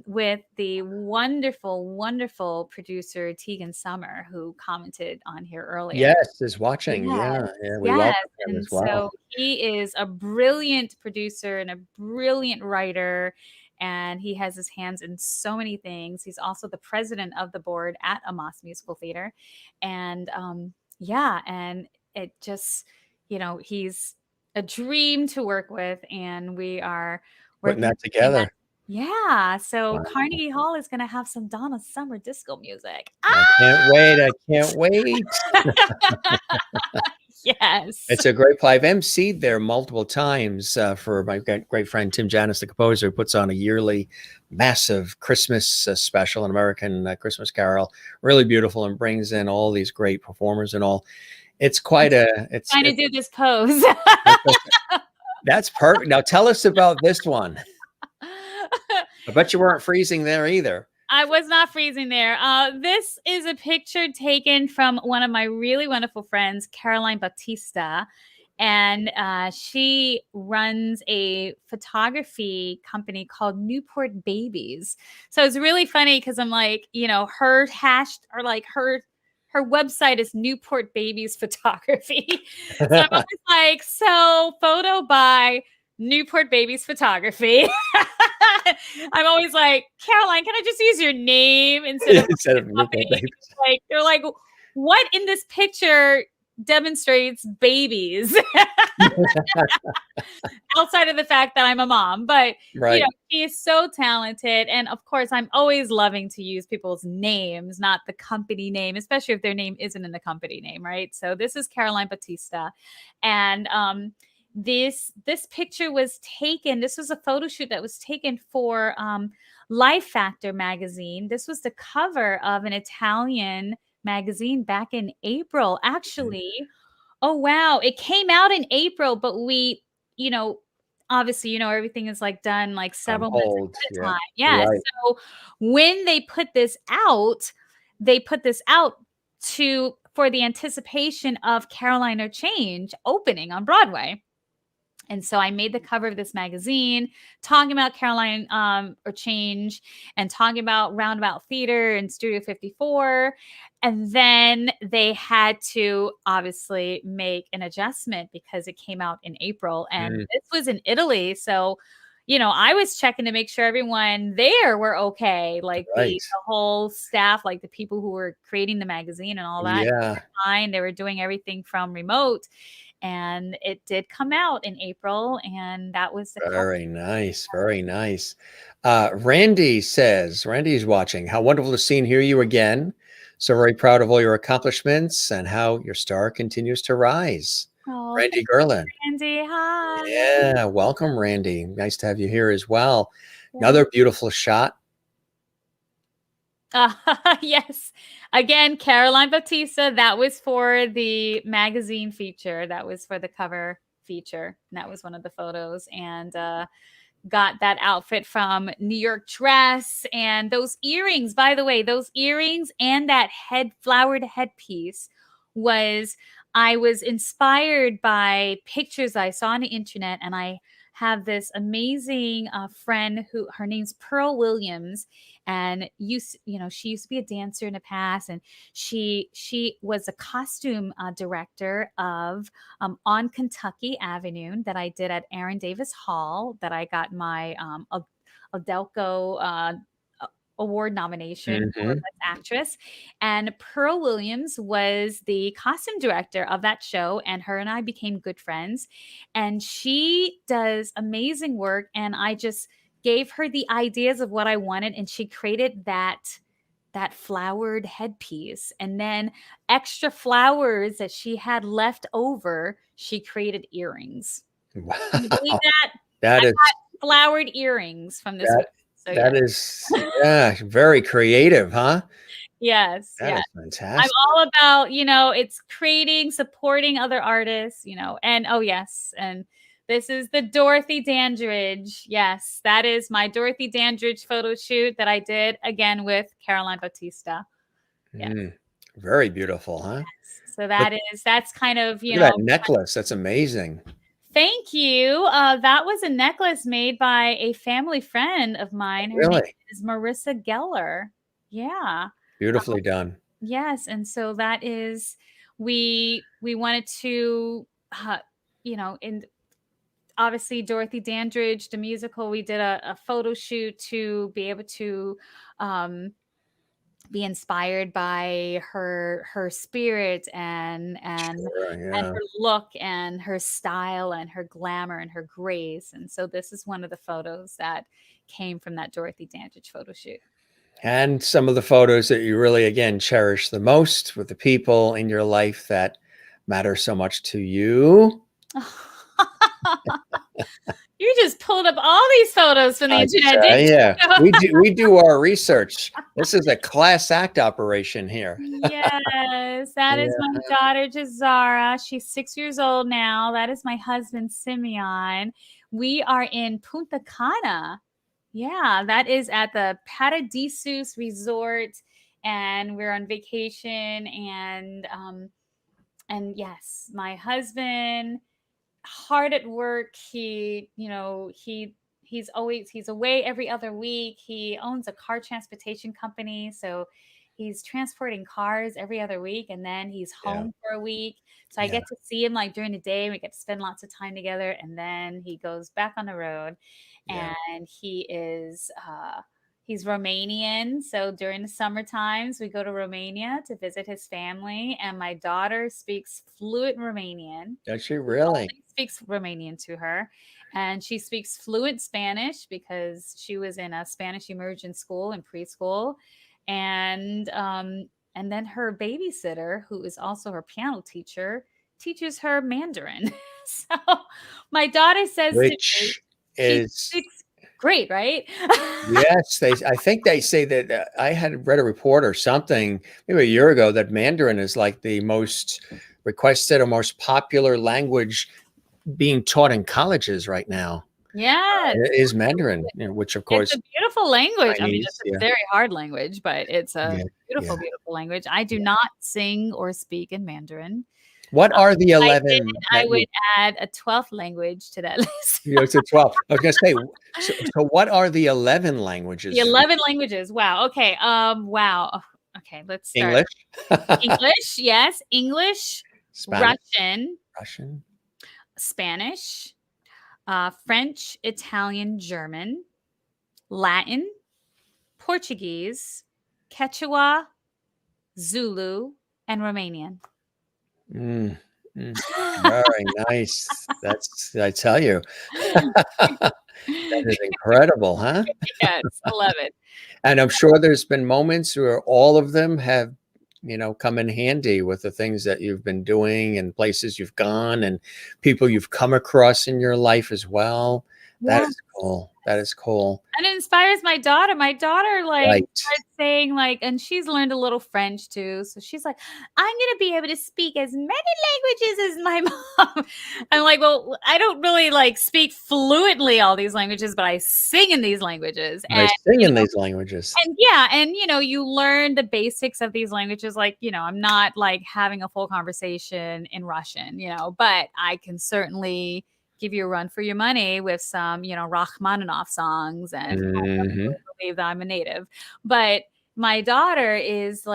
with the wonderful, wonderful producer Tegan Summer, who commented on here earlier. Yes, is watching. Yes, Yeah, we yes. welcome him And as well. so he is a brilliant producer and a brilliant writer, and he has his hands in so many things. He's also the president of the board at Amos Musical Theater. And and it just, he's a dream to work with, and we are Putting working that together. Yeah, so Wow. Carnegie Hall is going to have some Donna Summer disco music. I can't wait. I can't wait. Yes. It's a great play. I've emceed there multiple times for my great friend Tim Janis, the composer, who puts on a yearly massive Christmas special, an American Christmas Carol. Really beautiful, and brings in all these great performers and all. It's quite it's trying to do this pose. That's perfect. Now tell us about this one. I bet you weren't freezing there either. I was not freezing there. This is a picture taken from one of my really wonderful friends, Caroline Bautista. And she runs a photography company called Newport Babies. So it's really funny because I'm like, her website is Newport Babies Photography. So I'm always like, so photo by Newport Babies Photography. I'm always like, Caroline, can I just use your name instead of Newport Babies? Like, they're like, what in this picture demonstrates babies? Outside of the fact that I'm a mom, but right. She is so talented. And of course, I'm always loving to use people's names, not the company name, especially if their name isn't in the company name, right? So this is Caroline Bautista. And this picture was taken. This was a photo shoot that was taken for Life Factor magazine. This was the cover of an Italian magazine back in April, actually. Oh, wow. It came out in April, but we, obviously, everything is like done like several months at a time. Yeah. Right. So when they put this out for the anticipation of Caroline or Change opening on Broadway. And so I made the cover of this magazine talking about Caroline or Change, and talking about Roundabout Theater and Studio 54. And then they had to obviously make an adjustment because it came out in April, and this was in Italy. So, I was checking to make sure everyone there were okay. Like the whole staff, like the people who were creating the magazine and all that. Yeah. Fine. They were doing everything from remote. And it did come out in April, and that was very nice. Very nice. Randy's watching. How wonderful to see and hear you again. So very proud of all your accomplishments and how your star continues to rise. Oh, Randy Gerlin. Randy, hi. Yeah, welcome, Randy. Nice to have you here as well. Yeah. Another beautiful shot. Yes. Again, Caroline Bautista. That was for the magazine feature. That was for the cover feature. And that was one of the photos. And got that outfit from New York Dress. And those earrings, by the way, those earrings and that flowered headpiece I was inspired by pictures I saw on the internet. And I have this amazing friend who, her name's Pearl Williams, and she used to be a dancer in the past, and she was a costume director of On Kentucky Avenue that I did at Aaron Davis Hall, that I got my Adelco award nomination for Best Actress. And Pearl Williams was the costume director of that show, and her and I became good friends. And she does amazing work, and I just gave her the ideas of what I wanted, and she created that flowered headpiece. And then extra flowers that she had left over, she created earrings. Wow. Can you believe that? That is Flowered earrings from this that week. So that yeah. is yeah, very creative, huh? Yes, That yes. is I'm fantastic. all about, it's creating, supporting other artists, and oh yes, and this is the Dorothy Dandridge. Yes, that is my Dorothy Dandridge photo shoot that I did again with Caroline Bautista. Yes. Mm, very beautiful, huh? So Look, that's kind of, look at that necklace. That's amazing. thank you. That was a necklace made by a family friend of mine. Her name Really is Marissa Geller. Yeah. beautifully done. Yes, and so that is we wanted to in obviously Dorothy Dandridge the musical, we did a photo shoot to be able to um be inspired by her spirit Sure, and yeah. her look and her style and her glamour and her grace. And so this is one of the photos that came from that Dorothy Dandridge photo shoot. And some of the photos that you really, again, cherish the most with the people in your life that matter so much to you. You just pulled up all these photos from the I internet, tell didn't ya, you? we do our research. This is a class act operation here. Yes, that is Yeah. my daughter Jazara. She's 6 years old now. That is my husband Simeon. We are in Punta Cana. Yeah, that is at the Paradisus Resort, and we're on vacation. And yes, my husband hard at work. He's away every other week. He owns a car transportation company, so he's transporting cars every other week, and then he's Yeah. home for a week. So I Yeah. get to see him like during the day. We get to spend lots of time together, and then he goes back on the road. Yeah. And he's Romanian. So during the summer times, we go to Romania to visit his family. And my daughter speaks fluent Romanian. Does she really? Speaks Romanian to her. And she speaks fluent Spanish because she was in a Spanish immersion school in preschool. And then her babysitter, who is also her piano teacher, teaches her Mandarin. So my daughter says to me, Which she is speaks great, right? yes, I think they say that I had read a report or something maybe a year ago that Mandarin is like the most requested or most popular language being taught in colleges right now. Yes. It is Mandarin, which of It's course a beautiful language. I mean, Chinese. it's a Yeah, very hard language, but it's a yeah, beautiful, yeah. beautiful language. I do not sing or speak in Mandarin. What are the If I did, 11 I that would add a 12th language to that list. to 12? I was gonna say, so what are the 11 The languages? 11 languages. Wow. Okay. Wow. Oh, okay, let's start. English, English, yes. English, Spanish, Russian, Russian, Spanish, French, Italian, German, Latin, Portuguese, Quechua, Zulu, and Romanian. Mm, very nice. I tell you, that is incredible, huh? Yes, I love it. And I'm sure there's been moments where all of them have, come in handy with the things that you've been doing and places you've gone and people you've come across in your life as well. That Yeah. is cool. That is cool. And it inspires my daughter. My daughter Right. starts saying and she's learned a little French too. So she's like, I'm gonna be able to speak as many languages as my mom. I'm like, well, I don't really speak fluently all these languages, but I sing in these languages. I sing in these languages. And yeah, and you learn the basics of these languages. I'm not having a full conversation in Russian, but I can certainly give you a run for your money with some, Rachmaninoff songs, and I don't Mhm. really believe that I'm a native. But my daughter is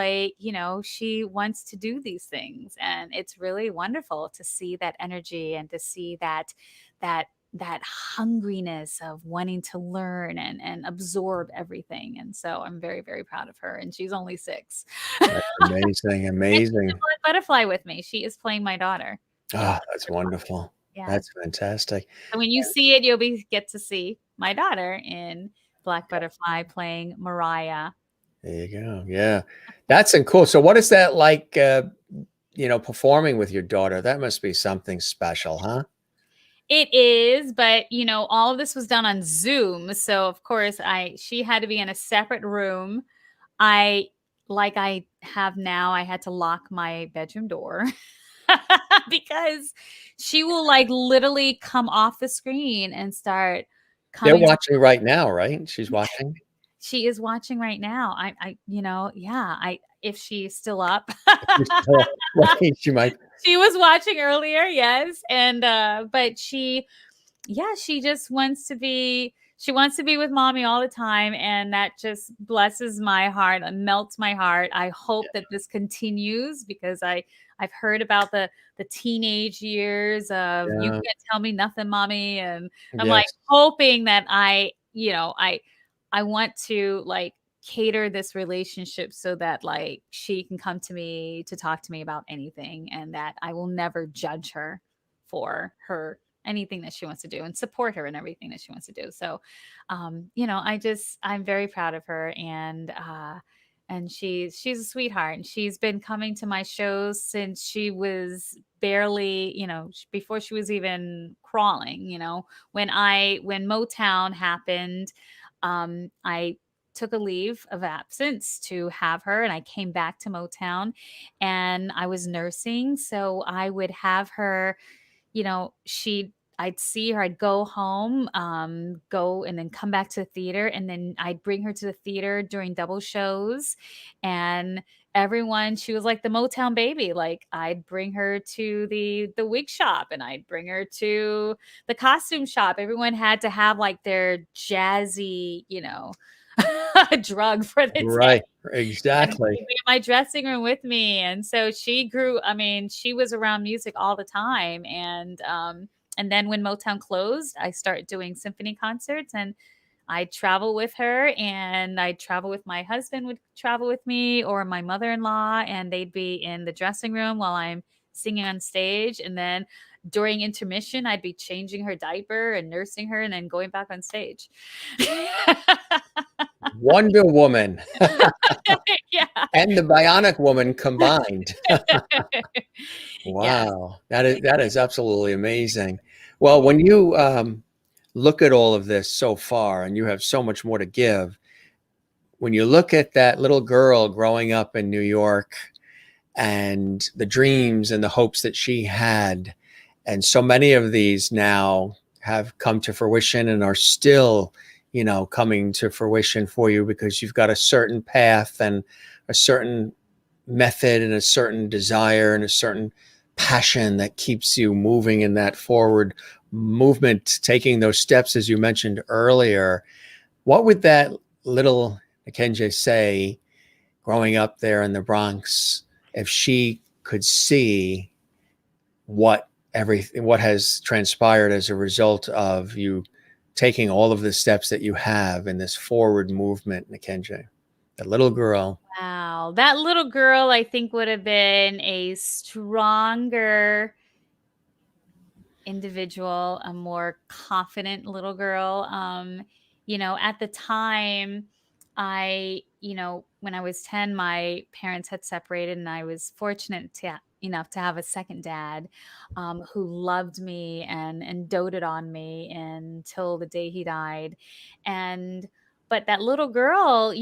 she wants to do these things, and it's really wonderful to see that energy and to see that hungriness of wanting to learn and absorb everything. And so I'm very, very proud of her. And she's only 6. That's amazing. Amazing. Black Butterfly with me. She is playing my daughter. Oh, that's wonderful. Yeah. That's fantastic. So when you see it, you'll get to see my daughter in Black Butterfly playing Mariah. There you go. Yeah. That's cool. So what is that like, performing with your daughter? That must be something special, huh? It is, but all of this was done on Zoom. So of course she had to be in a separate room. I like I have now, I had to lock my bedroom door because she will like literally come off the screen and start They're coming. watching right now, right? She's watching. She is watching right now. If she's still up. Right, she might. She was watching earlier, yes. And but she just wants to be with mommy all the time, and that just blesses my heart and melts my heart. I hope that this continues because I've heard about the teenage years of you Yeah. can't tell me nothing, mommy, and I'm like Yes. hoping that I want to like cater this relationship so that like she can come to me to talk to me about anything, and that I will never judge her for her anything that she wants to do, and support her in everything that she wants to do. So, I'm very proud of her, and she's a sweetheart, and she's been coming to my shows since she was barely, before she was even crawling, when Motown happened. I took a leave of absence to have her, and I came back to Motown, and I was nursing, so I would have her, I'd see her, I'd go home, go and then come back to the theater, and then I'd bring her to the theater during double shows, and everyone, she was like the Motown baby. Like I'd bring her to the wig shop, and I'd bring her to the costume shop. Everyone had to have like their jazzy, drug for the day. Right. Exactly. Be in my dressing room with me. And so she grew, she was around music all the time. And then when Motown closed, I started doing symphony concerts, and I'd travel with her, and I'd travel with my husband would travel with me, or my mother-in-law, and they'd be in the dressing room while I'm singing on stage. And then during intermission, I'd be changing her diaper and nursing her and then going back on stage. Wonder Woman Yeah. and the Bionic Woman combined. Yes. Wow. That is absolutely amazing. Well, when you look at all of this so far, and you have so much more to give, when you look at that little girl growing up in New York and the dreams and the hopes that she had, and so many of these now have come to fruition and are still, coming to fruition for you because you've got a certain path and a certain method and a certain desire and a certain passion that keeps you moving in that forward movement, taking those steps, as you mentioned earlier. What would that little Kenji say growing up there in the Bronx if she could see what has transpired as a result of you taking all of the steps that you have in this forward movement, Kenji? That little girl. Wow. That little girl, I think, would have been a stronger individual, a more confident little girl. At the time, when I was 10, my parents had separated, and I was fortunate enough to have a second dad, who loved me and doted on me until the day he died. But that little girl,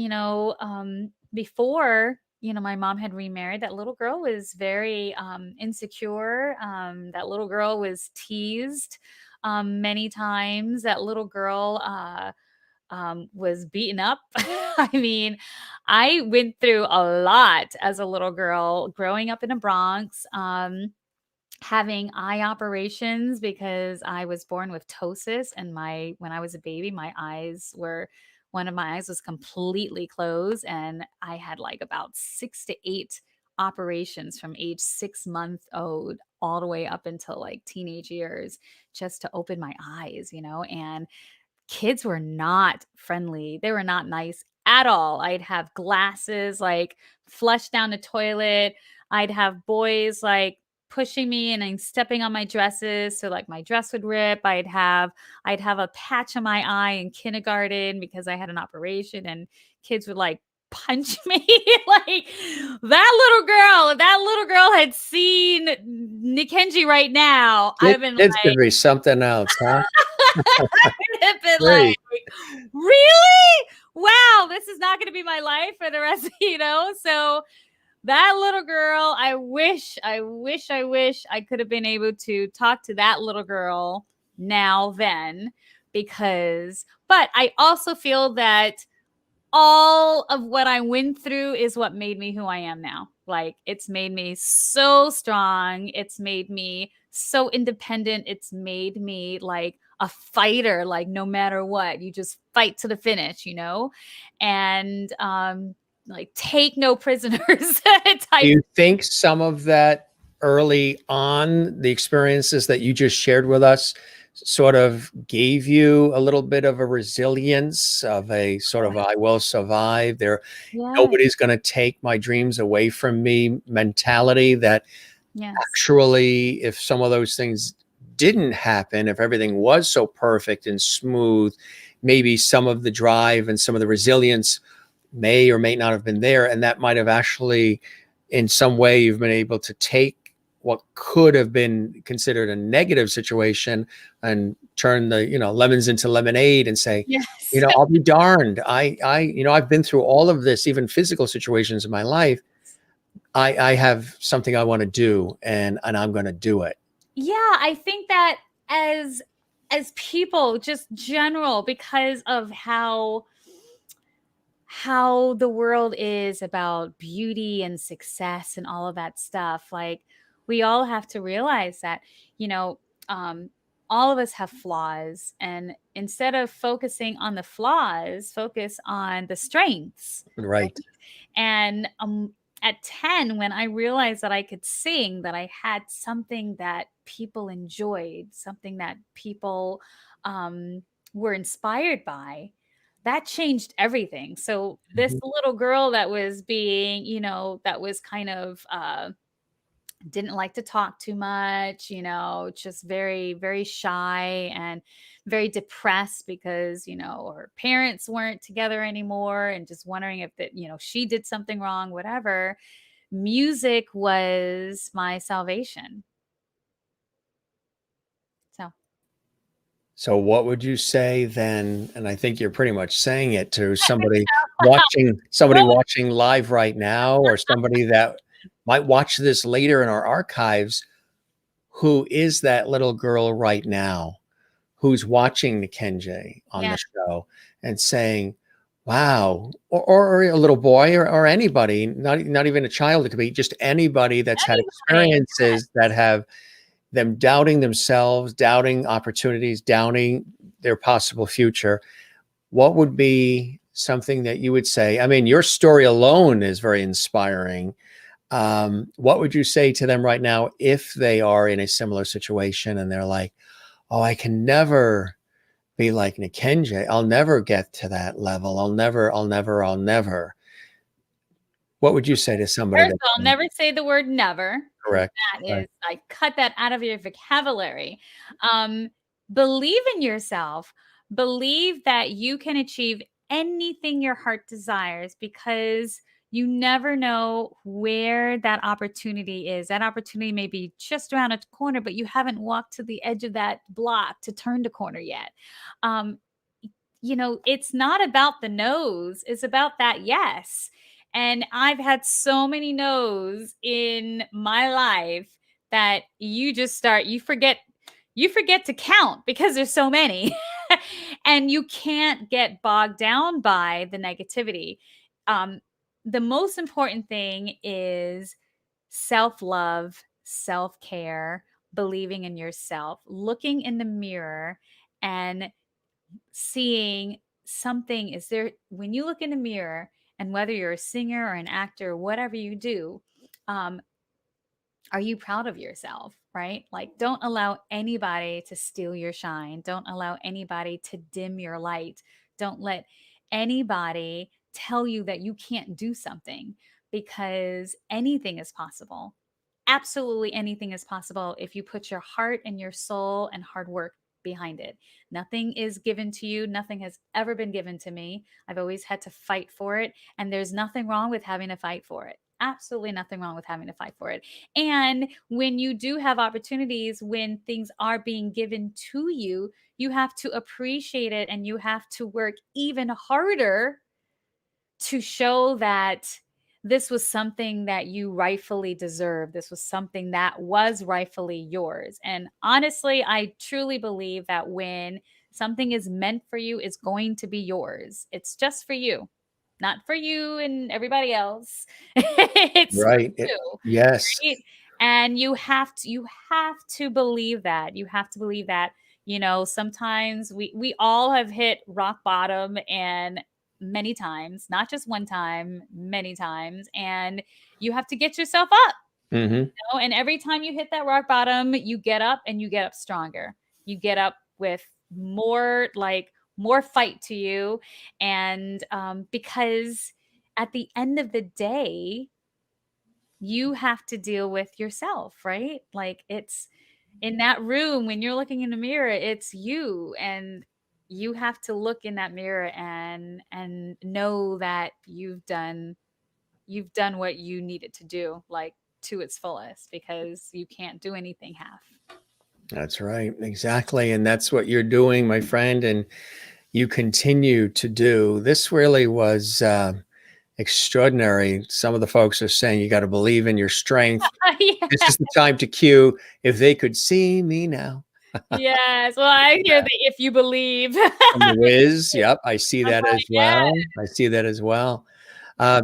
before my mom had remarried, that little girl was very insecure. That little girl was teased many times. That little girl was beaten up. I mean, I went through a lot as a little girl growing up in the Bronx. Having eye operations because I was born with ptosis, and when I was a baby, one of my eyes was completely closed, and I had like about 6 to 8 operations from age 6 months old all the way up until like teenage years just to open my eyes, and kids were not friendly. They were not nice at all. I'd have glasses like flushed down the toilet. I'd have boys like pushing me and then stepping on my dresses so like my dress would rip. I'd have a patch on my eye in kindergarten because I had an operation, and kids would like punch me. Like if that little girl had seen Nikenji right now, I've been It's like, gonna be something else, huh? I've been Great. like, really? Wow, this is not going to be my life for the rest, So that little girl, I wish I could have been able to talk to that little girl then, but I also feel that all of what I went through is what made me who I am now. Like, it's made me so strong. It's made me so independent. It's made me like a fighter, like no matter what, you just fight to the finish, and like take no prisoners Do type. you think some of that early on, the experiences that you just shared with us, sort of gave you a little bit of a resilience of a sort of I will survive? Yes. Nobody's going to take my dreams away from me mentality, that Yes. actually, if some of those things didn't happen, if everything was so perfect and smooth, maybe some of the drive and some of the resilience may or may not have been there. And that might have actually, in some way, you've been able to take what could have been considered a negative situation and turn the, lemons into lemonade and say, Yes. I'll be darned. I've been through all of this, even physical situations in my life. I have something I want to do, and I'm going to do it. Yeah, I think that as people, just general, because of how the world is about beauty and success and all of that stuff, like, we all have to realize that, all of us have flaws, and instead of focusing on the flaws, focus on the strengths. Right. And at 10, when I realized that I could sing, that I had something that people enjoyed, something that people were inspired by, that changed everything. So this little girl that was being, that was kind of didn't like to talk too much, just very, very shy and very depressed because, her parents weren't together anymore, and just wondering if that, she did something wrong, whatever. Music was my salvation. So what would you say then? And I think you're pretty much saying it to somebody watching live right now, or somebody that might watch this later in our archives. Who is that little girl right now who's watching Nikenji on the show and saying, wow, or a little boy, or anybody, not even a child, it could be just anybody that's had experiences that have them doubting themselves, doubting opportunities, doubting their possible future. What would be something that you would say? I mean, your story alone is very inspiring. What would you say to them right now if they are in a similar situation and they're like, oh, I can never be like Nikenji. I'll never get to that level. I'll never. What would you say to somebody? First, I'll never say the word never. Correct. That is, I cut that out of your vocabulary. Believe in yourself. Believe that you can achieve anything your heart desires, because you never know where that opportunity is. That opportunity may be just around a corner, but you haven't walked to the edge of that block to turn the corner yet. It's not about the no's, it's about that yes. And I've had so many no's in my life that you forget to count because there's so many. And you can't get bogged down by the negativity. The most important thing is self-love, self-care, believing in yourself, looking in the mirror and seeing something. Is there, when you look in the mirror, and whether you're a singer or an actor, whatever you do, are you proud of yourself, right? Like, don't allow anybody to steal your shine. Don't allow anybody to dim your light. Don't let anybody tell you that you can't do something, because anything is possible. Absolutely anything is possible if you put your heart and your soul and hard work behind it. Nothing is given to you. Nothing has ever been given to me. I've always had to fight for it. And there's nothing wrong with having to fight for it. Absolutely nothing wrong with having to fight for it. And when you do have opportunities, when things are being given to you, you have to appreciate it and you have to work even harder to show that this was something that you rightfully deserve. This was something that was rightfully yours. And honestly, I truly believe that when something is meant for you, it's going to be yours. It's just for you, not for you and everybody else. It's for Right. you. Yes. Right? And you have to believe that. You have to believe that, sometimes we all have hit rock bottom, and many times, not just one time, many times, and you have to get yourself up. Hmm. And every time you hit that rock bottom, you get up and you get up stronger. You get up with more fight to you. And because at the end of the day, you have to deal with yourself, right? Like, it's in that room when you're looking in the mirror, it's you, and you have to look in that mirror and know that you've done what you needed to do, like, to its fullest, because you can't do anything half. That's right. Exactly. And that's what you're doing, my friend. And you continue to do. This really was extraordinary. Some of the folks are saying you got to believe in your strength. Yeah. This is the time to cue. If they could see me now. Yes. Well, I hear the "if you believe." From the Wiz. Yep. I see I'm that like, as yeah. well. I see that as well.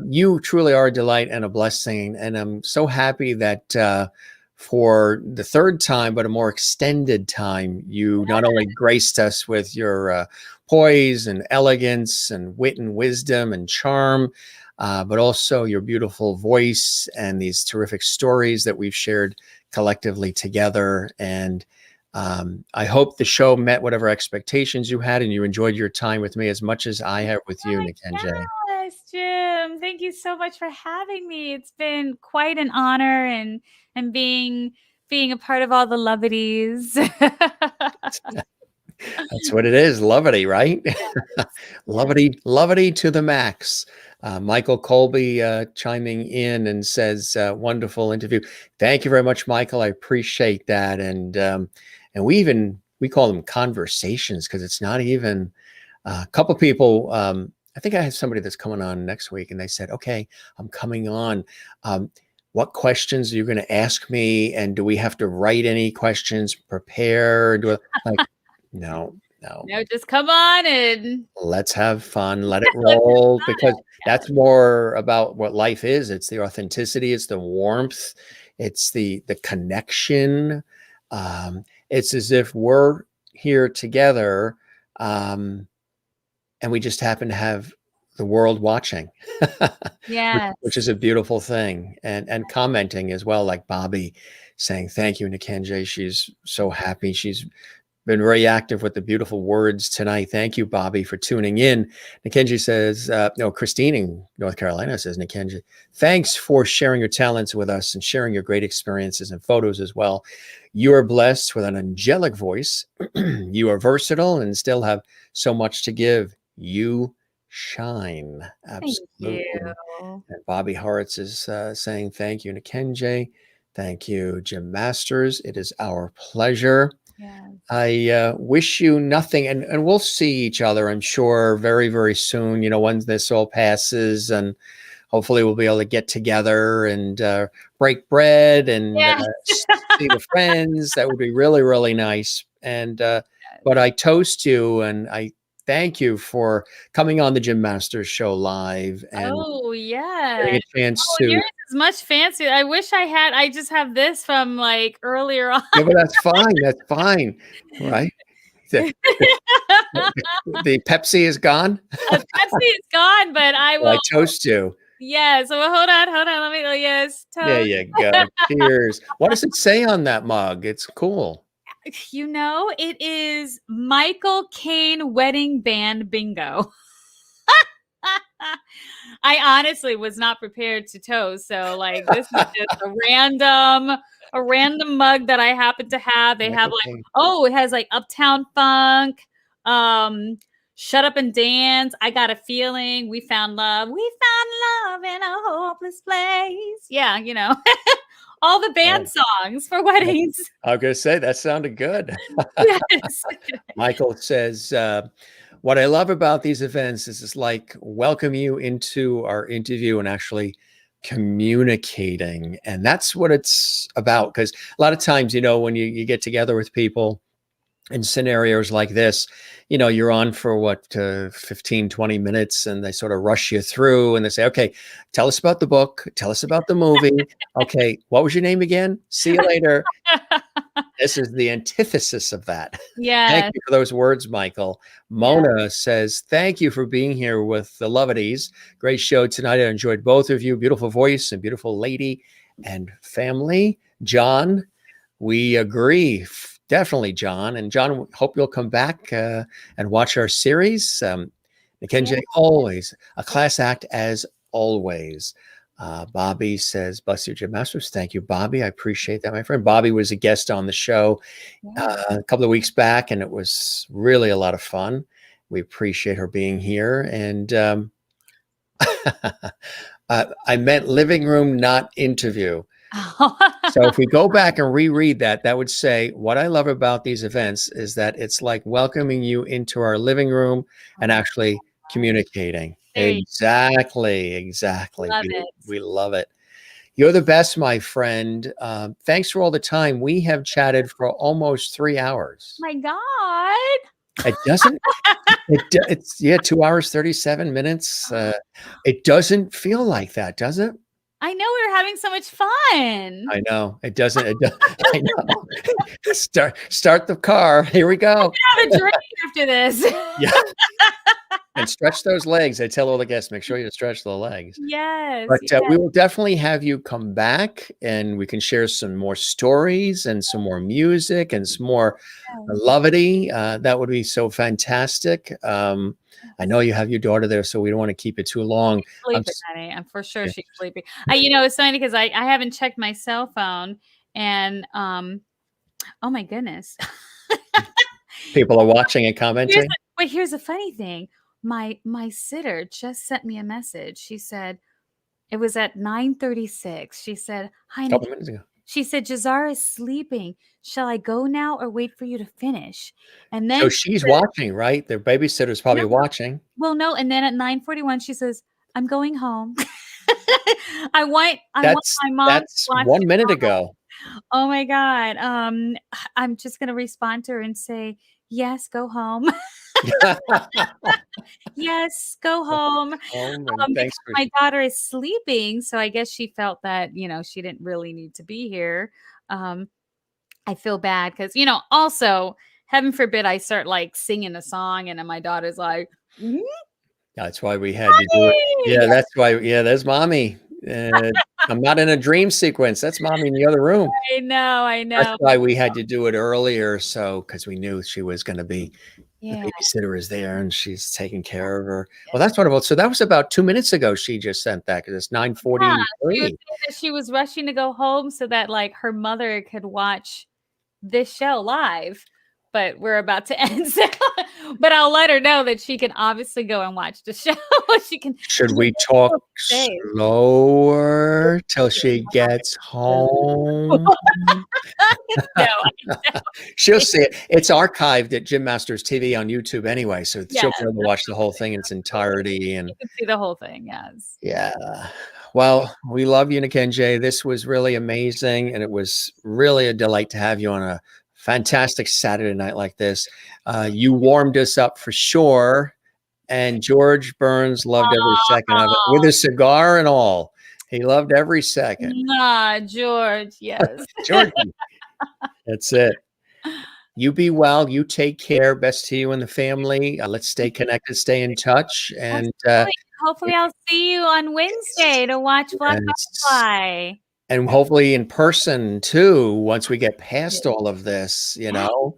You truly are a delight and a blessing. And I'm so happy that for the third time, but a more extended time, you not only graced us with your poise and elegance and wit and wisdom and charm, but also your beautiful voice and these terrific stories that we've shared collectively together. And I hope the show met whatever expectations you had and you enjoyed your time with me as much as I have with you, Nikenje. Yes, Jim. Thank you so much for having me. It's been quite an honor, and being a part of all the lovities. That's what it is. Levity, right? Levity to the max. Michael Colby chiming in and says, wonderful interview. Thank you very much, Michael. I appreciate that. And we call them conversations because it's not even a couple people. I think I have somebody that's coming on next week and they said, okay, I'm coming on. What questions are you going to ask me? And do we have to write any questions, prepare? No. No, just come on and Let's have fun. Let it let's have roll fun. because that's more about what life is. It's the authenticity. It's the warmth. It's the connection. It's as if we're here together, and we just happen to have the world watching, Yes. which is a beautiful thing. And commenting as well, like Bobby saying, thank you, Nikenje. She's so happy. She's been very active with the beautiful words tonight. Thank you, Bobby, for tuning in. Nikenji says, Christine in North Carolina says, Nikenji, thanks for sharing your talents with us and sharing your great experiences and photos as well. You are blessed with an angelic voice. You are versatile and still have so much to give. You shine. Absolutely. Thank you. And Bobby Horitz is saying, thank you, Nikenji. Thank you, Jim Masters. It is our pleasure. Yeah. I wish you nothing, and we'll see each other, I'm sure, very, very soon, once this all passes, and hopefully we'll be able to get together and break bread and Yes. see the friends. That would be really, really nice. And but I toast you, and I thank you for coming on the Jim Masters Show live and Oh, yeah. getting a chance to. Yours is much fancier. I wish I just have this from like earlier on. Yeah, but that's fine. That's fine, right? The Pepsi is gone. Pepsi is gone, but I Well, I will. toast you. Yeah. So hold on. Let me. Yes. There you go. Cheers. What does it say on that mug? It's cool. It is Michael Caine Wedding Band Bingo. I honestly was not prepared to toast. So like this is just a random mug that I happen to have. They have like, Okay. oh, it has like Uptown Funk, Shut Up and Dance, I Got a Feeling, We Found Love. We found love in a hopeless place. Yeah, you know. All the band songs for weddings. I was going to say that sounded good. Yes. Michael says, what I love about these events is it's like welcome you into our interview and actually communicating. And that's what it's about. Because a lot of times, you know, when you get together with people in scenarios like this, you know, you're on for what, 15, 20 minutes and they sort of rush you through and they say, okay, tell us about the book. Tell us about the movie. Okay. What was your name again? See you later. This is the antithesis of that. Yeah. Thank you for those words, Michael. Mona says, thank you for being here with the Lovedies. Great show tonight. I enjoyed both of you. Beautiful voice and beautiful lady and family. John, we agree. Definitely, John. And John, hope you'll come back and watch our series. Mackenzie, always a class act as always. Bobby says, bless you, Jim Masters. Thank you, Bobby. I appreciate that, my friend. Bobby was a guest on the show a couple of weeks back, and it was really a lot of fun. We appreciate her being here. And I meant living room, not interview. So if we go back and reread that, that would say, what I love about these events is that it's like welcoming you into our living room and actually communicating. Exactly. Love it. We love it. You're the best, my friend. Thanks for all the time. We have chatted for almost 3 hours. My God. It doesn't, it's 2 hours, 37 minutes. It doesn't feel like that, does it? I know, we were having so much fun. I know. It doesn't. I know. Start the car. Here we go. Have a drink after this. Yeah. And stretch those legs. I tell all the guests, make sure you stretch the legs. Yes. But we will definitely have you come back and we can share some more stories and some more music and some more levity. That would be so fantastic. I know you have your daughter there, so we don't want to keep it too long. Sleeping, honey. I'm for sure she's sleeping. You know, it's funny because I haven't checked my cell phone and oh my goodness. People are watching and commenting. Here's a funny thing. My sitter just sent me a message. She said it was at 9:36. She said, "Hi, A couple minutes ago. She said, Jazara is sleeping. Shall I go now or wait for you to finish?" And then So she's watching, right? Their babysitter's probably watching. Well, no. And then at 9:41, she says, "I'm going home." I want my mom. That's 1 minute ago. Oh my God. I'm just gonna respond to her and say, "Yes, go home." Yes, go home. Thanks for My daughter is sleeping, so I guess she felt that, you know, she didn't really need to be here. I feel bad because, you know, also, heaven forbid I start like singing a song and then my daughter's like, That's why we had to do it. Yeah, that's why. Yeah, there's mommy. I'm not in a dream sequence. That's mommy in the other room. I know. That's why we had to do it earlier. So, because we knew she was going to be, the babysitter is there and she's taking care of her. Well, that's wonderful. So that was about 2 minutes ago. She just sent that because it's 9:43. She was rushing to go home so that like her mother could watch this show live. But we're about to end. So, but I'll let her know that she can obviously go and watch the show. Should we talk slower till she gets home? No. She'll see it. It's archived at Jim Masters TV on YouTube anyway, so she'll be able to watch the whole thing in its entirety. And you can see the whole thing. Yes. Yeah. Well, we love you, Mackenzie. This was really amazing, and it was really a delight to have you on a fantastic Saturday night like this. You warmed us up for sure. And George Burns loved every second of it with a cigar and all. He loved every second. George. Yes. George. That's it. You be well. You take care. Best to you and the family. Let's stay connected, stay in touch. And hopefully I'll see you on Wednesday to watch Black Butterfly. And hopefully in person too, once we get past all of this, you know.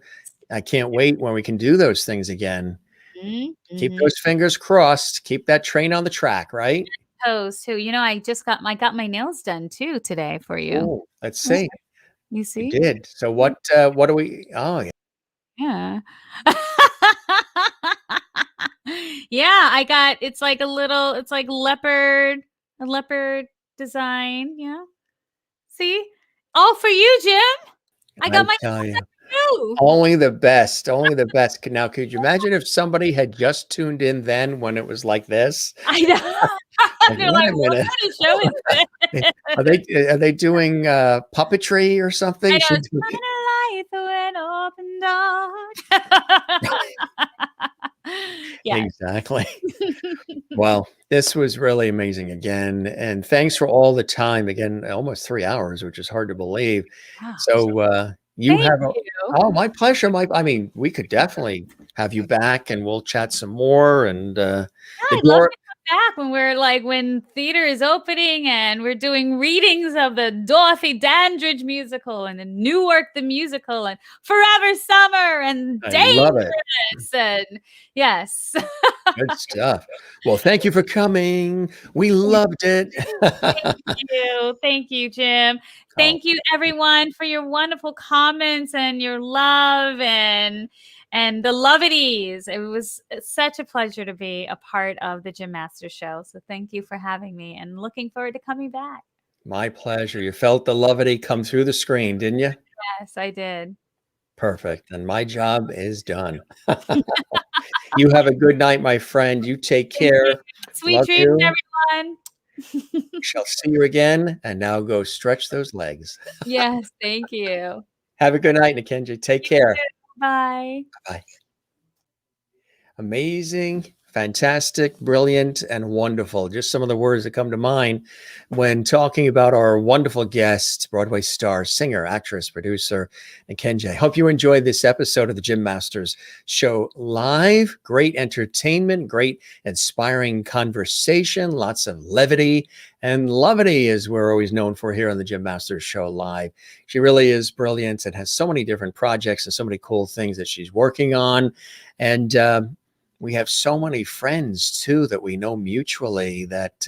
I can't wait when we can do those things again. Keep Mhm. those fingers crossed. Keep that train on the track, right? Toes too. You know, I got my nails done too today for you. Oh, let's Yeah. see. You You see? did. So what do we oh, yeah. Yeah. Yeah, I got it's like a leopard design, yeah. See? All for you, Jim. I I got my tell you. too. Only the best. Only the best. Now, could you imagine if somebody had just tuned in then when it was like this? I know. Like, They're wait like, a "What minute. kind of show is this?" Are they doing puppetry or something? I know, She's it's kind of light when open dark. Yes. exactly. Well, this was really amazing again. And thanks for all the time. Again, almost 3 hours, which is hard to believe. Wow. So you Thank have a you. oh, my pleasure. I mean, we could definitely have you back and we'll chat some more. And the Yeah, I'd love door to come back when when theater is opening and we're doing readings of the Dorothy Dandridge musical and the Newark the musical and Forever Summer and I love it. Dangerous and yes. Good stuff. Well, thank you for coming. We loved it. Thank you, Jim. Oh, Thank you everyone for your wonderful comments and your love and the lovities. It was such a pleasure to be a part of the Jim Masters show. So thank you for having me and looking forward to coming back. my pleasure. You felt the levity come through the screen, didn't you? Yes, I did. Perfect. And my job is done. You have a good night, my friend. You take Thank you. care. Sweet Love dreams, you. everyone. Shall see you again. And now go stretch those legs. Yes, thank you. Have a good night, Nikenji. Take care. Bye. Bye. Amazing, fantastic, brilliant, and wonderful. Just some of the words that come to mind when talking about our wonderful guest, Broadway star, singer, actress, producer, Nikenji. I hope you enjoyed this episode of the Jim Masters Show live. Great entertainment, great inspiring conversation, lots of levity. And levity is we're always known for here on the Jim Masters Show live. She really is brilliant and has so many different projects and so many cool things that she's working on. And we have so many friends too that we know mutually that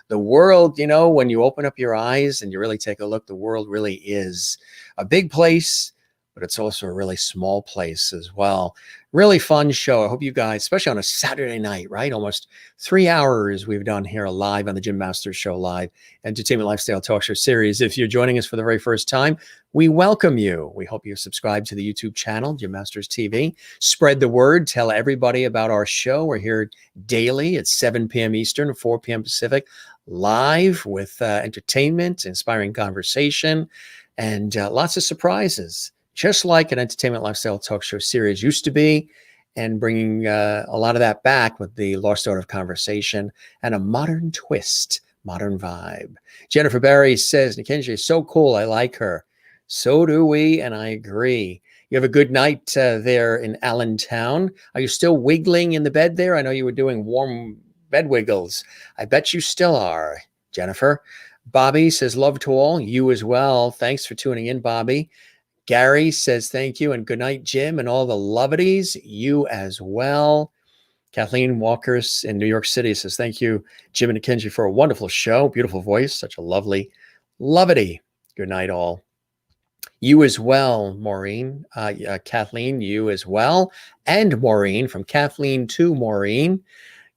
the world, when you open up your eyes and you really take a look, the world really is a big place, but it's also a really small place as well. Really fun show. I hope you guys, especially on a Saturday night, right? Almost 3 hours we've done here live on the Jim Masters Show live entertainment lifestyle talk show series. If you're joining us for the very first time, we welcome you. We hope you subscribe to the YouTube channel, Jim Masters TV. Spread the word. Tell everybody about our show. We're here daily at 7 p.m. Eastern, 4 p.m. Pacific, live with entertainment, inspiring conversation, and lots of surprises, just like an entertainment lifestyle talk show series used to be, and bringing a lot of that back with the lost art of conversation and a modern twist, modern vibe. Jennifer Barry says, Nikenji is so cool. I like her. So do we, and I agree. You have a good night there in Allentown. Are you still wiggling in the bed there? I know you were doing warm bed wiggles. I bet you still are, Jennifer. Bobby says, love to all. You as well. Thanks for tuning in, Bobby. Gary says, thank you and good night, Jim, and all the lovities. You as well. Kathleen Walkers in New York City says, thank you, Jim and Nikenji, for a wonderful show. Beautiful voice. Such a lovely levity. Good night, all. You as well, Maureen. Kathleen, you as well. And Maureen, from Kathleen to Maureen.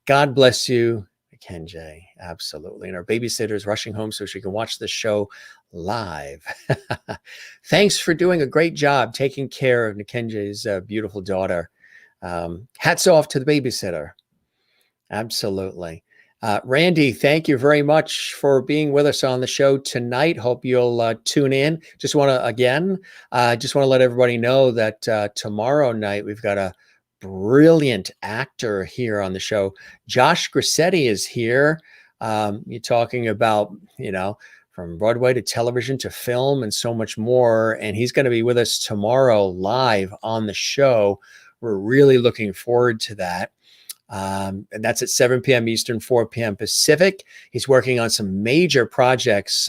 God bless you, Nikenji. Absolutely. And our babysitter's rushing home so she can watch the show live. Thanks for doing a great job taking care of Nikenji's beautiful daughter. Hats off to the babysitter. Absolutely. Randy, thank you very much for being with us on the show tonight. Hope you'll tune in. Just want to let everybody know that tomorrow night we've got a brilliant actor here on the show. Josh Grissetti is here. You're talking about, from Broadway to television to film and so much more. And he's going to be with us tomorrow live on the show. We're really looking forward to that. And that's at 7 p.m. Eastern, 4 p.m. Pacific. He's working on some major projects.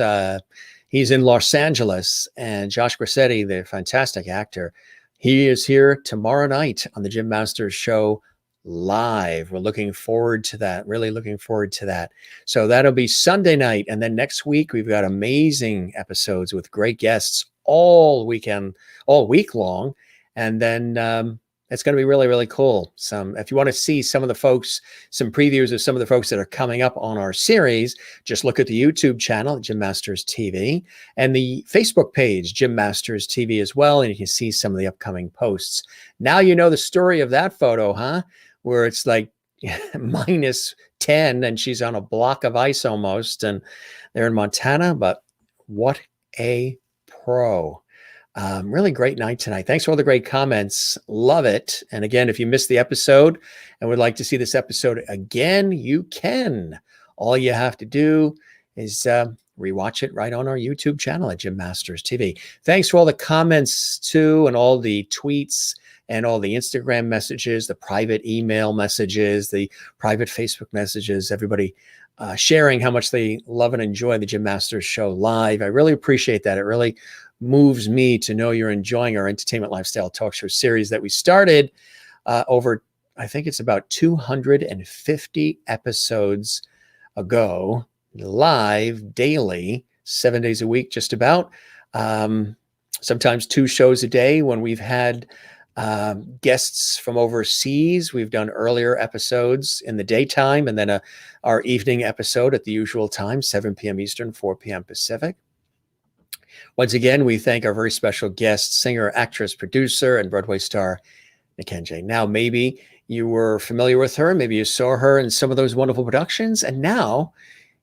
He's in Los Angeles, and Josh Grissetti, the fantastic actor, he is here tomorrow night on the Jim Masters Show live. We're looking forward to that, really looking forward to that. So that'll be Sunday night. And then next week, we've got amazing episodes with great guests all weekend, all week long. And then it's going to be really, really cool. If you want to see some of the folks, some previews of some of the folks that are coming up on our series, just look at the YouTube channel, Jim Masters TV, and the Facebook page, Jim Masters TV as well. And you can see some of the upcoming posts. Now you know the story of that photo, huh? Where it's like minus 10 and she's on a block of ice almost. And they're in Montana, but what a pro. Really great night tonight. Thanks for all the great comments. Love it. And again, if you missed the episode and would like to see this episode again, you can. All you have to do is rewatch it right on our YouTube channel at Jim Masters TV. Thanks for all the comments too, and all the tweets and all the Instagram messages, the private email messages, the private Facebook messages, everybody sharing how much they love and enjoy the Jim Masters Show live. I really appreciate that. It really moves me to know you're enjoying our entertainment lifestyle talk show series that we started over, I think it's about 250 episodes ago, live daily, 7 days a week, just about. Sometimes 2 shows a day when we've had guests from overseas. We've done earlier episodes in the daytime and then our evening episode at the usual time, 7 p.m. Eastern, 4 p.m. Pacific. Once again, we thank our very special guest, singer, actress, producer, and Broadway star, Kenjay. Now, maybe you were familiar with her. Maybe you saw her in some of those wonderful productions. And now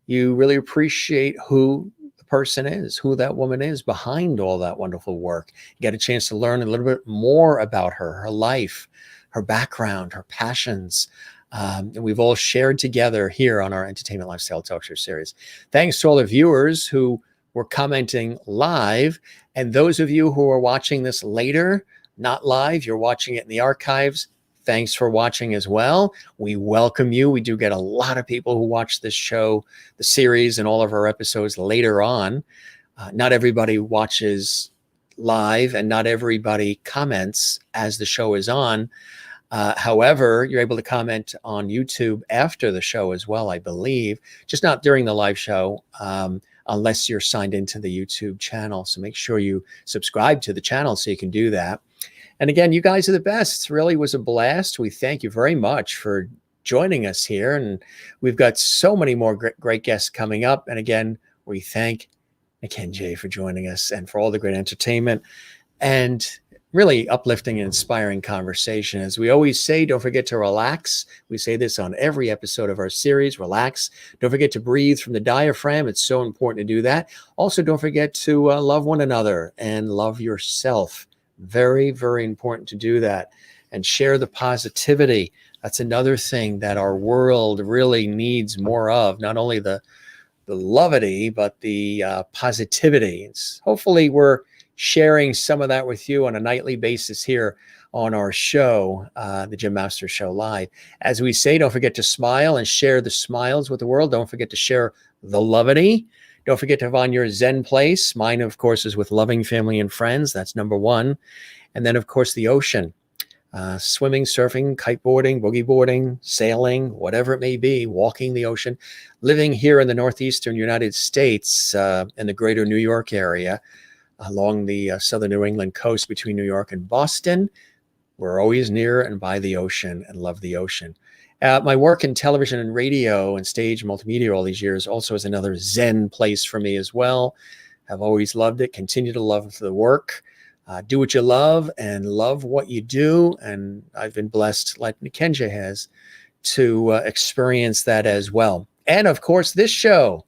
you really appreciate who the person is, who that woman is behind all that wonderful work. You get a chance to learn a little bit more about her life, her background, her passions. And we've all shared together here on our Entertainment Lifestyle Talk Show series. Thanks to all the viewers who were commenting live, and those of you who are watching this later, not live, you're watching it in the archives. Thanks for watching as well. We welcome you. We do get a lot of people who watch this show, the series, and all of our episodes later on. Not everybody watches live, and not everybody comments as the show is on. However, you're able to comment on YouTube after the show as well, I believe, just not during the live show. Unless you're signed into the YouTube channel. So make sure you subscribe to the channel so you can do that. And again, you guys are the best. It really was a blast. We thank you very much for joining us here. And we've got so many more great guests coming up. And again, we thank Kenjay for joining us and for all the great entertainment and really uplifting and inspiring conversation. As we always say, don't forget to relax. We say this on every episode of our series, relax. Don't forget to breathe from the diaphragm. It's so important to do that. Also, don't forget to love one another and love yourself. Very, very important to do that. And share the positivity. That's another thing that our world really needs more of, not only the levity, but the positivity. Hopefully we're sharing some of that with you on a nightly basis here on our show, the Jim Masters Show Live. As we say, don't forget to smile and share the smiles with the world. Don't forget to share the levity. Don't forget to find your Zen place. Mine, of course, is with loving family and friends. That's number 1. And then, of course, the ocean. Swimming, surfing, kiteboarding, boogie boarding, sailing, whatever it may be, walking the ocean. Living here in the northeastern United States, in the greater New York area, along the southern New England coast between New York and Boston. We're always near and by the ocean and love the ocean. My work in television and radio and stage multimedia all these years also is another Zen place for me as well. I've always loved it, continue to love the work. Do what you love and love what you do. And I've been blessed, like Kenjay has, to experience that as well. And of course, this show,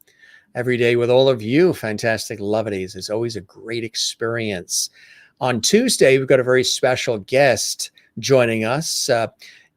every day with all of you fantastic lovities, is always a great experience. On Tuesday, we've got a very special guest joining us,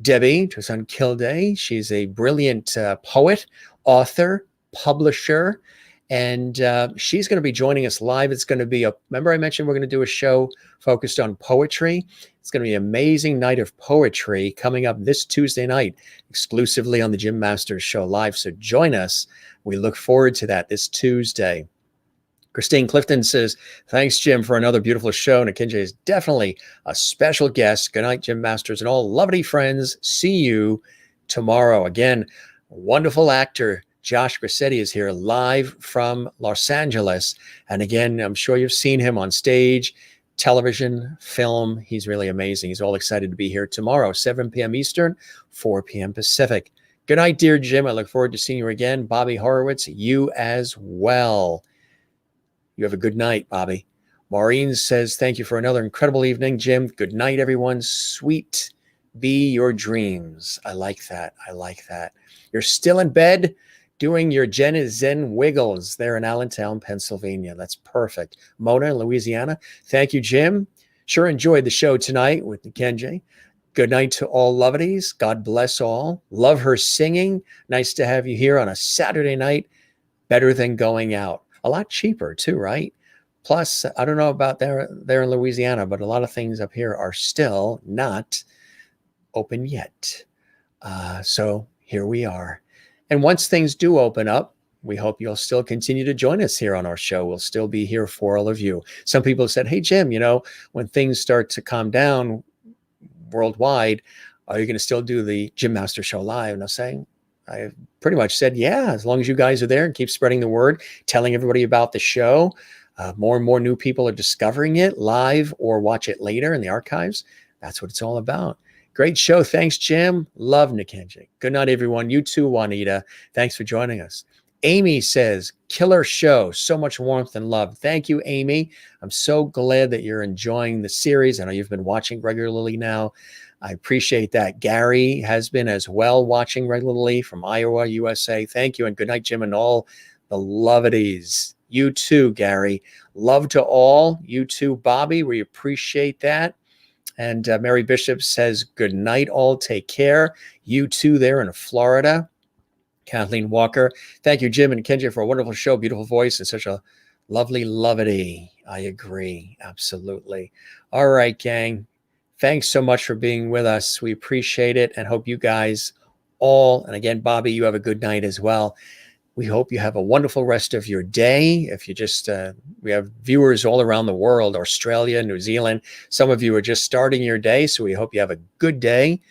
Debbie Toussaint Kilday. She's a brilliant poet, author, publisher, and she's going to be joining us live. It's going to be remember I mentioned we're going to do a show focused on poetry. It's going to be an amazing night of poetry coming up this Tuesday night, exclusively on the Jim Masters Show Live. So join us. We look forward to that this Tuesday. Christine Clifton says, thanks, Jim, for another beautiful show. Nikinje is definitely a special guest. Good night, Jim Masters and all lovely friends. See you tomorrow. Again, wonderful actor Josh Grassetti is here live from Los Angeles. And again, I'm sure you've seen him on stage, television, film. He's really amazing. He's all excited to be here tomorrow, 7 p.m. Eastern, 4 p.m. Pacific. Good night, dear Jim. I look forward to seeing you again. Bobby Horowitz, you as well. You have a good night, Bobby. Maureen says, thank you for another incredible evening, Jim. Good night, everyone. Sweet be your dreams. I like that. I like that. You're still in bed doing your Jen Zen wiggles there in Allentown, Pennsylvania. That's perfect. Mona in Louisiana. Thank you, Jim. Sure enjoyed the show tonight with Nikinje. Good night to all lovelies. God bless all. Love her singing. Nice to have you here on a Saturday night. Better than going out. A lot cheaper too, right? Plus, I don't know about there in Louisiana, but a lot of things up here are still not open yet. So here we are. And once things do open up, we hope you'll still continue to join us here on our show. We'll still be here for all of you. Some people have said, hey, Jim, when things start to calm down worldwide, are you going to still do the Jim Master Show live? And I'm saying, I pretty much said, yeah, as long as you guys are there and keep spreading the word, telling everybody about the show, more and more new people are discovering it live or watch it later in the archives. That's what it's all about. Great show. Thanks, Jim. Love Nikinje. Good night, everyone. You too, Juanita. Thanks for joining us. Amy says, killer show. So much warmth and love. Thank you, Amy. I'm so glad that you're enjoying the series. I know you've been watching regularly now. I appreciate that. Gary has been as well watching regularly from Iowa, USA. Thank you. And good night, Jim, and all the lovelies. You too, Gary. Love to all. You too, Bobby. We appreciate that. And Mary Bishop says, good night, all. Take care. You too there in Florida. Kathleen Walker. Thank you, Jim and Nikinje, for a wonderful show, beautiful voice, and such a lovely lovety. I agree. Absolutely. All right, gang. Thanks so much for being with us. We appreciate it and hope you guys all, and again, Bobby, you have a good night as well. We hope you have a wonderful rest of your day. If you just, we have viewers all around the world, Australia, New Zealand. Some of you are just starting your day, so we hope you have a good day.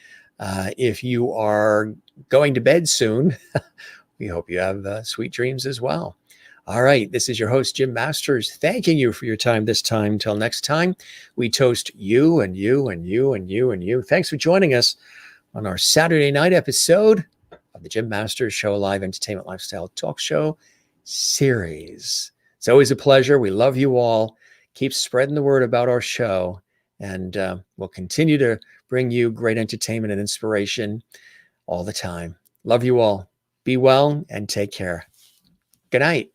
If you are going to bed soon, we hope you have sweet dreams as well. All right, this is your host, Jim Masters, thanking you for your time this time. Till next time, we toast you and you and you and you and you. Thanks for joining us on our Saturday night episode of the Jim Masters Show Live Entertainment Lifestyle Talk Show series. It's always a pleasure. We love you all. Keep spreading the word about our show, and we'll continue to bring you great entertainment and inspiration all the time. Love you all. Be well and take care. Good night.